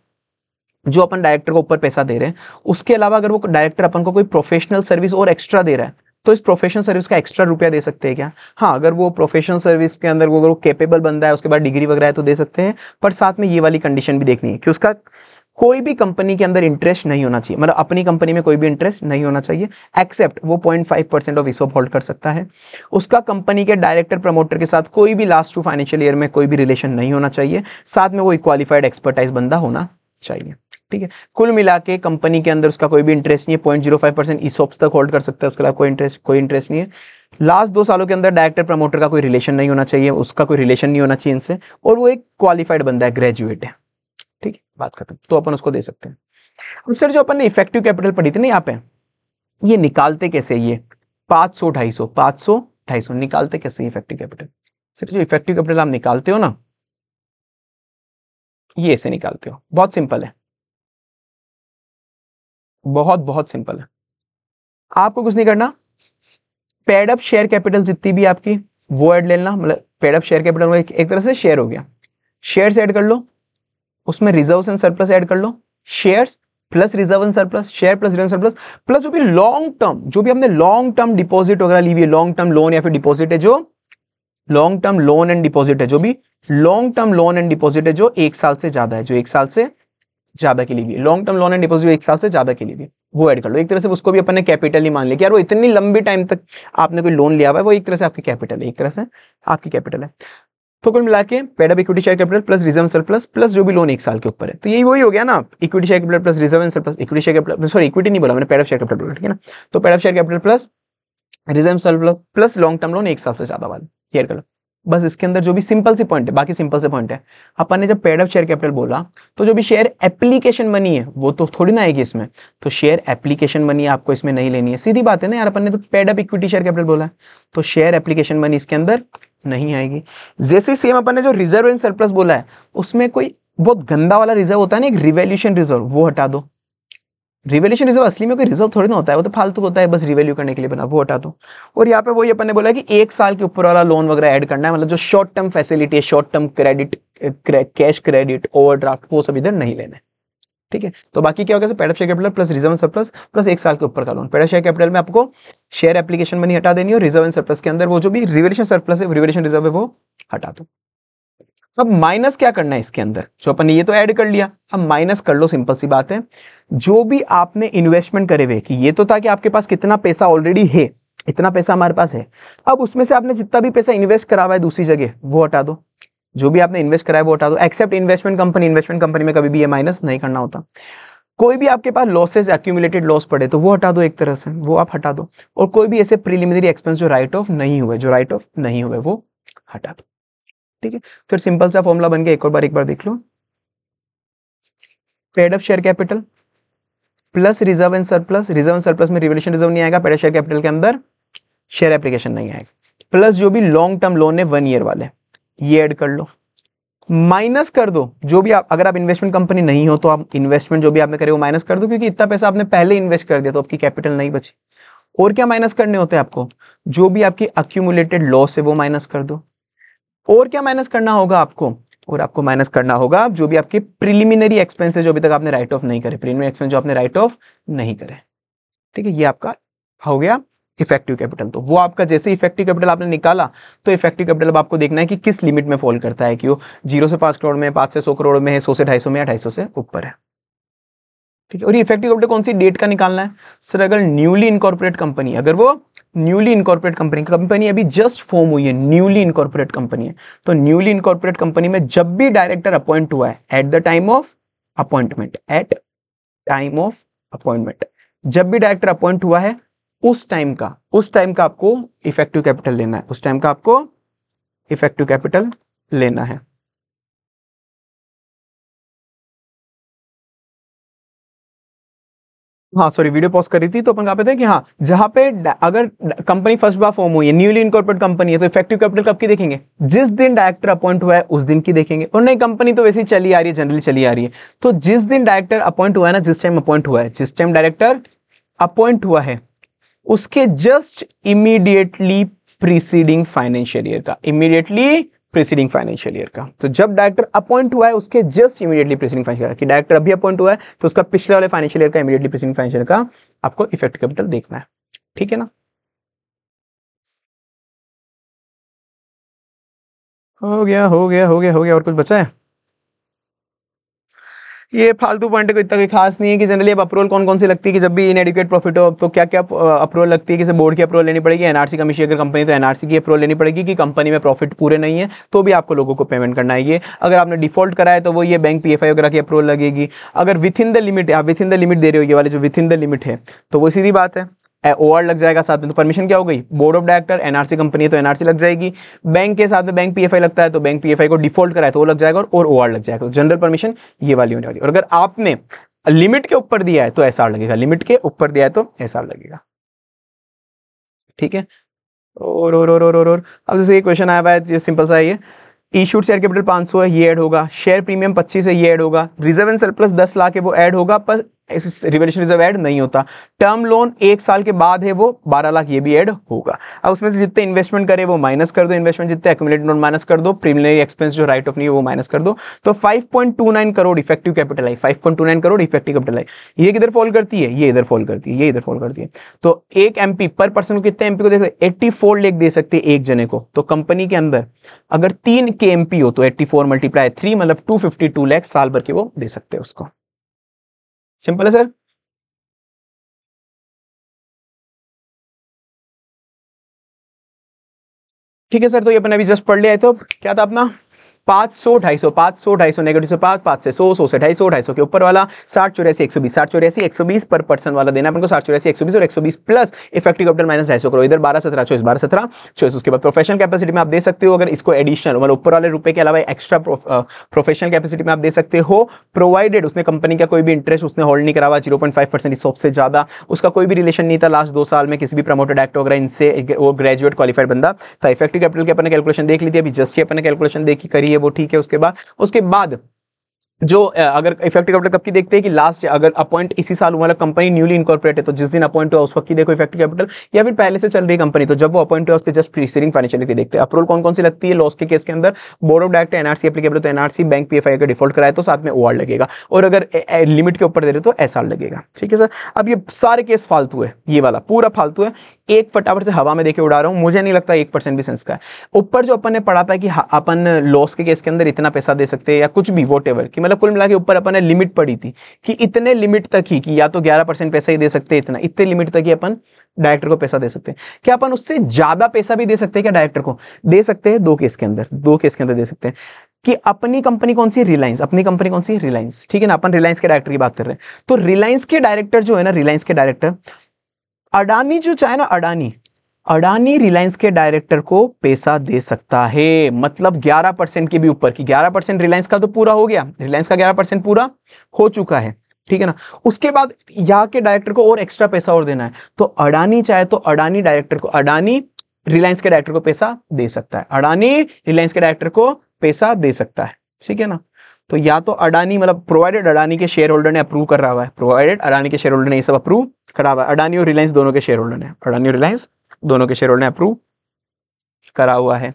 जो अपन डायरेक्टर को ऊपर पैसा दे रहे हैं, उसके अलावा अगर वो डायरेक्टर अपन को कोई प्रोफेशनल सर्विस और एक्स्ट्रा दे रहा है तो इस प्रोफेशनल सर्विस का एक्स्ट्रा रुपया दे सकते हैं क्या? हाँ, अगर वो प्रोफेशनल सर्विस के अंदर वो कैपेबल बंदा है, उसके बाद डिग्री वगैरह है तो दे सकते हैं, पर साथ में ये वाली कंडीशन भी देखनी है कि उसका कोई भी कंपनी के अंदर इंटरेस्ट नहीं होना चाहिए, मतलब अपनी कंपनी में कोई भी इंटरेस्ट नहीं होना चाहिए, एक्सेप्ट वो 0.5% ऑफ ईसॉप होल्ड कर सकता है। उसका कंपनी के डायरेक्टर प्रमोटर के साथ कोई भी लास्ट 2 फाइनेंशियल ईयर में कोई भी रिलेशन नहीं होना चाहिए, साथ में वो क्वालिफाइड एक्सपर्टाइज बंदा होना चाहिए। ठीक है, कुल मिला के कंपनी के अंदर उसका कोई भी इंटरेस्ट नहीं है, 0.05% ईसॉप्स तक होल्ड कर सकता है, उसके अलावा कोई इंटरेस्ट नहीं है। लास्ट 2 सालों के अंदर डायरेक्टर प्रमोटर का कोई रिलेशन नहीं होना चाहिए, उसका कोई रिलेशन नहीं होना चाहिए इनसे, और वो एक क्वालिफाइड बंदा है, ग्रेजुएट है। ठीक है, बात खत्म, तो अपन उसको दे सकते हैं। अब सर जो अपन ने इफेक्टिव कैपिटल पढ़ी थी ना, यहाँ पे ये निकालते कैसे? ये 500 250 निकालते कैसे इफेक्टिव कैपिटल? सर जो इफेक्टिव कैपिटल आप निकालते हो ना, ये ऐसे निकालते हो, बहुत सिंपल है, बहुत सिंपल है। आपको कुछ नहीं करना, पेड अप शेयर कैपिटल जितनी भी आपकी वो ऐड लेना, मतलब पेड अप शेयर कैपिटल एक तरह से शेयर हो गया, शेयर्स ऐड कर लो, उसमें रिजर्व्स एंड सरप्लस ऐड कर लो, shares plus reserve and surplus, share plus reserve surplus, plus जो भी लॉन्ग टर्म, जो भी हमने लॉन्ग टर्म डिपॉजिट वगैरह ली हुई है, लॉन्ग टर्म लोन या फिर डिपॉजिट है, जो long term loan and deposit है, जो भी long term loan and deposit है जो 1 साल से ज्यादा है, जो 1 साल से ज्यादा के लिए भी long term loan and deposit 1 साल से ज्यादा के लिए भी, वो ऐड कर लो। एक तरह से उसको भी अपन ने कैपिटल ही मान लिया कि यार वो इतनी लंबी टाइम तक आपने कोई लोन लिया हुआ है, वो एक तरह से आपकी कैपिटल है, एक तरह से आपकी कैपिटल है। तो कुल मिला के paid up equity share capital plus reserve surplus plus जो भी लोन 1 साल के ऊपर है, तो यही वही हो गया ना, equity share capital plus reserve and surplus, equity share capital, sorry equity नहीं बोला मैंने, पेड अप शेयर कैपिटल बोला, ठीक है ना। तो paid up share capital plus reserve surplus plus long term loan 1 साल से ज्यादा वाले, क्लियर कर लो। बस इसके अंदर जो भी सिंपल सी पॉइंट है, बाकी सिंपल से पॉइंट है। अपन ने जब पेड अप शेयर कैपिटल बोला तो जो भी शेयर एप्लीकेशन मनी है वो तो थोड़ी ना आएगी इसमें, तो शेयर एप्लीकेशन मनी आपको इसमें नहीं लेनी है, सीधी बात है ना यार। अपन ने तो paid up equity share capital बोला है, तो शेयर एप्लीकेशन मनी इसके अंदर नहीं आएगी। जैसे सेम अपन ने जो रिजर्व एंड सरप्लस बोला है, उसमें कोई बहुत गंदा वाला रिजर्व होता है ना, एक रिवैल्यूएशन रिजर्व, वो हटा दो। रिवैल्यूएशन रिजर्व असली में कोई रिजर्व थोड़ी ना होता है, वो तो फालतू होता है, बस रिवैल्यू करने के लिए बना, वो हटा दो। और यहाँ पे वही अपन ने बोला कि 1 साल के ऊपर वाला लोन वगैरह ऐड करना है, मतलब जो शॉर्ट टर्म फैसिलिटी है, short term credit, cash credit, overdraft, वो सब इधर नहीं लेने, ठीक है। तो बाकी क्या होगा, paid up share capital plus reserve surplus plus 1 साल के ऊपर का loan. Paid up share capital में आपको शेयर एप्लीकेशन मनी हटा देनी है, और रिजर्व एंड सरप्लस के अंदर वो जो भी रिवैल्यूएशन सरप्लस है, रिवैल्यूएशन रिजर्व है, वो हटा दो। अब माइनस क्या करना है इसके अंदर, जो अपन ने ये तो ऐड कर लिया, अब माइनस कर लो, सिंपल सी बात है। जो भी आपने इन्वेस्टमेंट करे हुए, कि ये तो था कि आपके पास कितना पैसा ऑलरेडी है, इतना पैसा हमारे पास है, अब उसमें से आपने जितना भी पैसा इन्वेस्ट करा हुआ है दूसरी जगह, वो हटा दो। जो भी आपने इन्वेस्ट करा है वो हटा दो, एक्सेप्ट इन्वेस्टमेंट कंपनी में कभी भी ये माइनस नहीं करना होता। कोई भी आपके पास लॉसेस, एक्यूमुलेटेड लॉस पड़े तो वो हटा दो, एक तरह से वो आप हटा दो। और कोई भी ऐसे प्रीलिमिनरी एक्सपेंस जो राइट ऑफ नहीं हुए, वो हटा दो, ठीक है। फिर सिंपल सा फॉर्मूला बन गया, एक बार देख लो। Paid up share capital plus reserve and surplus, reserve and surplus में रिवैल्यूएशन रिजर्व नहीं आएगा, पेड अप शेयर कैपिटल के अंदर शेयर एप्लीकेशन नहीं आएगा, प्लस जो भी लॉन्ग टर्म लोन है 1 ईयर वाले, ये ऐड कर लो, माइनस कर दो जो भी आप, अगर आप इन्वेस्टमेंट कंपनी नहीं हो तो आप इन्वेस्टमेंट जो भी आपने करे वो माइनस कर दो, क्योंकि इतना पैसा आपने पहले इन्वेस्ट कर दिया तो आपकी कैपिटल नहीं बची। और क्या माइनस करने होते हैं आपको, जो भी आपकी अक्यूमुलेटेड लॉस है वो माइनस कर दो। और क्या माइनस करना होगा आपको, और आपको माइनस करना होगा जो भी आपके प्रिलिमिनरी एक्सपेंस है जो अभी तक आपने राइट ऑफ नहीं करे, प्रीमियम एक्सपेंस जो आपने राइट ऑफ नहीं करे, ठीक है। ये आपका हो गया इफेक्टिव कैपिटल। तो वो आपका जैसे इफेक्टिव कैपिटल आपने निकाला, तो इफेक्टिव कैपिटल अब आपको देखना है कि किस लिमिट में फॉल करता है, कि वो 0 से 5 करोड़ में, 5 से 100 करोड़ में है, 100 से 250 में, या 250 से ऊपर है, ठीक है। और ये इफेक्टिव कैपिटल कौन सी डेट का निकालना है सर, अगर न्यूली इनकॉर्पोरेट कंपनी, अगर वो न्यूली इनकॉर्पोरेट कंपनी अभी जस्ट फॉर्म हुई है, न्यूली इनकॉर्पोरेट कंपनी है, तो न्यूली इनकॉर्पोरेट कंपनी में जब भी डायरेक्टर अपॉइंट हुआ है, at the time of appointment, जब भी डायरेक्टर अपॉइंट हुआ है उस टाइम का आपको इफेक्टिव कैपिटल लेना है, उस टाइम का आपको इफेक्टिव कैपिटल लेना है। हाँ सॉरी, वीडियो पॉज करी थी, तो अपन कहा पे थे कि हाँ, जहां पे अगर कंपनी फर्स्ट बार फॉर्म हुई है, न्यूली इनकॉर्पोरेट कंपनी है, तो इफेक्टिव कैपिटल कब की देखेंगे, जिस दिन डायरेक्टर अपॉइंट हुआ है उस दिन की देखेंगे। और नहीं, कंपनी तो वैसे ही चली आ रही है, जनरली चली आ रही है, तो जिस दिन डायरेक्टर अपॉइंट हुआ है ना, जिस टाइम डायरेक्टर अपॉइंट हुआ है उसके just immediately preceding financial year का, इमीडिएटली प्रीसीडिंग फाइनेंशियल ईयर का। तो जब डायरेक्टर अपॉइंट हुआ है उसके just immediately preceding financial year, कि डायरेक्टर अभी अपॉइंट हुआ है तो उसका पिछले वाले फाइनेंशियल ईयर का इमीडिएटली प्रीसीडिंग फाइनेंशियल ईयर का आपको इफेक्टिव कैपिटल देखना है, ठीक है ना। हो गया हो गया हो गया हो गया, और कुछ बचा है? ये फालतू पॉइंट को इतना कोई खास नहीं है कि जनरली अब अप्रूवल कौन कौन सी लगती है कि जब भी इनएडिक्वेट प्रॉफिट हो तो क्या क्या अप्रूवल लगती है कि बोर्ड की अप्रूवल लेनी पड़ेगी, एनआरसी कमीशन अगर कंपनी तो एनआरसी की अप्रूवल लेनी पड़ेगी कि कंपनी में प्रॉफिट पूरे नहीं है तो भी आपको लोगों को पेमेंट करना है। ये अगर आपने डिफॉल्ट करा है तो वो ये बैंक पीएफआई वगैरह की अप्रूवल लगेगी। अगर विथ इन द लिमिट, आप विथ इन द लिमिट दे रहे हो, ये वाले जो विथ इन द लिमिट है तो वो सीधी बात है, ओआर लग जाएगा साथ में। तो परमिशन क्या हो गई, board of director, NRC company है तो एनआरसी लग जाएगी, बैंक के साथ में बैंक पीएफआई लगता है तो बैंक पीएफआई को डिफॉल्ट कराए तो वो लग जाएगा, और ओआर लग जाएगा। तो जनरल परमिशन ये वाली होने वाली। और अगर आपने लिमिट के ऊपर दिया है तो एसआर लगेगा, लिमिट के ऊपर दिया है तो एसआर लगेगा, ठीक है। और अब जैसे ये क्वेश्चन आया हुआ है, ये सिंपल सा है, ये इशूड शेयर कैपिटल 500 है, ये ऐड होगा, शेयर प्रीमियम 25 है, ये ऐड होगा, रिजर्व एंड सरप्लस 10 लाख है वो ऐड होगा, पर रिवोल्यूशन रिजर्व ऐड नहीं होता। टर्म लोन 1 साल के बाद है वो 12 लाख, ये भी ऐड होगा। अब उसमें से जितने इन्वेस्टमेंट करे वो माइनस कर दो, इन्वेस्टमेंट जितने एक्यूमुलेटेड नोट माइनस कर दो, प्रीलिमिनरी एक्सपेंस जो राइट ऑफ नहीं है वो माइनस कर दो, तो 5.29 crore effective capital I, 5.29 crore effective capital I. ये किधर फॉल करती है, ये इधर फॉल करती है, ये इधर फॉल करती है। तो एक एमपी पर पर्सन को कितने एमपी को दे सकते, 84 लेख दे सकते हैं एक जने को। तो कंपनी के अंदर अगर 3 के एमपी हो तो 84 मल्टीप्लाई 3 मतलब 252 लाख साल भर के वो दे सकते हैं उसको। सिंपल है सर। ठीक है सर, तो ये अपन अभी जस्ट पढ़ लिया है। तो क्या था अपना 500 250, 500 250 नेगेटिव से 5, 5 से 100, 100 से 250, 250 के ऊपर वाला 60 84 120, 60 84 120 पर पर्सन वाला देना अपन को, 60 84 120 और 120 प्लस इफेक्टिव कैपिटल माइनस 250 करो, इधर 12 17 24, 12 17 24। उसके बाद प्रोफेशनल कैपेसिटी में आप दे सकते हो, अगर इसको एडिशनल मतलब ऊपर वाले रुपए के अलावा एक्स्ट्रा प्रोफेशनल कैपेसिटी में आप दे सकते हो, प्रोवाइडेड उसमें कंपनी का कोई भी इंटरेस्ट उसने होल्ड नहीं करा हुआ 0.5% सबसे ज्यादा, उसका कोई भी रिलेशन नहीं था लास्ट 2 साल में किसी भी प्रमोटेड एक्ट वगैरह इनसे, वो ग्रेजुएट क्वालिफाइड बंदा था। इफेक्टिव कैपिटल की अपन ने कैलकुलेशन देख ली थी, अभी जस्ट ही अपन ने कैलकुलेशन देखी करी है वो, ठीक है। उसके बाद जो अगर इफेक्टिव कैपिटल कब की देखते हैं कि लास्ट अगर अपॉइंट इसी साल हुआ, कंपनी न्यूली इनकॉर्पोरेट है तो जिस दिन अपॉइंट हुआ उस वक्त की देखो इफेक्टिव कैपिटल, या फिर पहले से चल रही कंपनी तो जब वो अपॉइंट हुआ उस पर जस्ट प्रीसीडिंग फाइनेंशियल ईयर देखते हैं। अप्रूवल कौन कौन सी लगती है लॉस के केस के अंदर, board of director, NRC applicable तो एनआरसी, बैंक पीएफआई का डिफॉल्ट कराए तो साथ में ओआर लगेगा, और अगर लिमिट के ऊपर दे रहे तो एसआर लगेगा, ठीक है सर। अब ये सारे केस फालतू है, ये वाला पूरा फालतू है, एक फटाफट से हवा में देके उड़ा रहा हूं, मुझे नहीं लगता 1% भी सेंस का है। ऊपर जो अपन ने पढ़ा था कि अपन लॉस के केस के अंदर इतना पैसा दे सकते हैं या कुछ भी वॉट एवर, कि मतलब कुल मिला के ऊपर अपन ने लिमिट पढ़ी थी कि इतने लिमिट तक ही, कि या तो 11% पैसा ही दे सकते हैं, इतने लिमिट तक ही अपन डायरेक्टर को पैसा दे सकते हैं। क्या अपन उससे ज्यादा पैसा भी दे सकते हैं क्या डायरेक्टर को? दे सकते हैं, दो केस के अंदर दे सकते हैं। कि अपनी कंपनी कौन सी, रिलायंस, अपनी कंपनी कौन सी, रिलायंस, ठीक है ना, अपन रिलायंस के डायरेक्टर की बात कर रहे हैं। तो रिलायंस के डायरेक्टर जो है ना, रिलायंस के डायरेक्टर अडानी जो चाहे ना, अडानी रिलायंस के डायरेक्टर को पैसा दे सकता है, मतलब 11% के भी ऊपर की, 11% रिलायंस का तो पूरा हो गया, रिलायंस का 11% पूरा हो चुका है, ठीक है ना। उसके बाद यहाँ के डायरेक्टर को और एक्स्ट्रा पैसा और देना है, तो अडानी चाहे तो अडानी डायरेक्टर को, अडानी रिलायंस के डायरेक्टर को पैसा दे सकता है, अडानी रिलायंस के डायरेक्टर को पैसा दे सकता है, ठीक है ना। तो या तो अडानी मतलब प्रोवाइडेड अडानी के शेयर होल्डर ने अप्रूव कर रहा हुआ है, प्रोवाइडेड अडानी के शेयर होल्डर ने ये सब अप्रूव करा हुआ है, अडानी और रिलायंस दोनों के शेयर होल्डर ने, अडानी और रिलायंस दोनों के शेयर होल्डर ने अप्रूव करा हुआ है,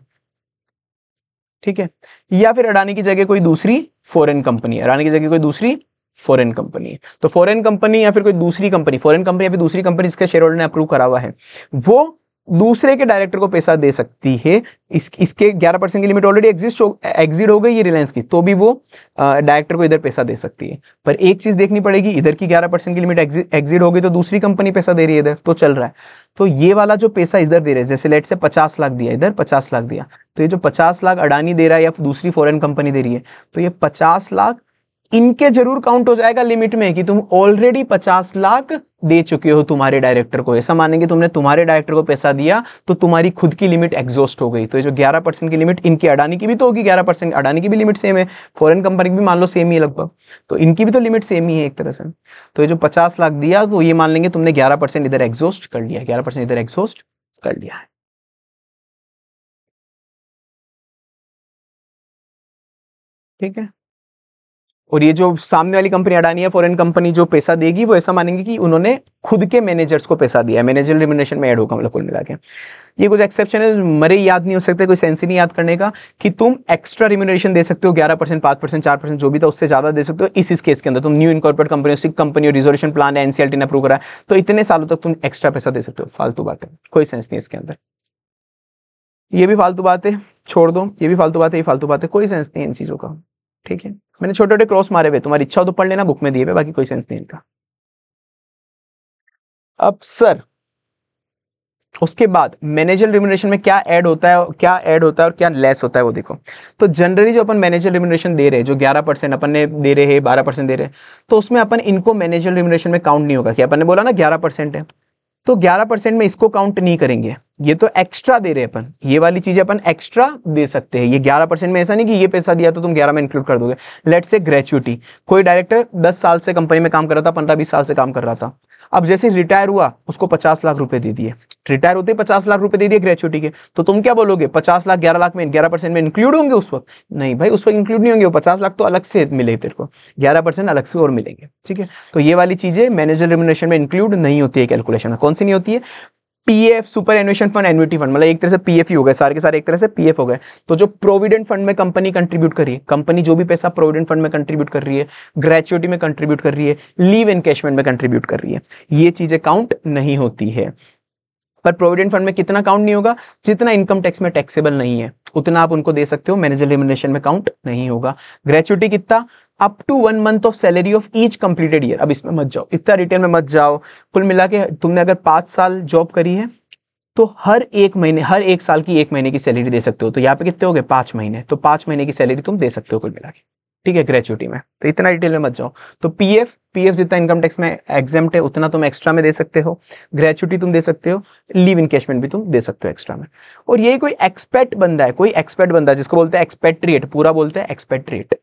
ठीक है। या फिर अडानी की जगह कोई दूसरी फॉरेन कंपनी, अडानी की जगह कोई दूसरी फॉरेन कंपनी है, तो फॉरेन कंपनी या फिर कोई दूसरी कंपनी, फॉरेन कंपनी या फिर दूसरी कंपनी जिसके शेयर होल्डर ने अप्रूव करा हुआ है, वो दूसरे के डायरेक्टर को पैसा दे सकती है। इसके 11% की लिमिट ऑलरेडी एग्जिट हो गई है रिलायंस की, तो भी वो डायरेक्टर को इधर पैसा दे सकती है। पर एक चीज देखनी पड़ेगी, इधर की 11% की लिमिट एग्जिट हो गई तो दूसरी कंपनी पैसा दे रही है, इधर तो चल रहा है, तो ये वाला जो पैसा इधर दे रहे हैं, जैसे लेट से 50 लाख दिया, इधर 50 लाख दिया, तो ये जो 50 लाख अडानी दे रहा है या दूसरी फॉरेन कंपनी दे रही है, तो ये 50 लाख इनके जरूर काउंट हो जाएगा लिमिट में, कि तुम ऑलरेडी 50 लाख दे चुके हो तुम्हारे डायरेक्टर को, ऐसा मानेंगे तुमने तुम्हारे डायरेक्टर को पैसा दिया तो तुम्हारी खुद की लिमिट एग्जॉस्ट हो गई। तो ये जो 11% की लिमिट इनकी, अडानी की भी तो होगी 11%, अडानी की भी लिमिट सेम है, फॉरेन कंपनी की भी मान लो सेम ही है लगभग, तो इनकी भी तो लिमिट सेम ही है एक तरह से। तो ये जो 50 लाख दिया तो ये मान लेंगे तुमने 11% इधर एग्जॉस्ट कर लिया, 11% इधर एग्जॉस्ट कर लिया है, ठीक है। और ये जो सामने वाली कंपनी अडानी है, फॉरेन कंपनी, जो पैसा देगी वो ऐसा मानेंगे कि उन्होंने खुद के मैनेजर्स को पैसा दिया है, मैनेजर रिम्यूनरेशन में ऐड होगा, मतलब कुल मिला के। ये कुछ एक्सेप्शन है, मरे याद नहीं हो सकते, कोई सेंस ही नहीं याद करने का, कि तुम एक्स्ट्रा रिम्यूनरेशन दे सकते हो 11%, 5%, 4%, जो भी था उससे ज्यादा दे सकते हो इस केस के अंदर। तुम न्यू इनकॉर्पोरेट कंपनी, सिक कंपनी और रिजोल्यूशन प्लान है, एनसीएलटी ने अप्रूव करा है, तो इतने सालों तक तुम एक्स्ट्रा पैसा दे सकते हो। फालतू बात है, कोई सेंस नहीं इसके अंदर। ये भी फालतू बात है, छोड़ दो, ये भी फालतू बात है, ये फालतू बात है, कोई सेंस नहीं इन चीजों का, ठीक है। मैंने छोटे छोटे क्रॉस मारे हुए, तुम्हारी इच्छा हो तो पढ़ लेना, बुक में दिए हुए, बाकी कोई सेंस नहीं इनका। अब सर उसके बाद मैनेजर रिम्यूनरेशन में क्या ऐड होता है, क्या ऐड होता है और क्या लेस होता है वो देखो। तो जनरली जो अपन मैनेजर रिम्यूनरेशन दे रहे हैं, जो 11% अपन ने दे रहे हैं, 12% दे रहे हैं, तो उसमें अपन इनको मैनेजर रिम्यूनरेशन में काउंट नहीं होगा, कि अपन ने बोला ना 11% है, तो 11% में इसको काउंट नहीं करेंगे, ये तो एक्स्ट्रा दे रहे हैं अपन, ये वाली चीजें अपन एक्स्ट्रा दे सकते हैं। ये 11% में ऐसा नहीं कि ये पैसा दिया तो तुम 11 में इंक्लूड कर दोगे। लेट्स से ग्रेच्युटी, कोई डायरेक्टर 10 साल से कंपनी में काम कर रहा था, 15-20 साल से काम कर रहा था, अब जैसे रिटायर हुआ उसको 50 लाख रुपए दे दिए, रिटायर होते 50 लाख रुपए दे दिए ग्रेच्युटी के, तो तुम क्या बोलोगे 50 लाख 11 लाख में 11% में इंक्लूड होंगे उस वक्त? नहीं भाई, उस वक्त इंक्लूड नहीं होंगे, वो 50 लाख तो अलग से मिले तेरे को, 11% अलग से और मिलेंगे, ठीक है। तो ये वाली चीजें मैनेजर रिम्यूनरेशन में इंक्लूड नहीं होती है कैलकुलेशन में। कौन सी नहीं होती है? PF, superannuation fund, annuity fund, मतलब एक तरह से पीएफ ही हो गए सारे के सारे, एक तरह से पीएफ हो गए। तो जो प्रोविडेंट फंड में कंपनी कंट्रीब्यूट कर रही है, कंपनी जो भी पैसा प्रोविडेंट फंड में कंट्रीब्यूट कर रही है, ग्रेच्युटी में कंट्रीब्यूट कर रही है, लीव एनकैशमेंट में कंट्रीब्यूट कर रही है, ये चीजें काउंट नहीं होती है। पर प्रोविडेंट फंड में कितना काउंट नहीं होगा? जितना इनकम टैक्स में टैक्सेबल नहीं है उतना आप उनको दे सकते हो, मैनेजर रिम्यूनरेशन में काउंट नहीं होगा। ग्रेच्युटी कितना? Up to 1 month of salary of each completed year. अब इसमें मत जाओ, इतना डिटेल में मत जाओ। कुल मिला के तुमने अगर 5 साल जॉब करी है तो हर एक महीने, हर एक साल की 1 महीने की सैलरी दे सकते हो। तो यहाँ पे कितने हो गए? 5 महीने, तो 5 महीने की सैलरी तुम दे सकते हो कुल मिला के, ठीक है, ग्रेच्युटी में। तो इतना डिटेल में मत जाओ। तो पीएफ जितना इनकम टैक्स में एग्जेम्प्ट है उतना तुम एक्स्ट्रा में दे सकते हो, ग्रेच्युटी तुम दे सकते हो, लीव इनकैशमेंट भी तुम दे सकते हो एक्स्ट्रा में। और यही कोई एक्सपेट बंदा है, कोई एक्सपेट बंदा है जिसको बोलते हैं एक्सपेट्रिएट, पूरा बोलते हैं एक्सपेट्रिएट,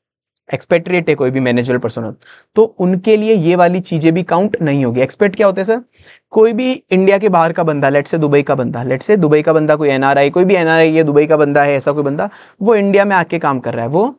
एक्सपेट्रिएट है कोई भी मैनेजरल पर्सन, तो उनके लिए ये वाली चीजें भी काउंट नहीं होगी। एक्सपेट क्या होते हैं सर? कोई भी इंडिया के बाहर का बंदा, लेट से दुबई का बंदा, लेट से दुबई का बंदा, कोई एनआरआई, कोई भी एनआरआई है, दुबई का बंदा है, ऐसा कोई बंदा, वो इंडिया में आके काम कर रहा है, वो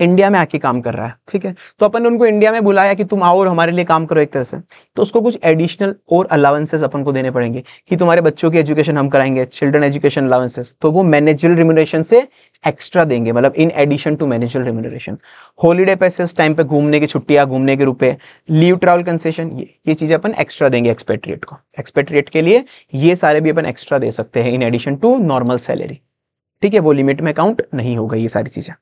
इंडिया में आके काम कर रहा है, ठीक है। तो अपन ने उनको इंडिया में बुलाया कि तुम आओ और हमारे लिए काम करो एक तरह से, तो उसको कुछ एडिशनल और अलाउंसेस अपन को देने पड़ेंगे कि तुम्हारे बच्चों की एजुकेशन हम कराएंगे, चिल्ड्रन एजुकेशन अलाउंसेस, तो वो मैनेजरल रिम्यूनरेशन से एक्स्ट्रा देंगे, मतलब in addition to managerial remuneration. Holiday पैसे, टाइम पे घूमने की छुट्टियां, घूमने के रुपए, लीव ट्रैवल कंसेशन, ये चीजें अपन एक्स्ट्रा देंगे एक्सपेट्रिएट को। एक्सपेट्रिएट के लिए ये सारे भी अपन एक्स्ट्रा दे सकते हैं in addition to normal salary, ठीक है। वो लिमिट में काउंट नहीं होगा ये सारी चीजें।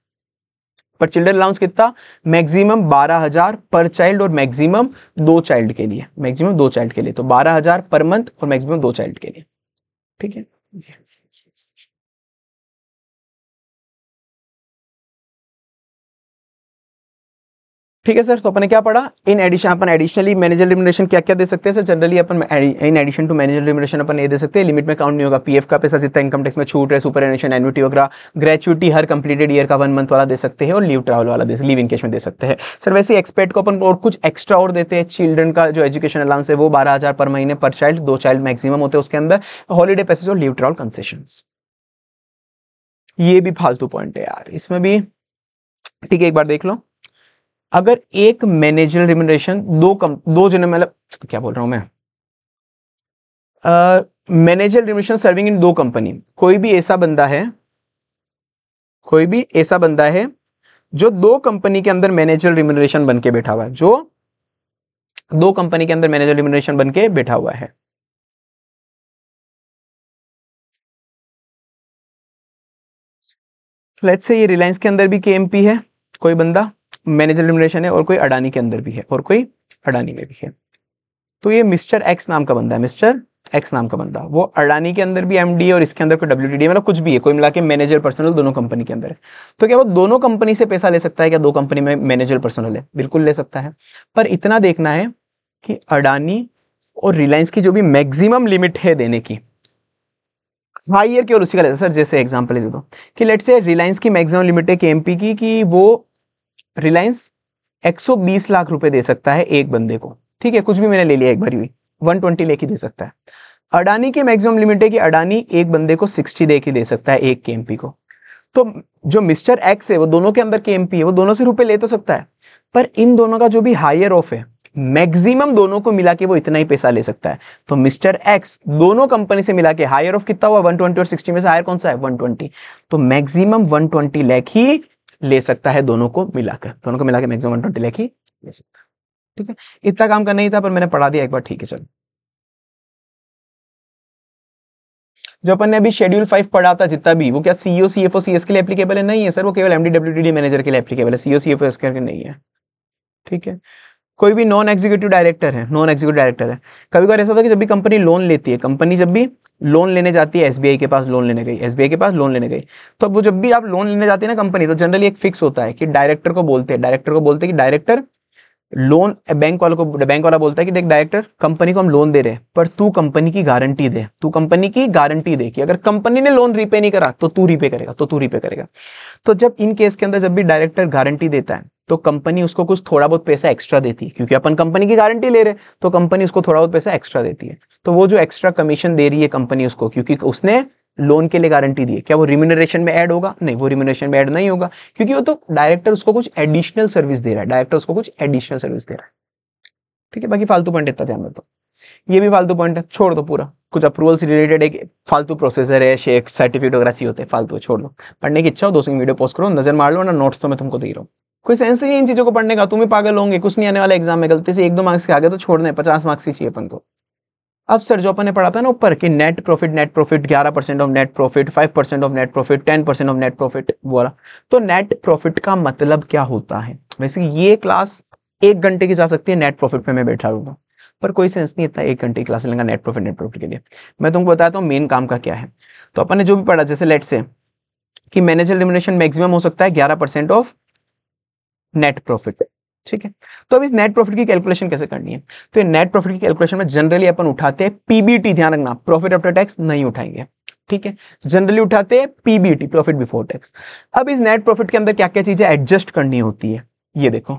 पर चिल्ड्रन अलाउंस कितना? मैक्सिमम 12,000 पर चाइल्ड और मैक्सिमम 2 चाइल्ड के लिए, मैक्सिमम 2 चाइल्ड के लिए, तो 12,000 पर मंथ और मैक्सिमम 2 चाइल्ड के लिए, ठीक है। ठीक है सर, तो अपन ने क्या पढ़ा? इन एडिशन अपन एडिशनली मैनेजर रिम्यूनरेशन क्या क्या दे सकते हैं सर? जनरली अपन in addition to manager remuneration अपन ये दे सकते हैं, लिमिट में काउंट नहीं होगा। पीएफ का पैसा जितना इनकम टैक्स में छूट है, सुपर एन्युएशन, एन्युटी वगैरह, ग्रेच्युटी हर कंप्लीटेड ईयर का 1 मंथ वाला दे सकते हैं, और लीव ट्रैवल वाला लीव इनकेशमेंट दे सकते हैं सर। वैसे एक्सपेक्ट को अपन और कुछ एक्स्ट्रा और देते हैं। चिल्ड्रन का जो एजुकेशन अलाउंस है वो 12,000 पर महीने पर चाइल्ड, 2 चाइल्ड मैक्सिमम होते हैं उसके अंदर, हॉलीडे पैसेज और लीव ट्रैवल कंसेशन। ये भी फालतू पॉइंट है यार इसमें भी, ठीक है। एक बार देख लो, अगर एक मैनेजरल रिम्यूनरेशन दो जने, मतलब क्या बोल रहा हूं मैं, manager remuneration serving in 2 company, कोई भी ऐसा बंदा है, कोई भी ऐसा बंदा है जो 2 कंपनी के अंदर मैनेजर रिम्यूनरेशन बन के बैठा हुआ है, जो 2 कंपनी के अंदर मैनेजर रिम्यूनरेशन बन के बैठा हुआ है। लेट्स से ये रिलायंस के अंदर भी केएमपी है कोई बंदा, मैनेजर रिम्यूनरेशन है, और कोई अडानी के अंदर भी है, और कोई अडानी में भी है। तो ये मिस्टर एक्स नाम का बंदा है, मिस्टर एक्स नाम का बंदा, वो अडानी के अंदर भी एमडी है और इसके अंदर कोई डब्ल्यूटीडी, मतलब कुछ भी है, कोई मिला के मैनेजर पर्सनल दोनों कंपनी के अंदर है। तो क्या वो दोनों कंपनी से पैसा ले सकता है क्या? 2 कंपनी में मैनेजर पर्सनल है, बिल्कुल ले सकता है। पर इतना देखना है कि अडानी और रिलायंस की जो भी मैक्सिमम लिमिट है देने की, हाईयर केवल उसी का लेता सर। जैसे एग्जांपल दे दो कि लेट्स से रिलायंस की मैक्सिमम लिमिट है केएमपी की, कि वो रिलायंस 120 लाख रुपए दे सकता है एक बंदे को, ठीक है, कुछ भी मैंने ले लिया एक बार हुई, 120 लेके दे सकता है। अडानी की मैक्सिमम लिमिट है कि अडानी एक बंदे को 60 दे के दे सकता है एक केएमपी को। तो जो मिस्टर एक्स है वो दोनों के अंदर के एमपी है, वो दोनों से रुपए ले तो सकता है, पर इन दोनों का जो भी हायर ऑफ है मैक्सिमम दोनों को मिला के वो इतना ही पैसा ले सकता है। तो मिस्टर एक्स दोनों कंपनी से मिला के हायर ऑफ कितना हुआ 120 और 60 में से हायर कौन सा है 120, तो मैक्सिमम 120 लाख ही ले सकता है दोनों को मिलाकर, दोनों को मिला के मैक्सिमम 120 लाख ही ले सकता है। ठीक है, इतना काम करना ही था पर मैंने पढ़ा दिया एक बार, ठीक है चलो। जो अपन ने अभी शेड्यूल 5 पढ़ा था जितना भी, वो क्या सीईओ सीएफओ सीएस के लिए एप्लीकेबल है? नहीं है सर, वो केवल एमडी डब्ल्यूटीडी मैनेजर के लिए एप्लीकेबल है, सीईओ सीएफओ इसके लिए नहीं है। ठीक है, कोई भी नॉन एग्जीक्यूटिव डायरेक्टर है, नॉन एग्जीक्यूटिव डायरेक्टर है, कभी कभी ऐसा होता है कि जब भी कंपनी लोन लेती है, कंपनी जब भी लोन लेने जाती है, एसबीआई के पास लोन लेने गई, एसबीआई के पास लोन लेने गई, तो अब वो जब भी आप लोन लेने जाते हैं ना कंपनी, तो जनरली एक फिक्स होता है कि डायरेक्टर को बोलते हैं, कि डायरेक्टर लोन, बैंक वालों को, बैंक वाला बोलता है कि देख डायरेक्टर, कंपनी को हम लोन दे रहे हैं पर तू कंपनी की गारंटी दे, तू कंपनी की गारंटी दे कि अगर कंपनी ने लोन रीपे नहीं करा तो तू रीपे करेगा, तो तू रीपे करेगा। तो जब इन केस के अंदर जब भी डायरेक्टर गारंटी देता है तो कंपनी उसको कुछ थोड़ा बहुत पैसा एक्स्ट्रा देती है, क्योंकि अपन कंपनी की गारंटी ले रहे हैं तो कंपनी उसको थोड़ा बहुत पैसा एक्स्ट्रा देती है। तो वो जो एक्स्ट्रा कमीशन दे रही है कंपनी उसको, क्योंकि उसने लोन के लिए गारंटी दी है, क्या वो रिम्यूनरेशन में ऐड होगा? नहीं, वो रिम्यूनरेशन में ऐड नहीं होगा, क्योंकि वो तो डायरेक्टर उसको कुछ एडिशनल सर्विस दे रहा है, डायरेक्टर उसको कुछ एडिशनल सर्विस दे रहा है। ठीक है, बाकी फालतू पॉइंट इतना ध्यान रखो, ये भी फालतू पॉइंट है, छोड़ दो पूरा। कुछ अप्रूवल से रिलेटेड एक फालतू प्रोसेसर है, शेक सर्टिफिकेट वगैरह चाहिए होते हैं, फालतू छोड़ दो। पढ़ने की इच्छा हो 2 सेकंड वीडियो पॉज करो, नजर मार लो ना, नोट्स तो मैं तुमको दे रहा हूँ, कोई सेंस ही नहीं इन चीजों को पढ़ने का, तुम ही पागल होंगे, कुछ नहीं आने वाला एग्जाम में, गलती से 1-2 मार्क्स के आगे तो छोड़ने, 50 मार्क्स ही चाहिए अपन को। अब सर जो अपन ने पढ़ा था ना ऊपर कि net profit 11% of net profit, 5% of net profit, 10% of net profit वाला, तो नेट प्रॉफिट का मतलब क्या होता है? वैसे ये क्लास 1 घंटे की जा सकती है, नेट प्रॉफिट पे मैं बैठा रहूंगा, पर कोई सेंस नहीं इतना 1 घंटे की क्लास लेगा नेट प्रॉफिट के लिए। मैं तुमको बताता हूँ मेन काम का क्या है। तो अपन ने जो भी पढ़ा, जैसे लेट से कि मैनेजर रिम्यूनरेशन मैक्सिमम हो सकता है 11% ऑफ नेट प्रॉफिट। ठीक है, तो अब इस नेट प्रॉफिट की कैलकुलेशन कैसे करनी है? तो ये नेट प्रॉफिट की कैलकुलेशन में जनरली अपन उठाते हैं पीबीटी, ध्यान रखना प्रॉफिट आफ्टर टैक्स नहीं उठाएंगे। ठीक है, जनरली उठाते हैं पीबीटी, प्रॉफिट बिफोर टैक्स। अब इस नेट प्रॉफिट के अंदर क्या क्या चीजें एडजस्ट करनी होती है ये देखो।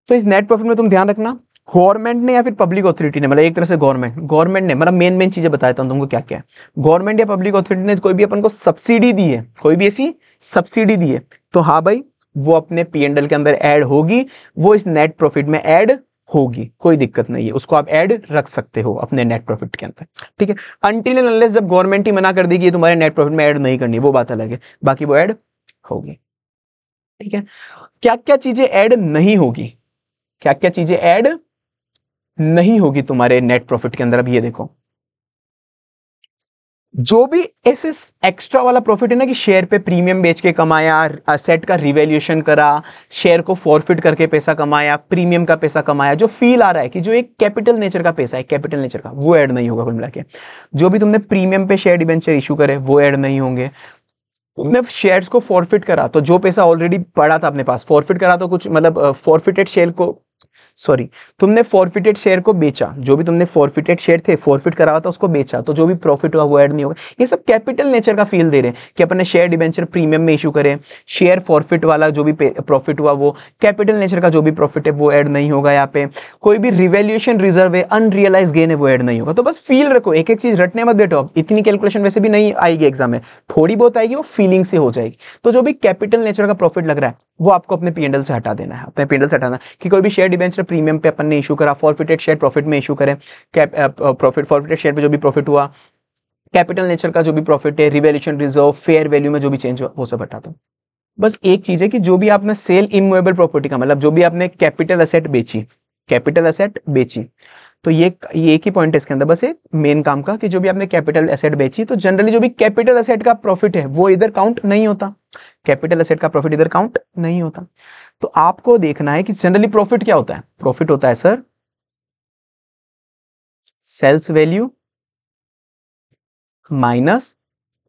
तो इस नेट प्रॉफिट में तुम ध्यान रखना, गवर्नमेंट ने या फिर पब्लिक अथॉरिटी ने, मतलब एक तरह से गवर्नमेंट ने, मतलब मेन चीजें बता देता हूं तुमको क्या क्या है। गवर्नमेंट या पब्लिक अथॉरिटी ने कोई भी अपन को सब्सिडी दी है, कोई भी ऐसी सब्सिडी दी है, तो हाँ भाई वो अपने पी&एल के अंदर ऐड होगी, वो इस नेट प्रॉफिट में ऐड होगी, कोई दिक्कत नहीं है, उसको आप ऐड रख सकते हो अपने नेट प्रॉफिट के अंदर। ठीक है, अनटिल एंड अनलेस जब गवर्नमेंट ही मना कर देगी तुम्हारे नेट प्रॉफिट में ऐड नहीं करनी, वो बात अलग है, बाकी वो ऐड होगी। ठीक है, क्या क्या चीजें ऐड नहीं होगी, क्या क्या चीजें ऐड नहीं होगी तुम्हारे नेट प्रॉफिट के अंदर? अब ये देखो, जो भी ऐसे एक्स्ट्रा वाला प्रॉफिट है ना, कि शेयर पे प्रीमियम बेच के कमाया, असेट का रिवैल्यूएशन करा, शेयर को फॉरफिट करके पैसा कमाया, प्रीमियम का पैसा कमाया, जो फील आ रहा है कि जो एक कैपिटल नेचर का पैसा है, कैपिटल नेचर का, वो ऐड नहीं होगा कुल मिला के। जो भी तुमने प्रीमियम पे शेयर डिबेंचर इशू करे वो ऐड नहीं होंगे। तुमने शेयर्स को फॉरफिट करा तो जो पैसा ऑलरेडी पड़ा था अपने पास, फॉरफिट करा तो कुछ मतलब फॉरफिटेड शेयर को, सॉरी, तुमने फॉरफिटेड शेयर को बेचा, जो भी तुमने फॉरफिटेड शेयर थे फॉरफिट करा हुआ था उसको बेचा, तो जो भी प्रॉफिट हुआ वो ऐड नहीं होगा। ये सब कैपिटल नेचर का फील दे रहे हैं कि अपन ने शेयर डिबेंचर प्रीमियम में इशू करे, शेयर फॉरफिट वाला जो भी प्रॉफिट हुआ वो कैपिटल नेचर का जो भी प्रॉफिट है वो ऐड नहीं होगा। यहाँ पे कोई भी रिवैल्यूएशन रिजर्व है, अनरियलाइज गेन है, वो ऐड नहीं होगा। तो बस फील रखो, एक एक चीज रटने मत बैठो, इतनी कैलकुलेशन वैसे भी नहीं आएगी एग्जाम में, थोड़ी बहुत आएगी, वो फीलिंग से हो जाएगी। तो जो भी कैपिटल नेचर का प्रॉफिट लग रहा है वो आपको अपने पी&एल से हटा देना है, अपने पी&एल से हटाना, कि कोई भी शेयर डिबेंचर प्रीमियम पे अपन ने इशू करा, फॉरफिटेड शेयर प्रॉफिट में इशू करें, प्रॉफिट फॉरफिटेड शेयर पे जो भी प्रॉफिट हुआ, कैपिटल नेचर का जो भी प्रॉफिट है, रिवैल्यूएशन रिजर्व, फेयर वैल्यू में जो भी चेंज हुआ, वो सब हटा दो। बस एक चीज है कि जो भी आपने सेल इमूवेबल प्रॉपर्टी का, मतलब जो भी आपने कैपिटल एसेट बेची, कैपिटल एसेट बेची, तो ये एक ही पॉइंट है इसके अंदर, बस एक मेन काम का, कि जो भी आपने कैपिटल एसेट बेची, तो जनरली जो भी कैपिटल एसेट का प्रॉफिट है वो इधर काउंट नहीं होता, कैपिटल एसेट का प्रॉफिट इधर काउंट नहीं होता। तो आपको देखना है कि जनरली प्रॉफिट क्या होता है, प्रॉफिट होता है sir sales value minus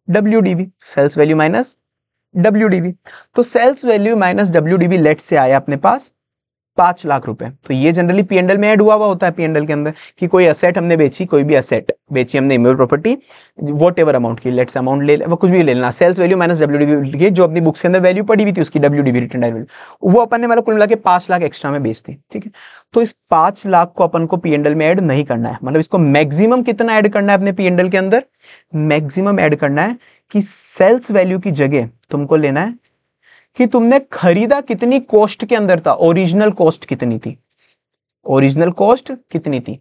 WDV, sales value minus WDV। तो sales value minus WDV let's say आया अपने पास 5 लाख रुपए। तो ये जनरली P&L में ऐड हुआ होता है P&L के अंदर कि कोई असेट हमने बेची, कोई भी असेट बेची हमने, immovable property what ever amount की, लेट्स अमाउंट ले वो कुछ भी ले लेना, सेल्स वैल्यू माइनस WDV जो अपनी बुक्स के अंदर वैल्यू पड़ी हुई थी उसकी WDV रिटर्न वैल्यू, वो अपन ने मतलब कुल मिला के 5 लाख एक्स्ट्रा में बेच दी। ठीक है, तो इस 5 लाख को अपन को P&L में ऐड नहीं करना है, मतलब इसको मैक्सिमम कितना ऐड करना है अपने P&L के अंदर, मैक्सिमम ऐड करना है कि सेल्स वैल्यू की जगह तुमको लेना है कि तुमने खरीदा कितनी कॉस्ट के अंदर था, ओरिजिनल कॉस्ट कितनी थी, ओरिजिनल कॉस्ट कितनी थी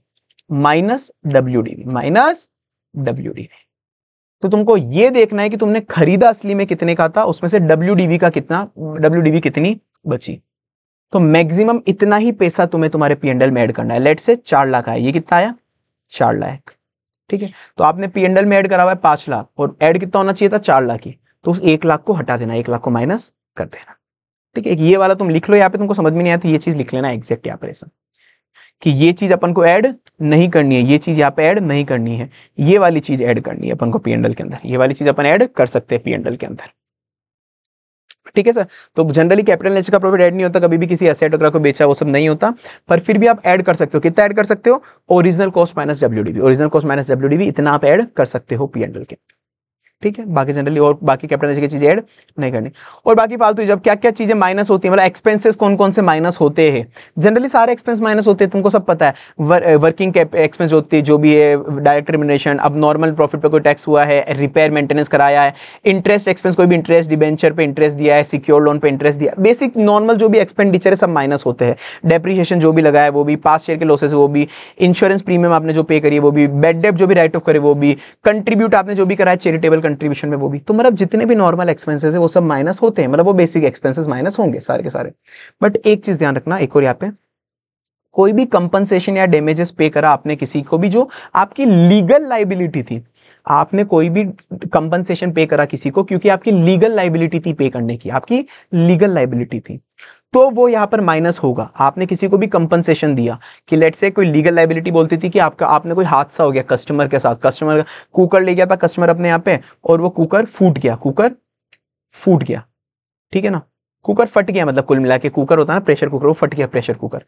माइनस WDV। तो तुमको ये देखना है कि तुमने खरीदा असली में कितने का था, उसमें से WDV कितनी बची। तो मैक्सिमम इतना ही पैसा तुम्हें तुम्हारे P&L में ऐड करना है। लेट से 4 लाख आया, ये कितना आया 4 लाख। ठीक है, तो आपने P&L में ऐड करा हुआ है 5 लाख और ऐड कितना होना चाहिए था 4 लाख ही, तो उस 1 लाख को हटा देना, 1 लाख को माइनस कर देना। ठीक है, ये वाला तुम लिख लो, यहाँ पे तुमको समझ में नहीं आया तो ये चीज लिख लेना एग्जैक्ट यहाँ पर ऐसा कि ये चीज अपन को ऐड नहीं करनी है, ये चीज यहाँ पे ऐड नहीं करनी है, ये वाली चीज ऐड करनी है अपन को P&L के अंदर, ये वाली चीज अपन ऐड कर सकते हैं P&L के अंदर। ठीक है सर, तो जनरली कैपिटल नेचर का प्रॉफिट ऐड नहीं होता, कभी भी किसी एसेट वगैरह को बेचा वो सब नहीं होता, पर फिर भी आप ऐड कर सकते हो। कितना ऐड कर सकते हो, original cost minus WDV, original cost minus WDV इतना आप ऐड कर सकते हो P&L के। ठीक है, बाकी जनरली और बाकी कैपिटल नेचर की चीजें ऐड नहीं करनी। और बाकी फालतू जब क्या क्या चीजें माइनस होती है, मतलब एक्सपेंसेस कौन कौन से माइनस होते हैं, जनरली सारे एक्सपेंस माइनस होते हैं, तुमको सब पता है। वर्किंग एक्सपेंस होती है जो भी है, डायरेक्ट रिम्यूनरेशन, अब नॉर्मल प्रॉफिट पे कोई टैक्स हुआ है, रिपेयर मेंटेनेंस कराया है, इंटरेस्ट एक्सपेंस कोई भी इंटरेस्ट, डिबेंचर पे इंटरेस्ट दिया है, सिक्योर लोन पे इंटरेस्ट दिया, बेसिक नॉर्मल जो भी एक्सपेंडिचर है सब माइनस होते हैं। डेप्रिसिएशन जो भी लगा है वो भी, पास शेयर के लॉसेस वो भी, इंश्योरेंस प्रीमियम आपने जो पे करी है वो भी, बेड डेप जो भी राइट ऑफ करे वो भी, कंट्रीब्यूट आपने जो भी करा है चैरिटेबल कंट्रीब्यूशन में वो भी। तो मतलब जितने भी नॉर्मल एक्सपेंसेस है वो सब माइनस होते हैं, मतलब वो बेसिक एक्सपेंसेस माइनस होंगे सारे के सारे। बट एक चीज ध्यान रखना, एक और यहाँ पे कोई भी कंपनसेशन या डैमेजेस पे करा आपने किसी को भी जो आपकी लीगल लाइबिलिटी थी, आपने कोई भी कंपनसेशन पे करा किसी को क्योंकि आपकी लीगल लाइबिलिटी थी पे करने की, आपकी लीगल लाइबिलिटी थी, तो वो यहां पर माइनस होगा। आपने किसी को भी कंपनसेशन दिया कि लेट से कोई लीगल लाइबिलिटी बोलती थी कि आपने कोई हादसा हो गया कस्टमर के साथ, कस्टमर कुकर ले गया था कस्टमर अपने यहाँ पे और वो कुकर फूट गया, ठीक है ना, कुकर फट गया, मतलब कुल मिला के कुकर होता है ना प्रेशर कुकर, वो फट गया प्रेशर कुकर।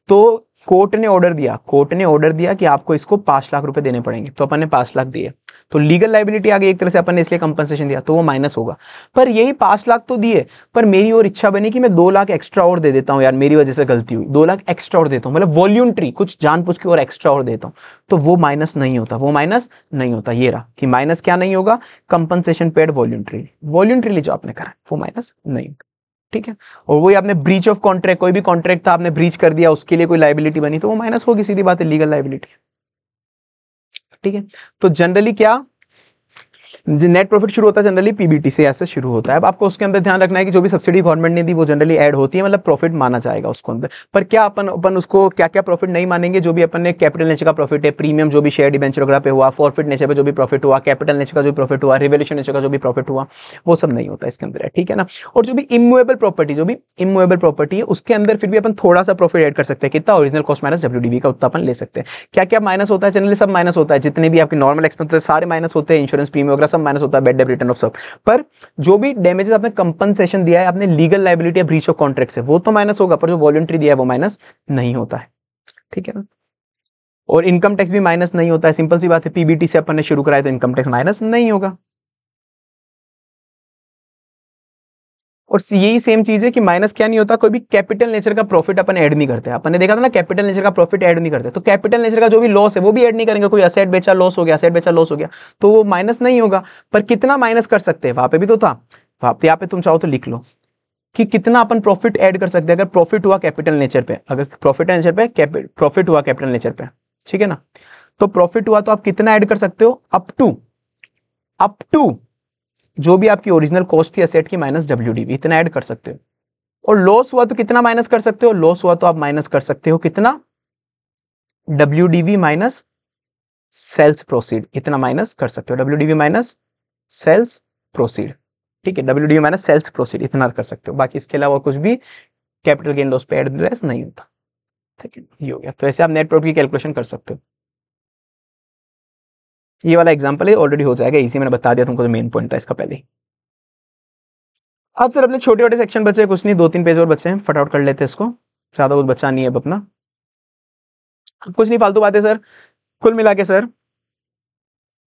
तो कोर्ट ने ऑर्डर दिया कि आपको इसको 5 लाख रुपए देने पड़ेंगे, तो अपन ने 5 लाख दिए, तो लीगल लाइबिलिटी आ गई एक तरह से, अपन ने इसलिए कंपनसेशन दिया, तो वो माइनस होगा। पर यही 5 लाख तो दिए, पर मेरी और इच्छा बनी कि मैं 2 लाख एक्स्ट्रा और दे देता हूं, यार मेरी वजह से गलती हुई, 2 लाख एक्स्ट्रा और देता हूं, मतलब वॉल्यूंटरी कुछ जानबूझ के और एक्स्ट्रा और देता हूं, तो वो माइनस नहीं होता, ये रहा कि माइनस क्या नहीं होगा, कंपनसेशन पेड वॉल्यूंटरीली जो आपने करा वो माइनस नहीं होगा। ठीक है, और वही आपने ब्रीच ऑफ कॉन्ट्रैक्ट, कोई भी कॉन्ट्रैक्ट था आपने ब्रीच कर दिया, उसके लिए कोई लाइबिलिटी बनी तो वो माइनस होगी, सीधी बात है, लीगल लाइबिलिटी। ठीक है, तो जनरली क्या नेट प्रॉफिट शुरू होता है जनरली PBT से, ऐसे शुरू होता है। अब आपको उसके अंदर ध्यान रखना है कि जो भी सब्सिडी गवर्नमेंट ने दी वो जनरली ऐड होती है, मतलब प्रॉफिट माना जाएगा उसको अंदर। पर क्या अपन उसको क्या क्या प्रॉफिट नहीं मानेंगे, जो भी अपन ने कैपिटल नेचर का प्रॉफिट है, प्रीमियम जो भी शेयर डिबेंचर वगैरह पे हुआ, फॉरफिट नेचर पे जो भी प्रॉफिट हुआ, कैपिटल नेचर का जो प्रॉफिट हुआ, रिवोल्यूशन नेचर का जो भी प्रॉफिट हुआ, वो सब नहीं होता इसके अंदर, ठीक है ना। और जो भी इमूवेबल प्रॉपर्टी है उसके अंदर फिर भी अपन थोड़ा सा प्रॉफिट ऐड कर सकते हैं, कितना, ओरिजिनल कॉस्ट माइनस WDV का उतना अपन ले सकते हैं। क्या क्या माइनस होता है जनरली, सब माइनस होता है, जितने भी आपके नॉर्मल एक्सपेंस सारे माइनस होते हैं, इंश्योरेंस प्रीमियम वगैरह सब माइनस होता है, बेड डेप रिटर्न ऑफ सब। पर जो भी डैमेजेस आपने कंपनसेशन दिया है, आपने लीगल लाइबिलिटी या ब्रीच ऑफ कॉन्ट्रैक्ट से, वो तो माइनस होगा, पर जो वॉलंटरी दिया है वो माइनस नहीं होता है, ठीक है ना। और इनकम टैक्स भी माइनस नहीं होता है, सिंपल सी बात है, PBT से अपन ने शुरू कराया तो इनकम टैक्स माइनस नहीं होगा। और यही सेम चीज है कि माइनस क्या नहीं होता, कोई भी कैपिटल नेचर का प्रॉफिट अपन ऐड नहीं करते। अपन ने देखा था ना, कैपिटल नेचर का प्रॉफिट ऐड नहीं करते, तो कैपिटल नेचर का जो भी लॉस है वो भी ऐड नहीं करेंगे। कोई असेट बेचा लॉस हो गया, तो वो माइनस नहीं होगा। पर कितना माइनस कर सकते हैं, वहां पे भी तो था, यहाँ पे तुम चाहो तो लिख लो कि कितना अपन प्रॉफिट ऐड कर सकते हैं अगर प्रॉफिट हुआ कैपिटल नेचर पे, प्रॉफिट हुआ कैपिटल नेचर पे, ठीक है ना। तो प्रॉफिट हुआ तो आप कितना ऐड कर सकते हो, अप टू जो भी आपकी ओरिजिनल कॉस्ट थी असेट की माइनस WDV, इतना ऐड कर सकते हो। और लॉस हुआ तो कितना माइनस कर सकते हो, लॉस हुआ तो आप माइनस कर सकते हो कितना, WDV माइनस सेल्स प्रोसीड, इतना माइनस कर सकते हो, WDV माइनस सेल्स प्रोसीड, ठीक है, WDV माइनस सेल्स प्रोसीड इतना कर सकते हो। बाकी इसके अलावा कुछ भी कैपिटल गेन लॉस पे एड्रेस नहीं होता, ठीक है, ये हो गया। तो ऐसे आप नेट प्रॉफिट की कैलकुलेशन कर सकते हो। ये वाला एग्जांपल है, ऑलरेडी हो जाएगा इसी, मैंने बता दिया तुमको, तो मेन पॉइंट था इसका पहले। अब सर अपने छोटे छोटे सेक्शन बचे, कुछ नहीं, 2-3 पेज और बचे हैं, फटाफट कर लेते हैं इसको। ज्यादा कुछ बचा नहीं है अब अपना, कुछ नहीं फालतू बातें सर। कुल मिला के सर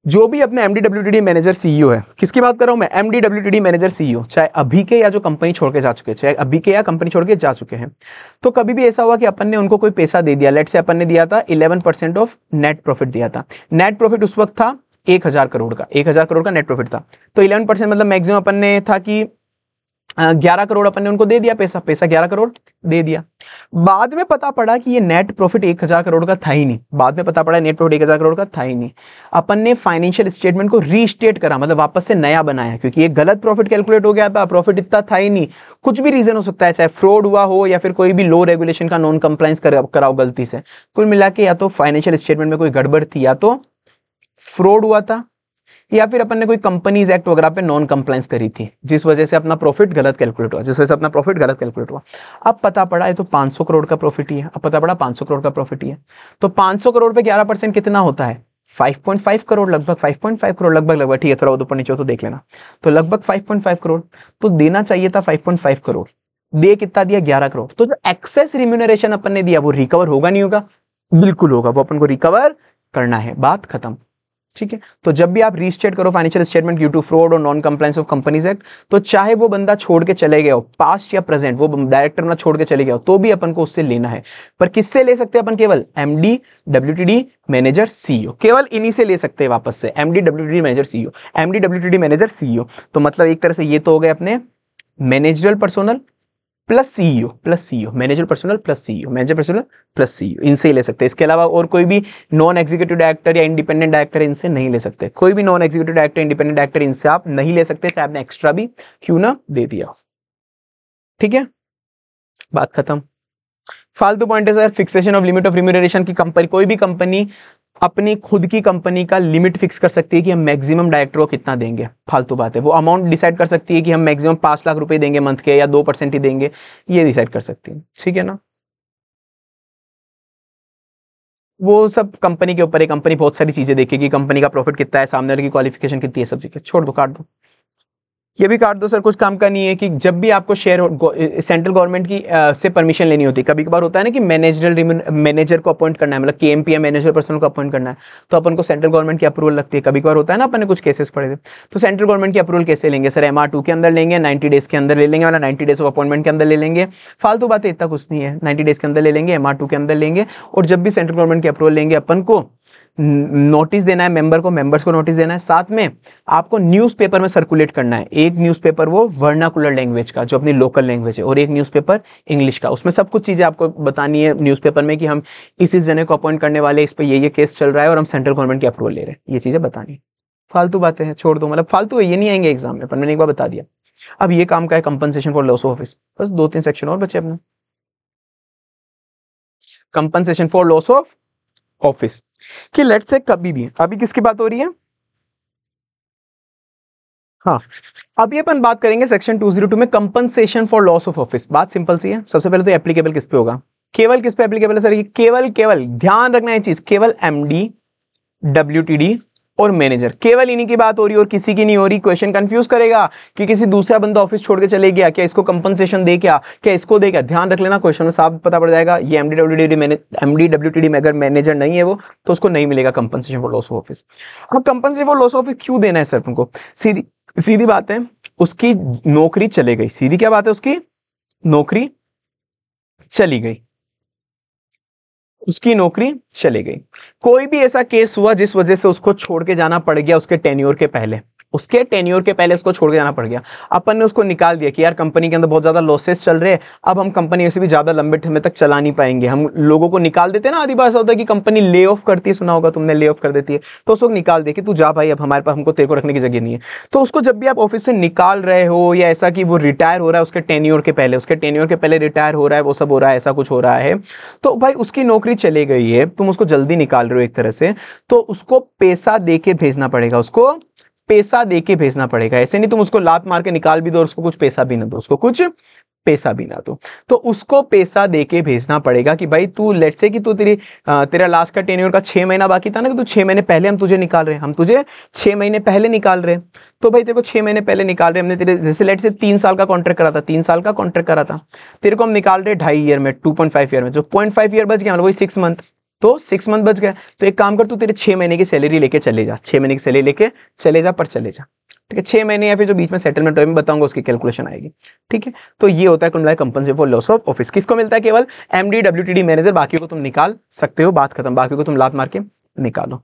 जो भी अपने MD मैनेजर CEO है, किसकी बात कर रहा हूं मैं, MD मैनेजर CEO, चाहे अभी के या जो कंपनी छोड़ के जा चुके हैं, चाहे अभी के या कंपनी छोड़ के जा चुके हैं, तो कभी भी ऐसा हुआ कि अपन ने उनको कोई पैसा दे दिया, लेट से अपन ने दिया था 11% ऑफ नेट प्रॉफिट दिया था, नेट प्रॉफिट उस वक्त था 1000 करोड़ का, 1000 करोड़ का नेट प्रॉफिट था, तो 11% मतलब मैक्सिमम अपन ने था कि 11 करोड़ अपन ने उनको दे दिया, पैसा 11 करोड़ दे दिया। बाद में पता पड़ा कि ये नेट प्रॉफिट 1000 करोड़ का था ही नहीं, बाद में पता पड़ा नेट प्रॉफिट 1000 करोड़ का था ही नहीं। अपन ने फाइनेंशियल स्टेटमेंट को रीस्टेट करा, मतलब वापस से नया बनाया, क्योंकि ये गलत प्रॉफिट कैलकुलेट हो गया था, प्रॉफिट इतना था ही नहीं, कुछ भी रीजन हो सकता है, चाहे फ्रॉड हुआ हो या फिर कोई भी लो रेगुलेशन का नॉन कंप्लायंस कराओ गलती से। कुल मिला के या तो फाइनेंशियल स्टेटमेंट में कोई गड़बड़ थी, या तो फ्रॉड हुआ था, या फिर अपन ने कोई कंपनीज एक्ट वगैरह पे नॉन कंप्लायंस करी थी, जिस वजह से अपना प्रॉफिट गलत कैलकुलेट हुआ, अब पता पड़ा है तो 500 करोड़ का प्रॉफिट ही है, अब पता पड़ा 500 करोड़ का प्रॉफिट ही है, तो 500 करोड़ पे 11% कितना होता है, 5.5 करोड़, लगभग 5.5 करोड़, लगभग ठीक है, थोड़ा ऊपर नीचे हो तो देख लेना, तो लगभग 5.5 करोड़, तो देना चाहिए था 5.5 करोड़, दे कितना दिया, 11 करोड़। तो जो एक्सेस रिम्यूनरेशन अपन ने दिया वो रिकवर होगा नहीं होगा, बिल्कुल होगा, वो अपन को रिकवर करना है, बात खत्म, ठीक है। तो जब भी आप रीस्टेट करो financial statement due to fraud और non compliance of companies act, तो चाहे वो बंदा छोड़ के चले गए हो, पास्ट या प्रेजेंट, वो डायरेक्टर ना छोड़ के चले गए हो, तो भी अपन को उससे लेना है, पर किससे ले सकते हैं अपन, केवल MD WTD मैनेजर CEO, केवल इन्हीं से ले सकते हैं वापस से, MD WTD manager CEO, MD WTD manager CEO। तो मतलब एक तरह से ये तो हो गए अपने managerial personnel plus CEO, manager personnel plus CEO, इनसे ही ले सकते हैं। इसके अलावा और कोई भी नॉन एग्जीक्यूटिव डायरेक्टर या इंडिपेंडेंट डायरेक्टर इनसे नहीं ले सकते, कोई भी non executive director independent director इनसे आप नहीं ले सकते, चाहे आपने एक्स्ट्रा भी क्यों ना दे दिया, ठीक है, बात खत्म। फालतू पॉइंट है sir, fixation of limit of remuneration की कंपनी, कोई भी कंपनी अपनी खुद की कंपनी का लिमिट फिक्स कर सकती है कि हम मैक्सिमम डायरेक्टर को कितना देंगे, फालतू बात है, वो अमाउंट डिसाइड कर सकती है कि हम मैक्सिमम 5 लाख रुपए देंगे मंथ के, या 2% ही देंगे, ये डिसाइड कर सकती है, ठीक है ना। वो सब कंपनी के ऊपर है, कंपनी बहुत सारी चीजें देखेगी, कंपनी का प्रॉफिट कितना है, सामने वाले की क्वालिफिकेशन कितनी है, सब चीजें छोड़ दो, काट दो, ये भी काट दो सर, कुछ काम का नहीं है कि जब भी आपको शेयर सेंट्रल गवर्नमेंट की से परमिशन लेनी होती है, कभी कभार होता है ना कि मैनेजर को अपॉइंट करना है, मतलब KMP या मैनेजर पर्सन को अपॉइंट करना है, तो अपन को सेंट्रल गवर्नमेंट की अप्रूवल लगती है, कभी कभार होता है ना, अपन ने कुछ केसेस पढ़े थे, तो सेंट्रल गवर्नमेंट की अप्रूवल कैसे लेंगे सर, MR2 के अंदर लेंगे, 90 डेज के अंदर ले लेंगे, मतलब 90 डेज ऑफ अपॉइंटमेंट के अंदर ले लेंगे, फालतू बातें इतना कुछ नहीं है, 90 डेज के अंदर ले लेंगे, MR2 के अंदर लेंगे, और जब भी सेंट्रल गवर्नमेंट की अप्रूवल लेंगे अपन को नोटिस देना है, मेंबर्स को नोटिस देना है, साथ में आपको न्यूज़पेपर में सर्कुलेट करना है, एक न्यूज़पेपर वो वर्नाकुलर लैंग्वेज का जो अपनी लोकल लैंग्वेज है, और एक न्यूज़पेपर इंग्लिश का, उसमें सब कुछ चीजें आपको बतानी है न्यूज़पेपर में कि हम इस जने को अपॉइंट करने वाले, इस पे ये केस चल रहा है और हम सेंट्रल गवर्नमेंट की अप्रूवल ले रहे हैं, ये चीजें बतानी। फालतू बातें हैं, छोड़ दो, मतलब फालतू है, ये नहीं आएंगे एग्जाम में, पर मैंने एक बार बता दिया। अब ये काम का है compensation for loss of office, बस 2-3 सेक्शन और बचे अपने, compensation for loss of office कि लेट से कभी भी, अभी किसकी बात हो रही है, हाँ, अभी अपन बात करेंगे सेक्शन 202 में compensation for loss of office. बात सिंपल सी है, सबसे पहले तो एप्लीकेबल किस पे होगा, केवल किस पे एप्लीकेबल है सर, ये केवल ध्यान रखना है चीज, केवल MD WTD और मैनेजर, केवल इन्हीं की बात हो रही है और किसी की नहीं हो रही। क्वेश्चन कंफ्यूज करेगा कि किसी दूसरा बंदा ऑफिस छोड़ के चले गया, क्या इसको कंपनसेशन दे, क्या इसको दे, क्या, ध्यान रख लेना, क्वेश्चन में साफ पता पड़ जाएगा। ये MD WTD में अगर मैनेजर नहीं है वो, तो उसको नहीं मिलेगा compensation for loss of office. अब compensation for loss of office क्यों देना है सर तुमको, सीधी बात है, उसकी नौकरी चले गई, सीधी क्या बात है, उसकी नौकरी चली गई, उसकी नौकरी चली गई। कोई भी ऐसा केस हुआ जिस वजह से उसको छोड़ के जाना पड़ गया, उसके टेन्योर के पहले उसको छोड़ के जाना पड़ गया, अपन ने उसको निकाल दिया कि यार कंपनी के अंदर बहुत ज्यादा लॉसेस चल रहे हैं, अब हम कंपनी वैसे भी ज्यादा लंबे समय तक चला नहीं पाएंगे, हम लोगों को निकाल देते हैं ना, आधी बार ऐसा होता है कि कंपनी ले ऑफ करती है, सुना होगा तुमने, ले ऑफ कर देती है, तो उसको निकाल दे कि तू जा भाई, अब हमारे पास, हमको तेरे को रखने की जगह नहीं है। तो उसको जब भी आप ऑफिस से निकाल रहे हो, या ऐसा कि वो रिटायर हो रहा है उसके टेन्योर के पहले रिटायर हो रहा है, वो सब हो रहा है, ऐसा कुछ हो रहा है, तो भाई उसकी नौकरी चले गई है, तुम उसको जल्दी निकाल रहे हो एक तरह से, तो उसको पैसा दे के भेजना पड़ेगा, उसको पैसा दे के भेजना पड़ेगा। ऐसे नहीं तुम उसको लात मार के निकाल भी दो और उसको कुछ पैसा भी ना दो, उसको कुछ पैसा भी ना दो, तो उसको पैसा दे के भेजना पड़ेगा कि भाई तू लेट्स से कि तू तेरा लास्ट का टेन्योर का 6 महीना बाकी था ना, कि तू 6 महीने पहले हम तुझे निकाल रहे हैं, हम तुझे 6 महीने पहले निकाल रहे हैं, तो भाई तेरे को 6 महीने पहले निकाल रहे हैं हमने तेरे, जैसे लेट्स से 3 साल का कॉन्ट्रैक्ट करा था, 3 साल का कॉन्ट्रैक्ट करा था, तेरे को हम निकाल रहे 2.5 ईयर में, 2.5 ईयर में, जो 0.5 ईयर बच गया मतलब वही 6 मंथ, तो 6 मंथ बच गया। तो एक काम कर, तू तेरे 6 महीने की सैलरी लेके चले जा, 6 महीने की सैलरी लेके चले जा, पर चले जा, ठीक है। 6 महीने या फिर जो बीच में सेटलमेंट है मैं बताऊंगा, उसकी कैलकुलेशन आएगी, ठीक है। तो ये होता है कुल मिलाकर compensation for loss of office. किसको मिलता है? केवल एमडी डब्ल्यूटीडी मैनेजर, बाकी को तुम निकाल सकते हो, बात खत्म, बाकी को तुम लात मार के निकालो,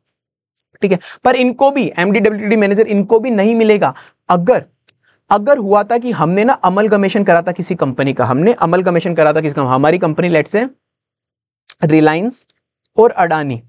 ठीक है। पर इनको भी एमडी डब्ल्यूटीडी मैनेजर इनको भी नहीं मिलेगा अगर हुआ था कि हमने ना अमलगमेशन करा था किसी कंपनी का, हमने अमलगमेशन करा था किसी, हमारी कंपनी लेट्स से रिलायंस और अडानी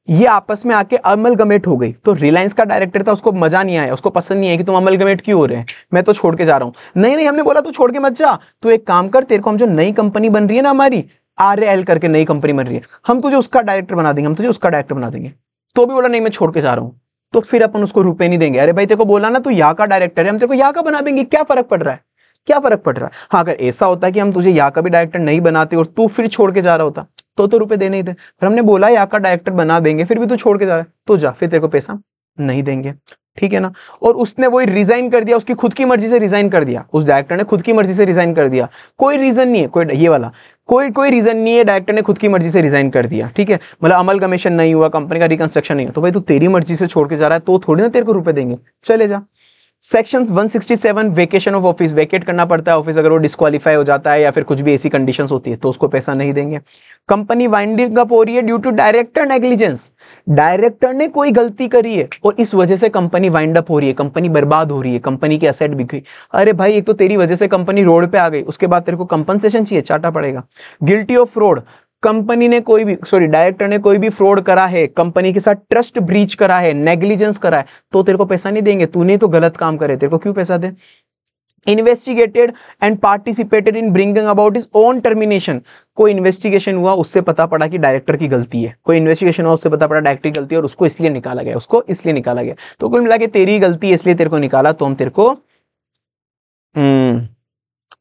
ये आपस में आके अमलगमेट हो गई, तो रिलायंस का डायरेक्टर था, उसको मजा नहीं आया, उसको पसंद नहीं है कि तुम अमलगमेट क्यों हो रहे हैं, मैं तो छोड़ के जा रहा हूं। नहीं हमने बोला तू छोड़ के मत जा, तो एक काम कर, तेरे को हम जो नई कंपनी बन रही है ना हमारी RL करके नई कंपनी बन रही है, हम तुझे उसका डायरेक्टर बना देंगे, हम तुझे उसका डायरेक्टर बना देंगे। तो भी बोला नहीं मैं छोड़ के जा रहा हूं, तो फिर अपन उसको रुपए नहीं देंगे। अरे भाई तेरे को बोला ना तू यहाँ का डायरेक्टर है, हम तेरे को यहाँ का बना देंगे, क्या फर्क पड़ रहा है, क्या फर्क पड़ रहा है। हाँ अगर ऐसा होता है कि हम तुझे यहाँ का भी डायरेक्टर नहीं बनाते और तू फिर छोड़ के जा रहा होता तो रुपए देने ही थे, पर हमने बोला यहाँ का डायरेक्टर बना देंगे, फिर भी तू छोड़ के जा रहा है तो जा, फिर तेरे को पैसा नहीं देंगे, ठीक है ना। और उसने वही रिजाइन कर दिया, उसकी खुद की मर्जी से रिजाइन कर दिया, उस डायरेक्टर ने खुद की मर्जी से रिजाइन कर दिया, कोई रीजन नहीं है, कोई ये वाला कोई रीजन नहीं है, डायरेक्टर ने खुद की मर्जी से रिजाइन कर दिया, ठीक है। मतलब अमलगमेशन नहीं हुआ, कंपनी का रिकंस्ट्रक्शन नहीं हुआ, तो भाई तू तेरी मर्जी से छोड़ के जा रहा है तो थोड़ी ना तेरे को रुपए देंगे, चले जा। Section 167 vacation of office, vacate करना पड़ता है ऑफिस अगर वो डिस्क्वालीफाई हो जाता है या फिर कुछ भी ऐसी कंडीशंस होती है तो उसको पैसा नहीं देंगे। कंपनी वाइंडिंग अप हो रही है due to director negligence, director ने कोई गलती करी है और इस वजह से कंपनी वाइंड अप हो रही है, कंपनी बर्बाद हो रही है, कंपनी की एसेट बिक गई। अरे भाई एक तो तेरी वजह से कंपनी रोड पे आ गई, उसके बाद तेरे को कंपनसेशन चाहिए, चाटा पड़ेगा। गिल्टी ऑफ फ्रॉड, कंपनी ने कोई भी डायरेक्टर ने कोई भी फ्रॉड करा है, कंपनी के साथ ट्रस्ट ब्रीच करा है, नेग्लिजेंस करा है, तो तेरे को पैसा नहीं देंगे, तूने तो गलत काम करे, तेरे को क्यों पैसा दे। Investigated and participated in bringing about his own termination, कोई इन्वेस्टिगेशन हुआ उससे पता पड़ा कि डायरेक्टर की गलती है, कोई इन्वेस्टिगेशन हुआ उससे पता पड़ा डायरेक्टर की गलती है और उसको इसलिए निकाला गया, तो कुल मिला के तेरी गलती है इसलिए तेरे को निकाला, तो हम तेरे को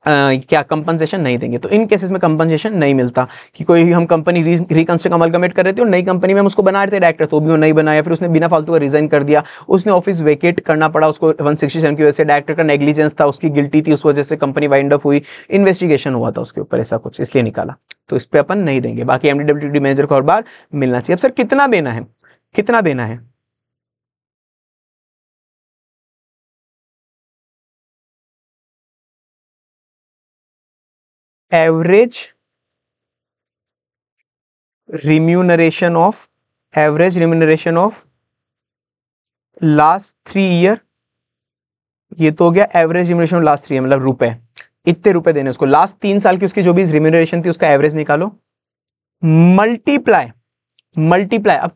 क्या कंपनसेशन नहीं देंगे। तो इन केसेस में कंपनसेशन नहीं मिलता कि कोई हम कंपनी रिकंस्ट्रक्ट अमलगमेट कर रहे थे और नई कंपनी में हम उसको बना रहे थे डायरेक्टर, तो भी वो नहीं बनाया, फिर उसने बिना फालतू का रिजाइन कर दिया, उसने ऑफिस वेकेट करना पड़ा उसको 167 की वजह से, डायरेक्टर का नेग्लिजेंस था, उसकी गिल्टी थी, उस वजह से कंपनी वाइंड अप हुई, इन्वेस्टिगेशन हुआ था उसके ऊपर ऐसा कुछ, इसलिए निकाला, तो इस पर अपन नहीं देंगे। बाकी एमडीडब्ल्यूटी मैनेजर को हर बार मिलना चाहिए। अब सर कितना देना है, कितना देना है? Average remuneration of last 3 year, ये तो हो गया average remuneration of last 3 year, मतलब रुपए, इतने रुपए देने उसको, लास्ट 3 साल की उसकी जो भी रिम्यूनरेशन थी उसका एवरेज निकालो, मल्टीप्लाई अब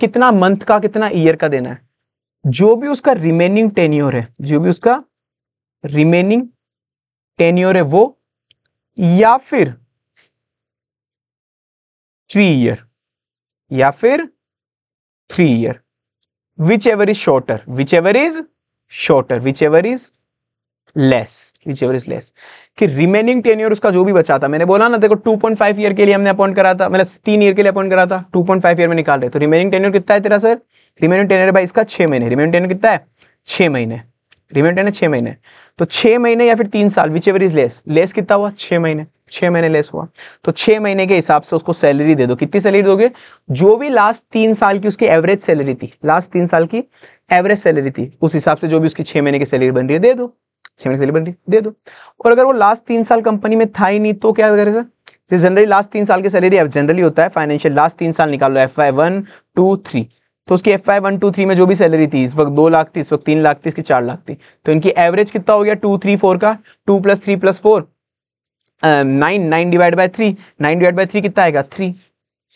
कितना मंथ का कितना ईयर का देना है, जो भी उसका रिमेनिंग टेन्योर है वो, या फिर 3 ईयर या फिर 3 year, which ever is shorter, which ever is less, कि रिमेनिंग टेन्योर उसका जो भी बचा था, मैंने बोला ना देखो 2.5 ईयर के लिए हमने अपॉइंट करा था, मतलब 3 ईयर के लिए अपॉइंट करा था, 2.5 ईयर में निकाल रहे, तो रिमेनिंग टेन्योर कितना है तेरा सर? रिमेनिंग टेन्योर भाई इसका 6 महीने, रिमेनिंग टेन्योर कितना है? 6 महीने, रिमेनिंग टेन्योर 6 महीने, तो 6 महीने या फिर 3 साल, विच एवर इज लेस कितना हुआ? 6 महीने, 6 महीने लेस हुआ, तो 6 महीने के हिसाब से उसको सैलरी दे दो। कितनी सैलरी दोगे? जो भी लास्ट 3 साल की उसकी एवरेज सैलरी थी, लास्ट 3 साल की एवरेज सैलरी थी, उस हिसाब से जो भी उसकी 6 महीने की सैलरी बन रही है दे दो, 6 महीने की सैलरी बन रही दे दो। और अगर वो लास्ट 3 साल कंपनी में था ही नहीं तो क्या वगैरह सर, जनरली लास्ट 3 साल की सैलरी जनरली होता है फाइनेंशियल, लास्ट 3 साल निकाल लो, FY 1 2 3, तो उसकी FY 1 2 3 में जो भी सैलरी थी, इस वक्त 2 लाख थी, इस वक्त 3 लाख थी, इसकी 4 लाख थी, तो इनकी एवरेज कितना हो गया? 2 3 4 का, 2 + 3 + 4 9 डिवाइड बाय 3, 9 डिवाइड बाय 3 कितना आएगा? 3,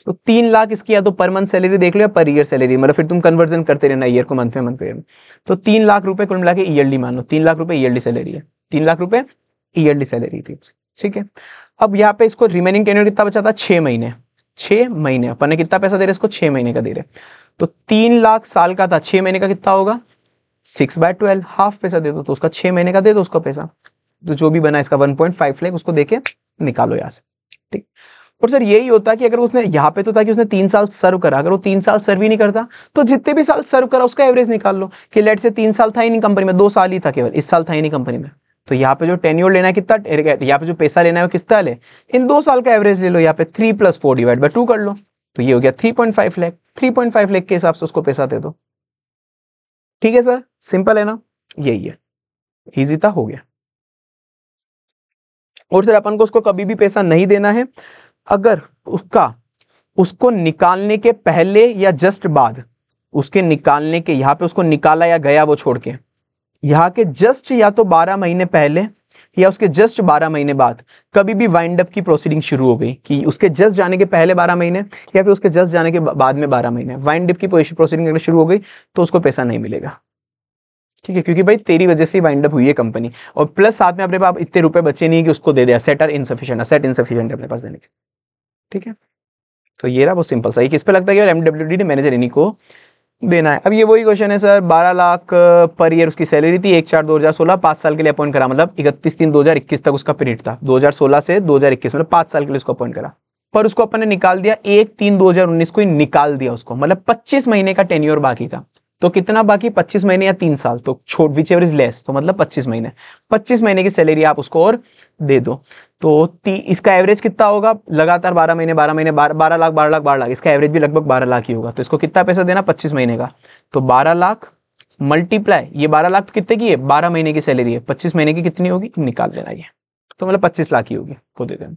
तो 3 लाख इसकी या तो पर मंथ सैलरी देख लो या पर ईयर सैलरी, मतलब फिर तुम कन्वर्जन करते रहना ईयर को मंथ में, तो 3 लाख रुपए कुल मिला के ईयरली मान लो, 3 लाख रुपए ईयरली सैलरी है, 3 लाख रुपए ईयरली सैलरी थी, ठीक है। अब यहाँ पे इसको रिमेनिंग टेन्योर कितना बचा था? 6 महीने, 6 महीने, अपन ने कितना पैसा दे रहे इसको? 6 महीने का दे रहे, तो 3 लाख साल का था, 6 महीने का कितना होगा? 6/12 हाफ पैसा दे दो, तो उसका 6 महीने का दे दो उसका पैसा, तो जो भी बना इसका 1.5 लाख उसको देके निकालो यहाँ से, ठीक। और सर यही होता कि अगर उसने यहाँ पे तो था कि उसने 3 साल सर्व करा, अगर वो 3 साल सर्व ही नहीं करता तो जितने भी साल सर्व करा उसका एवरेज निकाल लो, कि लेट से 3 साल था ही नहीं कंपनी में, 2 साल ही था केवल, इस साल था ही नहीं कंपनी में, तो यहाँ पे जो टेन्योर लेना है कितना, यहाँ पे जो पैसा लेना है वो कितना ले, इन 2 साल का एवरेज ले लो, यहाँ पे 3 + 4 / 2 कर लो, तो ये हो गया 3.5 लाख, 3.5 लाख के हिसाब से उसको पैसा दे दो। ठीक है सर, सिंपल है ना, यही है, इजी था, हो गया। और सर अपन को उसको कभी भी पैसा नहीं देना है अगर उसको निकालने के पहले या जस्ट बाद, उसके निकालने के यहाँ पे उसको निकाला या गया वो छोड़ के, यहाँ के जस्ट या तो 12 महीने पहले या उसके जस्ट 12 महीने बाद कभी भी वाइंड अप की प्रोसीडिंग शुरू हो गई, कि उसके जस्ट जाने के पहले 12 महीने या फिर उसके जस्ट जाने के बाद में 12 महीने वाइंड अप की प्रोसीडिंग अगर शुरू हो गई तो उसको पैसा नहीं मिलेगा, ठीक है, क्योंकि भाई तेरी वजह से वाइंड अप हुई है कंपनी, और प्लस साथ में अपने पास इतने रुपए बचे नहीं कि उसको दे दे, असेट इनसफिशिएंट है अपने पास देने के, ठीक है। तो ये रहा वो सिंपल सा, ये किस पे लगता है कि एमडब्ल्यूडी मैनेजर इन्हीं को देना है। अब ये वही क्वेश्चन है सर, 12 लाख पर ईयर उसकी सैलरी थी, 1/4/2016, 5 साल के लिए अपॉइंट करा, मतलब 31/3/2021 तक उसका पीरियड था, 2016 से 2021 मतलब 5 साल के लिए उसको अपॉइंट करा, पर उसको अपन ने निकाल दिया 1/3/2019 को ही निकाल दिया उसको, मतलब 25 महीने का टेन्योर बाकी था, तो कितना बाकी, 25 महीने या 3 साल, तो छोड़ विच एवर इज लेस, तो मतलब 25 महीने, 25 महीने की सैलरी आप उसको और दे दो, तो इसका एवरेज कितना होगा, लगातार 12 महीने 12 लाख 12 लाख, इसका एवरेज भी लगभग 12 लाख ही होगा, तो इसको कितना पैसा देना, 25 महीने का, तो 12 लाख मल्टीप्लाई, ये 12 लाख तो कितने की है, 12 महीने की सैलरी है, 25 महीने की कितनी होगी निकाल लेना, ये तो मतलब 25 लाख ही होगी, वो दे देना।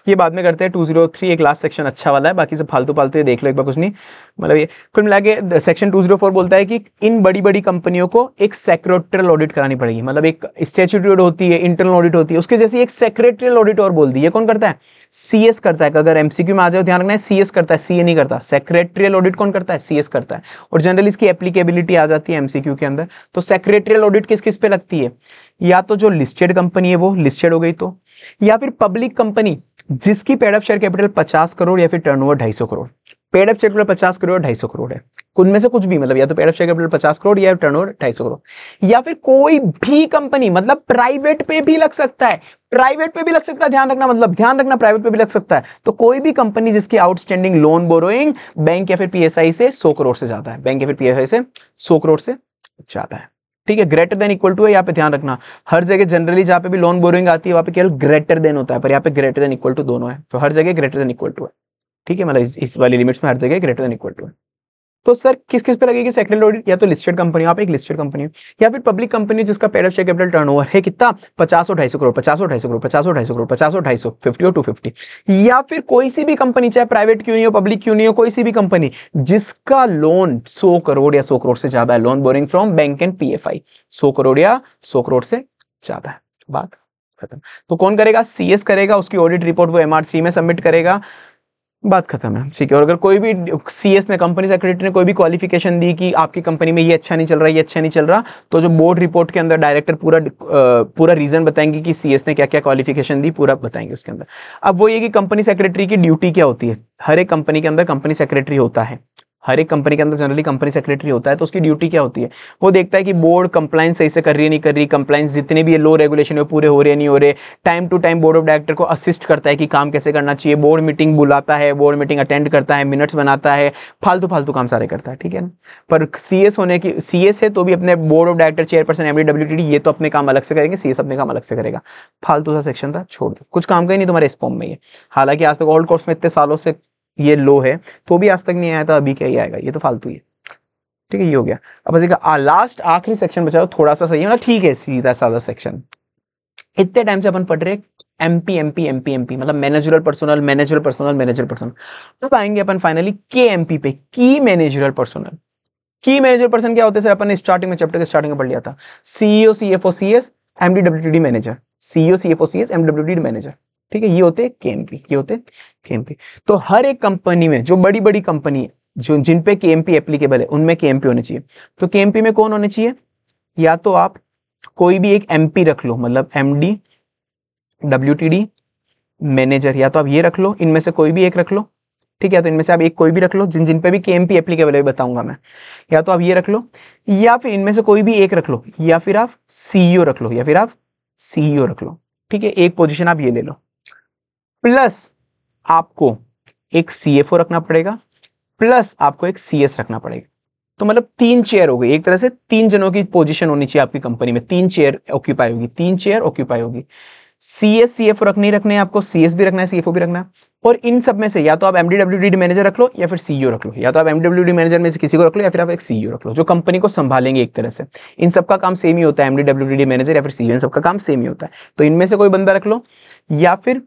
ये बाद में करते हैं, 203 एक लास्ट सेक्शन अच्छा वाला है, बाकी सब फालतू फालतू देख लो एक बार, कुछ नहीं, मतलब ये कुल मिला के सेक्शन 204 बोलता है कि इन बड़ी बड़ी कंपनियों को एक सेक्रेटरियल ऑडिट करानी पड़ेगी, मतलब एक स्टैट्यूटरी ऑडिट होती है, इंटरनल ऑडिट होती है, उसके जैसी एक सेक्रेटरियल ऑडिट और बोल दी, ये कौन करता है, सीएस करता है, अगर एमसीक्यू में आ जाओ ध्यान रखना है, सीएस करता है, सीए नहीं करता, सेक्रेटरियल ऑडिट कौन करता है, सीएस करता है, और जनरली इसकी एप्लीकेबिलिटी आ जाती है एमसीक्यू के अंदर। तो सेक्रेटरियल ऑडिट किस किस पे लगती है, या तो जो लिस्टेड कंपनी है वो लिस्टेड हो गई, तो या फिर पब्लिक कंपनी जिसकी paid up share capital 50 crore या फिर turnover 250 crore, paid up share capital 50 crore 250 crore है, उनमें से कुछ भी, मतलब या तो paid up share capital 50 crore या टर्नओवर 250 करोड़, या फिर कोई भी कंपनी, मतलब प्राइवेट पे भी लग सकता है, प्राइवेट पे भी लग सकता है, ध्यान रखना, मतलब ध्यान रखना, प्राइवेट पे भी लग सकता है, तो कोई भी कंपनी जिसकी आउटस्टैंडिंग लोन बोरोइंग बैंक या फिर पीएसआई से 100 करोड़ से ज्यादा है, बैंक या फिर पीएसआई से 100 करोड़ से ज्यादा है, ठीक है, ग्रेटर देन इक्वल टू है, यहाँ पे ध्यान रखना, हर जगह जनरली जहां पे भी लोन बोरिंग आती है वहां पे केवल ग्रेटर देन होता है, पर यहाँ पे ग्रेटर देन इक्वल टू दोनों है, तो हर जगह ग्रेटर देन इक्वल टू है, ठीक है, मतलब इस वाली लिमिट्स में हर जगह ग्रेटर देन इक्वल टू है। तो सर किस किस पे लगेगी सेक्रेटरी ऑडिट, या तो लिस्टेड कंपनी, आप एक लिस्टेड कंपनी, या फिर पब्लिक कंपनी जिसका paid up share capital turnover है कितना, 50 और 250 करोड़, 50 और 250 करोड़, 50 और 250 करोड़, 50 और 250, 50 और 250, या फिर कोई सी भी कंपनी, चाहे प्राइवेट क्यों नहीं हो, पब्लिक क्यों नहीं हो, कोई सी भी कंपनी जिसका लोन 100 करोड़ या 100 करोड़ से ज्यादा है, loan boring from bank and PFI 100 crore या 100 करोड़ से ज्यादा है, बात खत्म। तो कौन करेगा, सीएस करेगा, उसकी ऑडिट रिपोर्ट वो MR3 में सबमिट करेगा, बात खत्म है, ठीक है। और अगर कोई भी सीएस ने, कंपनी सेक्रेटरी ने कोई भी क्वालिफिकेशन दी कि आपकी कंपनी में ये अच्छा नहीं चल रहा, ये अच्छा नहीं चल रहा, तो जो बोर्ड रिपोर्ट के अंदर डायरेक्टर पूरा रीजन बताएंगे कि सीएस ने क्या क्या क्वालिफिकेशन दी, पूरा बताएंगे उसके अंदर। अब वो ये कि कंपनी सेक्रेटरी की ड्यूटी क्या होती है, हर एक कंपनी के अंदर कंपनी सेक्रेटरी होता है, हर एक कंपनी के अंदर जनरली कंपनी सेक्रेटरी होता है, तो उसकी ड्यूटी क्या होती है, वो देखता है कि बोर्ड कंप्लाइंस सही से कर रही है नहीं कर रही, कंप्लाइंस जितने भी लो रेगुलेशन है पूरे हो रहे नहीं हो रहे, time to time board of director को असिस्ट करता है कि काम कैसे करना चाहिए, बोर्ड मीटिंग बुलाता है, बोर्ड मीटिंग अटेंड करता है, मिनट्स बनाता है, फालतू फालतू काम सारे करता है, ठीक है ना। पर सीएस होने की, सीएस है तो भी अपने board of director chairperson MD/WTD ये तो अपने काम अलग से करेंगे, सीएस अपने काम अलग से करेगा, फालतू सा सेक्शन था, छोड़ दो, कुछ काम का ही नहीं तुम्हारे स्पॉम में ये, हालांकि आज तक ओल्ड कोर्स में इतने सालों से ये लो है तो भी आज तक नहीं आया था, अभी क्या ही आएगा, ये तो फालतू ही है, ठीक है, ये हो गया। अब देखिए लास्ट आखिरी सेक्शन बचा, थोड़ा सा सही है ना, ठीक है, सीधा साधा सेक्शन, इतने टाइम से अपन पढ़ रहे एमपी एमपी एमपी एमपी, मतलब managerial personnel managerial personnel managerial personnel, अब आएंगे अपन फाइनली के एमपी पे, की मैनेजरल पर्सनल। की मैनेजर पर्सन क्या होते हैं सर, अपन ने स्टार्टिंग में चैप्टर के स्टार्टिंग में पढ़ लिया था, CEO CFO CS MD/WTD manager, CEO CFO CS MD/WTD manager, ठीक है, ये होते केएमपी, ये होते केएमपी। तो हर एक कंपनी में जो बड़ी बड़ी कंपनी है, जो जिन पे केएमपी एप्लीकेबल है, उनमें केएमपी होने चाहिए। तो केएमपी में कौन होने चाहिए, या तो आप कोई भी एक एमपी रख लो, मतलब MD/WTD मैनेजर, या तो आप ये रख लो, इनमें से कोई भी एक रख लो, ठीक है। तो इनमें से आप एक कोई भी रख लो, जिन जिन पे भी केएमपी एप्लीकेबल है बताऊंगा मैं, या तो आप ये रख लो, या फिर इनमें से कोई भी एक रख लो, या फिर आप सीईओ रख लो, या फिर आप सीईओ रख लो। ठीक है, एक पोजीशन आप ये ले लो, प्लस आपको एक सीएफओ रखना पड़ेगा, प्लस आपको एक सीएस रखना पड़ेगा। तो मतलब 3 चेयर हो गई, एक तरह से 3 जनों की पोजीशन होनी चाहिए आपकी कंपनी में, 3 चेयर ऑक्यूपाई होगी, 3 चेयर ऑक्यूपाई होगी। सीएस सीएफओ रखने ही रखने हैं आपको, सीएस भी रखना है, सीएफओ भी रखना है। और इन सब में से या तो आप एमडीडब्ल्यूडी मैनेजर रख लो या फिर सीईओ रख लो, या तो आप एमडीडब्ल्यूडी मैनेजर में से किसी को रख लो या फिर आप एक सीईओ रख लो, जो कंपनी को संभालेंगे एक तरह से। इन सबका काम सेम ही होता है, एमडीडब्ल्यूडी मैनेजर या फिर सीईओ, इन सबका काम सेम ही होता है। तो इनमें से कोई बंदा रख लो, या फिर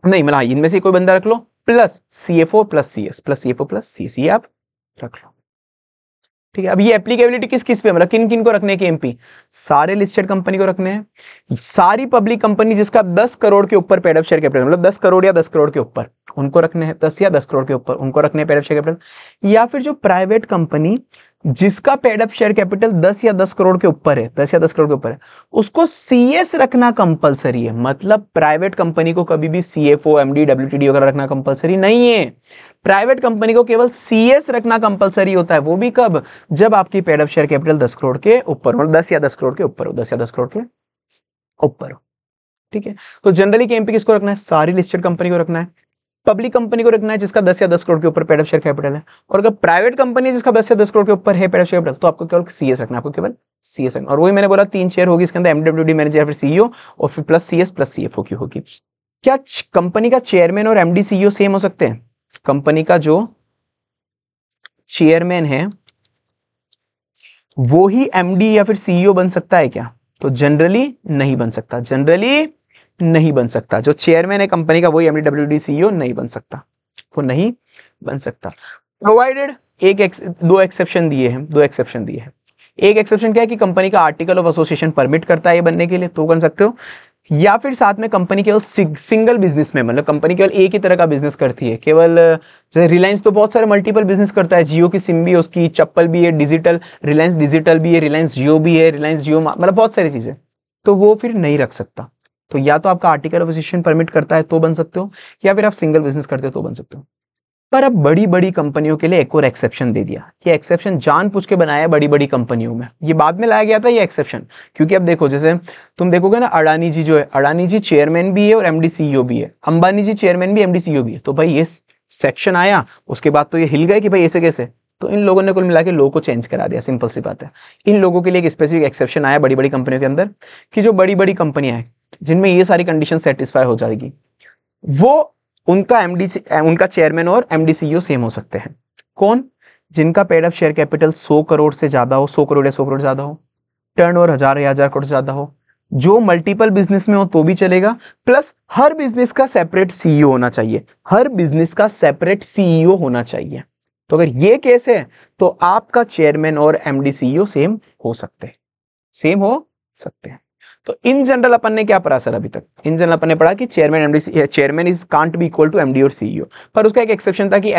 नहीं मतलब इनमें से कोई बंदा रख लो, plus CFO plus CS, plus CFO plus CS, ये आप रख लो। ठीक है, अब ये एप्लीकेबिलिटी किस किस पे, मतलब किन किन को रखने के एमपी, सारे लिस्टेड कंपनी को रखने हैं, सारी पब्लिक कंपनी जिसका 10 करोड़ के ऊपर पेड अप शेयर कैपिटल, मतलब 10 करोड़ या 10 करोड़ के ऊपर उनको रखने हैं, 10 या 10 करोड़ के ऊपर उनको रखने हैं पेड अप शेयर कैपिटल, या फिर जो प्राइवेट कंपनी जिसका पेड अप शेयर कैपिटल 10 या 10 करोड़ के ऊपर है, 10 या 10 करोड़ के ऊपर है, उसको सीएस रखना कंपलसरी है। मतलब प्राइवेट कंपनी को कभी भी सीएफओ एमडी डब्ल्यूटीडी वगैरह रखना कंपलसरी नहीं है, प्राइवेट कंपनी को केवल सीएस रखना कंपलसरी होता है। वो भी कब, जब आपकी paid up share capital 10 crore के ऊपर हो, 10 या 10 करोड़ के ऊपर हो, 10 या 10 करोड़ के ऊपर हो। ठीक है, तो जनरली केएमपी किसको रखना है, सारी लिस्टेड कंपनी को रखना है, पब्लिक कंपनी को रखना है जिसका 10 या 10 करोड़ के ऊपर पेड अप शेयर कैपिटल है, और अगर प्राइवेट कंपनी है जिसका 10 या 10 करोड़ के ऊपर है पेड अप शेयर कैपिटल, तो आपको केवल सीएस रखना है, आपको केवल सीएस रखना। और वही मैंने बोला 3 शेयर होगी इसके अंदर, एमडब्ल्यूडी मैनेजर या फिर सीईओ, और फिर प्लस सीएस प्लस सीएफओ की होगी। क्या कंपनी का चेयरमैन और एमडी सीईओ सेम हो सकते हैं? कंपनी का जो चेयरमैन है वो ही एमडी या फिर सीईओ बन सकता है क्या? तो जनरली नहीं बन सकता, जनरली नहीं बन सकता। जो चेयरमैन है कंपनी का वही एमडी सीईओ नहीं बन सकता, वो नहीं बन सकता। प्रोवाइडेड दो एक्सेप्शन दिए हैं, दो एक्सेप्शन दिए हैं। एक एक्सेप्शन क्या है कि कंपनी का आर्टिकल ऑफ एसोसिएशन परमिट करता है ये बनने के लिए, तो बन सकते हो, या फिर साथ में कंपनी केवल सिंगल बिजनेस में, मतलब कंपनी केवल एक ही तरह का बिजनेस करती है, केवल जैसे रिलायंस तो बहुत सारे मल्टीपल बिजनेस करता है, जियो की सिम भी है, उसकी चप्पल भी है, डिजिटल रिलायंस डिजिटल भी है, रिलायंस जियो भी है, रिलायंस जियो मतलब बहुत सारी चीजें, तो वो फिर नहीं रख सकता। तो या तो आपका आर्टिकल ऑफ एसोसिएशन परमिट करता है तो बन सकते हो, या फिर आप सिंगल बिजनेस करते हो तो बन सकते हो। पर अब बड़ी बड़ी कंपनियों के लिए एक और एक्सेप्शन दे दिया। ये एक्सेप्शन जानबूझ के बनाया है बड़ी बड़ी कंपनियों में, ये बाद में लाया गया था ये एक्सेप्शन, क्योंकि अब देखो जैसे तुम देखोगे ना, अडानी जी जो है, अडानी जी चेयरमैन भी है और एमडी सीईओ भी है, अंबानी जी चेयरमैन भी एमडी सीईओ भी है, तो भाई ये सेक्शन आया उसके बाद तो ये हिल गए कि भाई ऐसे कैसे, तो इन लोगों ने कुल मिला के लो को चेंज करा दिया, सिंपल सी बात है। इन लोगों के लिए एक स्पेसिफिक एक्सेप्शन आया बड़ी बड़ी कंपनियों के अंदर, कि जो बड़ी बड़ी कंपनियां हैं जिनमें ये सारी कंडीशन सेटिस्फाई हो जाएगी, वो उनका उनका चेयरमैन और एमडी सीईओ सेम हो सकते हैं। कौन? जिनका paid up share capital 100 crore से ज्यादा हो, 100 करोड़ या 100 करोड़ ज्यादा हो, टर्नओवर 1000 या 1000 करोड़ से ज्यादा हो, जो मल्टीपल बिजनेस में हो तो भी चलेगा, प्लस हर बिजनेस का सेपरेट सीईओ होना चाहिए, हर बिजनेस का सेपरेट सीईओ होना चाहिए। तो अगर ये केस है तो आपका चेयरमैन और एमडी सीईओ सेम हो सकते हैं, सेम हो सकते हैं। तो इन जनरल अपन ने क्या पढ़ा सर अभी तक? इन जनरल अपन ने पढ़ा कि chairman is can't be equal to MD और सीईओ, पर उसका एक एक्सेप्शन था कि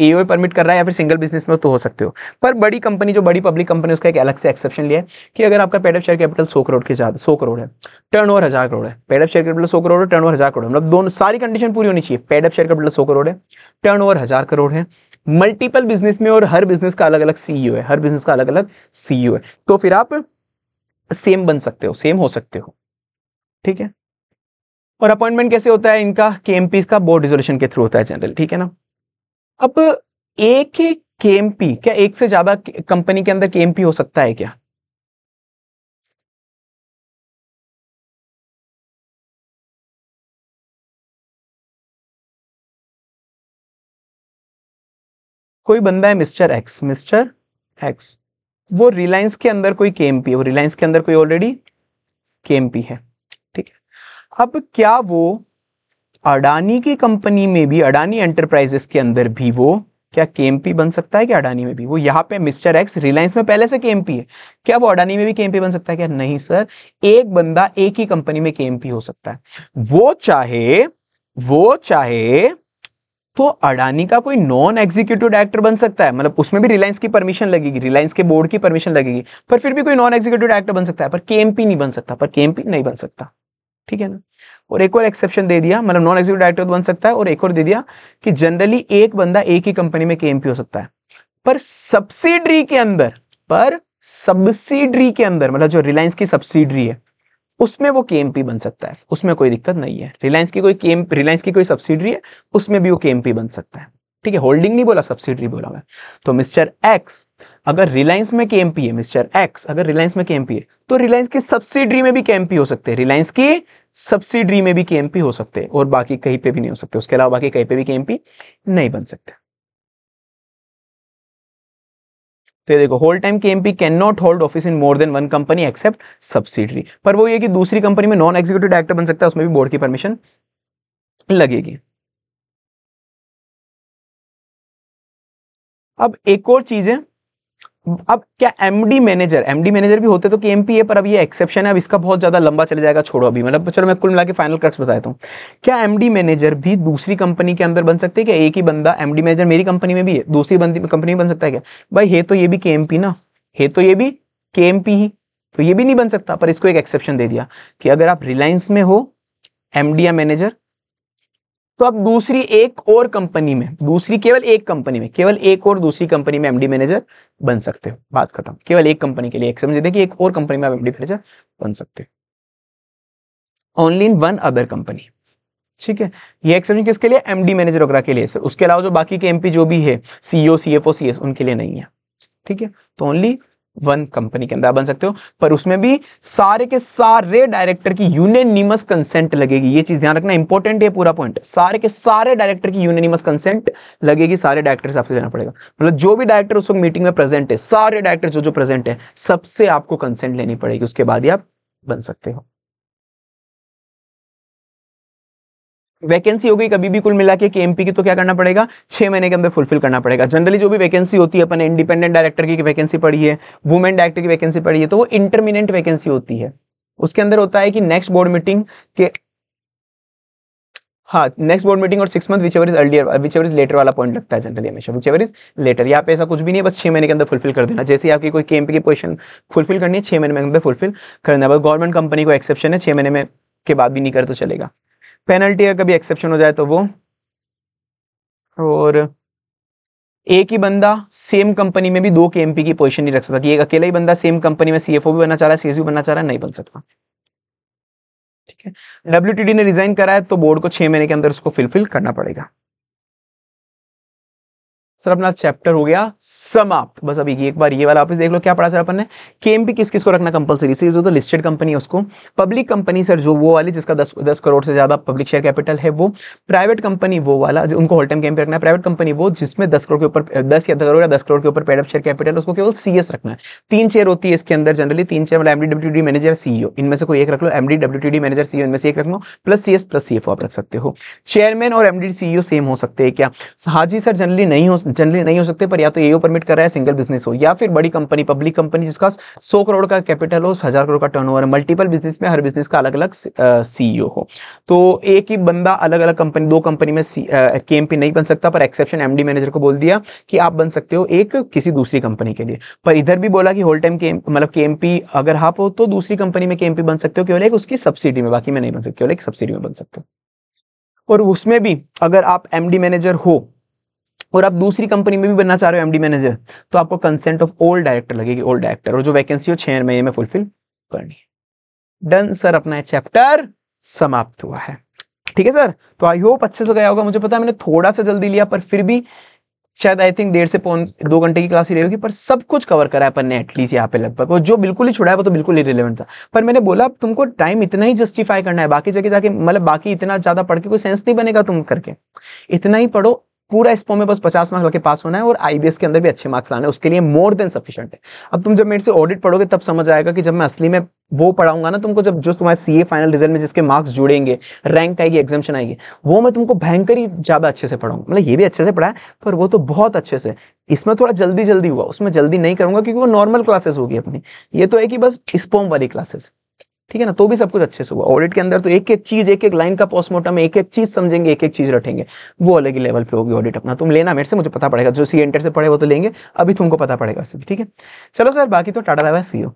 एओ परमिट कर रहा है या फिर सिंगल बिजनेस में तो हो सकते हो। पर बड़ी कंपनी, जो बड़ी पब्लिक कंपनी, उसका एक अलग से एक्सेप्शन लिया है कि अगर आपका paid up share capital 100 crore के ज्यादा, 100 करोड़ है, टर्नओवर 1000 करोड़ है, paid up share capital 100 crore है, टर्नओवर 1000 करोड़, मतलब दोनों सारी कंडीशन पूरी होनी चाहिए। Paid up share capital 100 crore है, टर्नओवर 1000 करोड़ है, मल्टीपल बिजनेस में, और हर बिजनेस का अलग अलग सीईओ है, हर बिजनेस का अलग अलग सीईओ है, तो फिर आप सेम बन सकते हो, सेम हो सकते हो। ठीक है, और अपॉइंटमेंट कैसे होता है इनका? केएमपी का बोर्ड रिजोल्यूशन के थ्रू होता है जनरल, ठीक है ना। अब एक ही केएमपी, क्या एक से ज्यादा कंपनी के अंदर केएमपी हो सकता है क्या? कोई बंदा है मिस्टर एक्स, मिस्टर एक्स, वो रिलायंस के अंदर कोई केएमपी है, वो रिलायंस के अंदर कोई ऑलरेडी केएमपी है, ठीक है। अब क्या वो अडानी की कंपनी में भी, अडानी एंटरप्राइजेस के अंदर भी वो क्या केएमपी बन सकता है क्या? अडानी में भी वो, यहाँ पे मिस्टर एक्स रिलायंस में पहले से केएमपी है, क्या वो अडानी में भी केएमपी बन सकता है क्या? नहीं सर, एक बंदा एक ही कंपनी में केएमपी हो सकता है, वो चाहे तो अडानी का कोई नॉन एग्जीक्यूटिव डायरेक्टर बन सकता है, मतलब उसमें भी रिलायंस की परमिशन लगेगी, रिलायंस के बोर्ड की परमिशन लगेगी, पर फिर भी कोई नॉन एग्जीक्यूटिव डायरेक्टर बन सकता है, पर केएमपी नहीं बन सकता, पर केएमपी नहीं बन सकता, ठीक है ना। और एक और एक्सेप्शन दे दिया, मतलब नॉन एग्जीक्यूटिव डायरेक्टर तो बन सकता है, और एक और दे दिया कि जनरली एक बंदा एक ही कंपनी में केएमपी हो सकता है, पर सब्सिडरी के अंदर मतलब जो रिलायंस की सब्सिडरी है उसमें वो केएमपी बन सकता है, उसमें कोई दिक्कत नहीं है। रिलायंस की कोई सब्सिडरी है, उसमें भी वो केएमपी बन सकता है, ठीक है। होल्डिंग नहीं बोला, सब्सिडरी बोला मैं। तो मिस्टर एक्स अगर रिलायंस में केएमपी है, मिस्टर एक्स अगर रिलायंस में केएमपी है, तो रिलायंस की सब्सिडरी में भी केएमपी हो सकते हैं, रिलायंस की सब्सिडरी में भी केएमपी हो सकते हैं, और बाकी कहीं पे भी नहीं हो सकते, उसके अलावा बाकी कहीं पे भी केएमपी नहीं बन सकते। तो ये देखो, whole time KMP can not hold office in more than one company except subsidiary, पर वो ये कि दूसरी कंपनी में नॉन एग्जीक्यूटिव डायरेक्टर बन सकता है, उसमें भी बोर्ड की परमिशन लगेगी। अब एक और चीज है, अब क्या एमडी मैनेजर भी होते तो केएमपी है, पर अब ये एक्सेप्शन है, अब इसका बहुत ज्यादा लंबा चले जाएगा, छोड़ो अभी, मतलब चलो मैं कुल मिला के फाइनल कट्स बताता हूँ। क्या एमडी मैनेजर भी दूसरी कंपनी के अंदर बन सकते हैं? क्या एक ही बंदा एमडी मैनेजर मेरी कंपनी में भी है, दूसरी कंपनी में बन सकता है क्या? भाई है तो ये भी केएमपी ना, है तो ये भी केएमपी ही, तो ये भी नहीं बन सकता, पर इसको एक एक्सेप्शन दे दिया कि अगर आप रिलायंस में हो एमडी या मैनेजर, तो आप दूसरी एक और कंपनी में, केवल एक और दूसरी कंपनी में एमडी मैनेजर बन सकते हो, बात खत्म। केवल एक कंपनी के लिए एक समझ कि एक और कंपनी में आप एमडी मैनेजर बन सकते हो, only in one other company, ठीक है। ये एक्सेप्शन किसके लिए? एमडी मैनेजर वगैरह के लिए सर, उसके अलावा जो बाकी के एमपी जो भी है, सीईओ, सीएफओ, सीएस, उनके लिए नहीं है, ठीक है। तो ओनली वन कंपनी के अंदर बन सकते हो, पर उसमें भी सारे के सारे डायरेक्टर की यूनानिमस कंसेंट लगेगी, ये चीज ध्यान रखना, इंपॉर्टेंट है पूरा पॉइंट। सारे के सारे डायरेक्टर की यूनानिमस कंसेंट लगेगी, सारे डायरेक्टर से आपसे लेना पड़ेगा, मतलब जो भी डायरेक्टर उस वक्त मीटिंग में प्रेजेंट है, सारे डायरेक्टर जो प्रेजेंट है, सबसे आपको कंसेंट लेनी पड़ेगी, उसके बाद ही आप बन सकते हो। वैकेंसी हो गई कभी भी कुल मिला के केएमपी की, तो क्या करना पड़ेगा? 6 महीने के अंदर फुलफिल करना पड़ेगा। जनरली जो भी वैकेंसी होती है, अपन इंडिपेंडेंट डायरेक्टर की वैकेंसी पड़ी है, वुमेन डायरेक्टर की वैकेंसी पड़ी है, तो वो इंटरमिनेंट वैकेंसी होती है। उसके अंदर होता है कि नेक्स्ट बोर्ड मीटिंग के, हाँ, नेक्स्ट बोर्ड मीटिंग और 6 month whichever is earlier, whichever is later वाला पॉइंट लगता है जनरली हमेशा, विचएवर इज लेटर। यहाँ पे ऐसा कुछ भी नहीं है, बस 6 महीने के अंदर फुलफिल कर देना। जैसे आपकी कोई केएमपी की पोजीशन फुलफिल करनी है, 6 महीने में अंदर फुलफिल करना है। गवर्नमेंट कंपनी को एक्सेप्शन है, 6 महीने में के बाद भी नहीं करे तो चलेगा। पेनल्टी अगर कभी एक्सेप्शन हो जाए तो वो, और एक ही बंदा सेम कंपनी में भी 2 केएमपी की पोजीशन नहीं रख सकता, कि एक अकेला ही बंदा सेम कंपनी में सीएफओ भी बनना चाह रहा है, सीएस भी बनना चाह रहा है, नहीं बन सकता, ठीक है। डब्ल्यूटीडी ने रिजाइन करा है, तो बोर्ड को 6 महीने के अंदर उसको फुलफिल करना पड़ेगा। सर अपना चैप्टर हो गया समाप्त। बस अभी एक बार ये वाला वापस देख लो, क्या पढ़ा सर अपन ने? केएमपी किस किस को रखना कंपलसरी? जो तो लिस्टेड कंपनी है उसको, पब्लिक कंपनी सर जो वो वाली जिसका 10 करोड़ से ज्यादा पब्लिक शेयर कैपिटल है वो, प्राइवेट कंपनी वो वाला जो उनको होल टाइम केएमपी रखना है, प्राइवेट कंपनी वो जिसमें 10 करोड़ के ऊपर 10 या 10 करोड़ या 10 करोड़ के ऊपर पेड अप शेयर कैपिटल, उसको केवल सीएस रखना है। 3 चेयर होती है इसके अंदर जनरली, 3 चेयर मतलब एमडी डब्ल्यूटीडी मैनेजर सीईओ, इनमें से कोई एक रख लो, एमडी डब्ल्यूटीडी मैनेजर सीईओ इनमें से एक रख लो, प्लस सीएस प्लस सीएफओ आप रख सकते हो। चेयरमैन और एमडी सीईओ सेम हो सकते हैं क्या? हाँ जी सर, जनरली नहीं हो सकते, पर या तो एओ परमिट कर रहा है, सिंगल बिजनेस हो, या फिर बड़ी कंपनी, पब्लिक कंपनी जिसका 100 करोड़ का कैपिटल हो, 1000 करोड़ का टर्नओवर, मल्टीपल बिजनेस में हर बिजनेस का अलग अलग सीईओ हो। तो एक ही बंदा अलग अलग कंपनी, 2 कंपनी में केएमपी नहीं बन सकता, पर एक्सेप्शन एमडी मैनेजर को बोल दिया कि आप बन सकते हो एक किसी दूसरी कंपनी के लिए। पर इधर भी बोला कि होल टाइम मतलब केएमपी अगर आप हो तो दूसरी कंपनी में केएमपी बन सकते हो, केवल एक उसकी सब्सिडी में, बाकी में नहीं बन सकते, केवल एक सब्सिडी में बन सकते हो। और उसमें भी अगर आप एमडी मैनेजर हो और आप दूसरी कंपनी में भी बनना चाह रहे हो एमडी मैनेजर, तो आपको कंसेंट ऑफ ओल्ड डायरेक्टर लगेगी, ओल्ड डायरेक्टर, और जो वैकेंसी हो 6 महीने में फुलफिल करनी है। डन सर, अपना चैप्टर समाप्त हुआ है, ठीक है सर। तो आई होप अच्छे से गया होगा, मुझे पता है मैंने थोड़ा सा जल्दी लिया, पर फिर भी शायद आई थिंक 1.5 से 2 घंटे की क्लास ही रहेगी, पर सब कुछ कवर करा है अपन ने एटलीस्ट यहाँ पे लगभग, और जो बिल्कुल ही छुड़ा है वो तो बिल्कुल इरेलेवेंट था। पर मैंने बोला अब तुमको टाइम इतना ही जस्टिफाई करना है, बाकी जगह जाके मतलब बाकी इतना ज्यादा पढ़ के कोई सेंस नहीं बनेगा तुम करके, इतना ही पढ़ो पूरा स्पो में, बस 50 मार्क्स लेके पास होना है, और आईबीएस के अंदर भी अच्छे मार्क्स लाने हैं, उसके लिए मोर देन सफिशिएंट है। अब तुम जब मेरे से ऑडिट पढ़ोगे तब समझ आएगा कि जब मैं असली में वो पढ़ाऊंगा ना तुमको, जब जो तुम्हारे सीए फाइनल रिजल्ट में जिसके मार्क्स जुड़ेंगे, रैंक आएगी, एग्जामिशन आएगी, वो मैं तुमको भयंकर ही ज्यादा अच्छे से पढ़ाऊंगा। मतलब ये भी अच्छे से पढ़ा है, पर वो तो बहुत अच्छे से, इसमें थोड़ा जल्दी जल्दी हुआ, उसमें जल्दी नहीं करूंगा क्योंकि वो नॉर्मल क्लासेस होगी अपनी, ये तो है कि बस स्पोम वाली क्लासेस, ठीक है ना। तो भी सब कुछ अच्छे से हुआ। ऑडिट के अंदर तो एक एक चीज, एक एक लाइन का पोस्टमार्टम, एक एक चीज समझेंगे, एक एक चीज रटेंगे, वो अलग ही लेवल पे होगी ऑडिट अपना। तुम लेना मेरे से, मुझे पता पड़ेगा, जो सी एंटर से पढ़े वो तो लेंगे, अभी तुमको पता पड़ेगा, ठीक है। चलो सर, बाकी तो tata bye bye, see you.